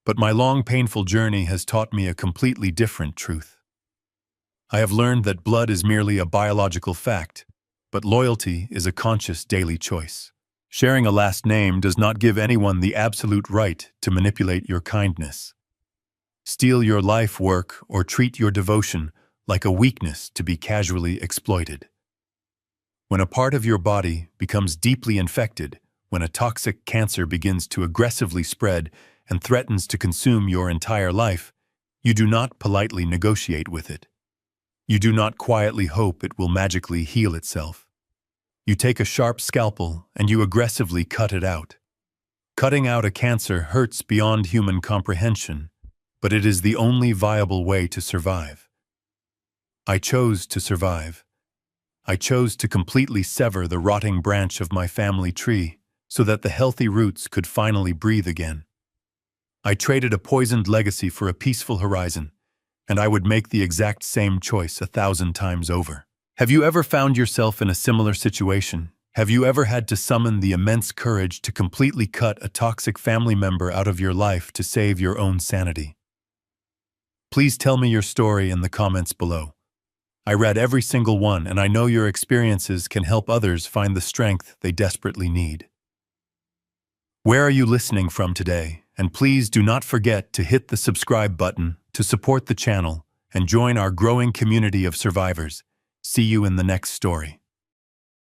But my long, painful journey has taught me a completely different truth. I have learned that blood is merely a biological fact, but loyalty is a conscious daily choice. Sharing a last name does not give anyone the absolute right to manipulate your kindness, steal your life work, or treat your devotion like a weakness to be casually exploited. When a part of your body becomes deeply infected, when a toxic cancer begins to aggressively spread and threatens to consume your entire life, you do not politely negotiate with it. You do not quietly hope it will magically heal itself. You take a sharp scalpel and you aggressively cut it out. Cutting out a cancer hurts beyond human comprehension, but it is the only viable way to survive. I chose to survive. I chose to completely sever the rotting branch of my family tree so that the healthy roots could finally breathe again. I traded a poisoned legacy for a peaceful horizon, and I would make the exact same choice 1,000 times over. Have you ever found yourself in a similar situation? Have you ever had to summon the immense courage to completely cut a toxic family member out of your life to save your own sanity? Please tell me your story in the comments below. I read every single one, and I know your experiences can help others find the strength they desperately need. Where are you listening from today? And please do not forget to hit the subscribe button to support the channel and join our growing community of survivors. See you in the next story.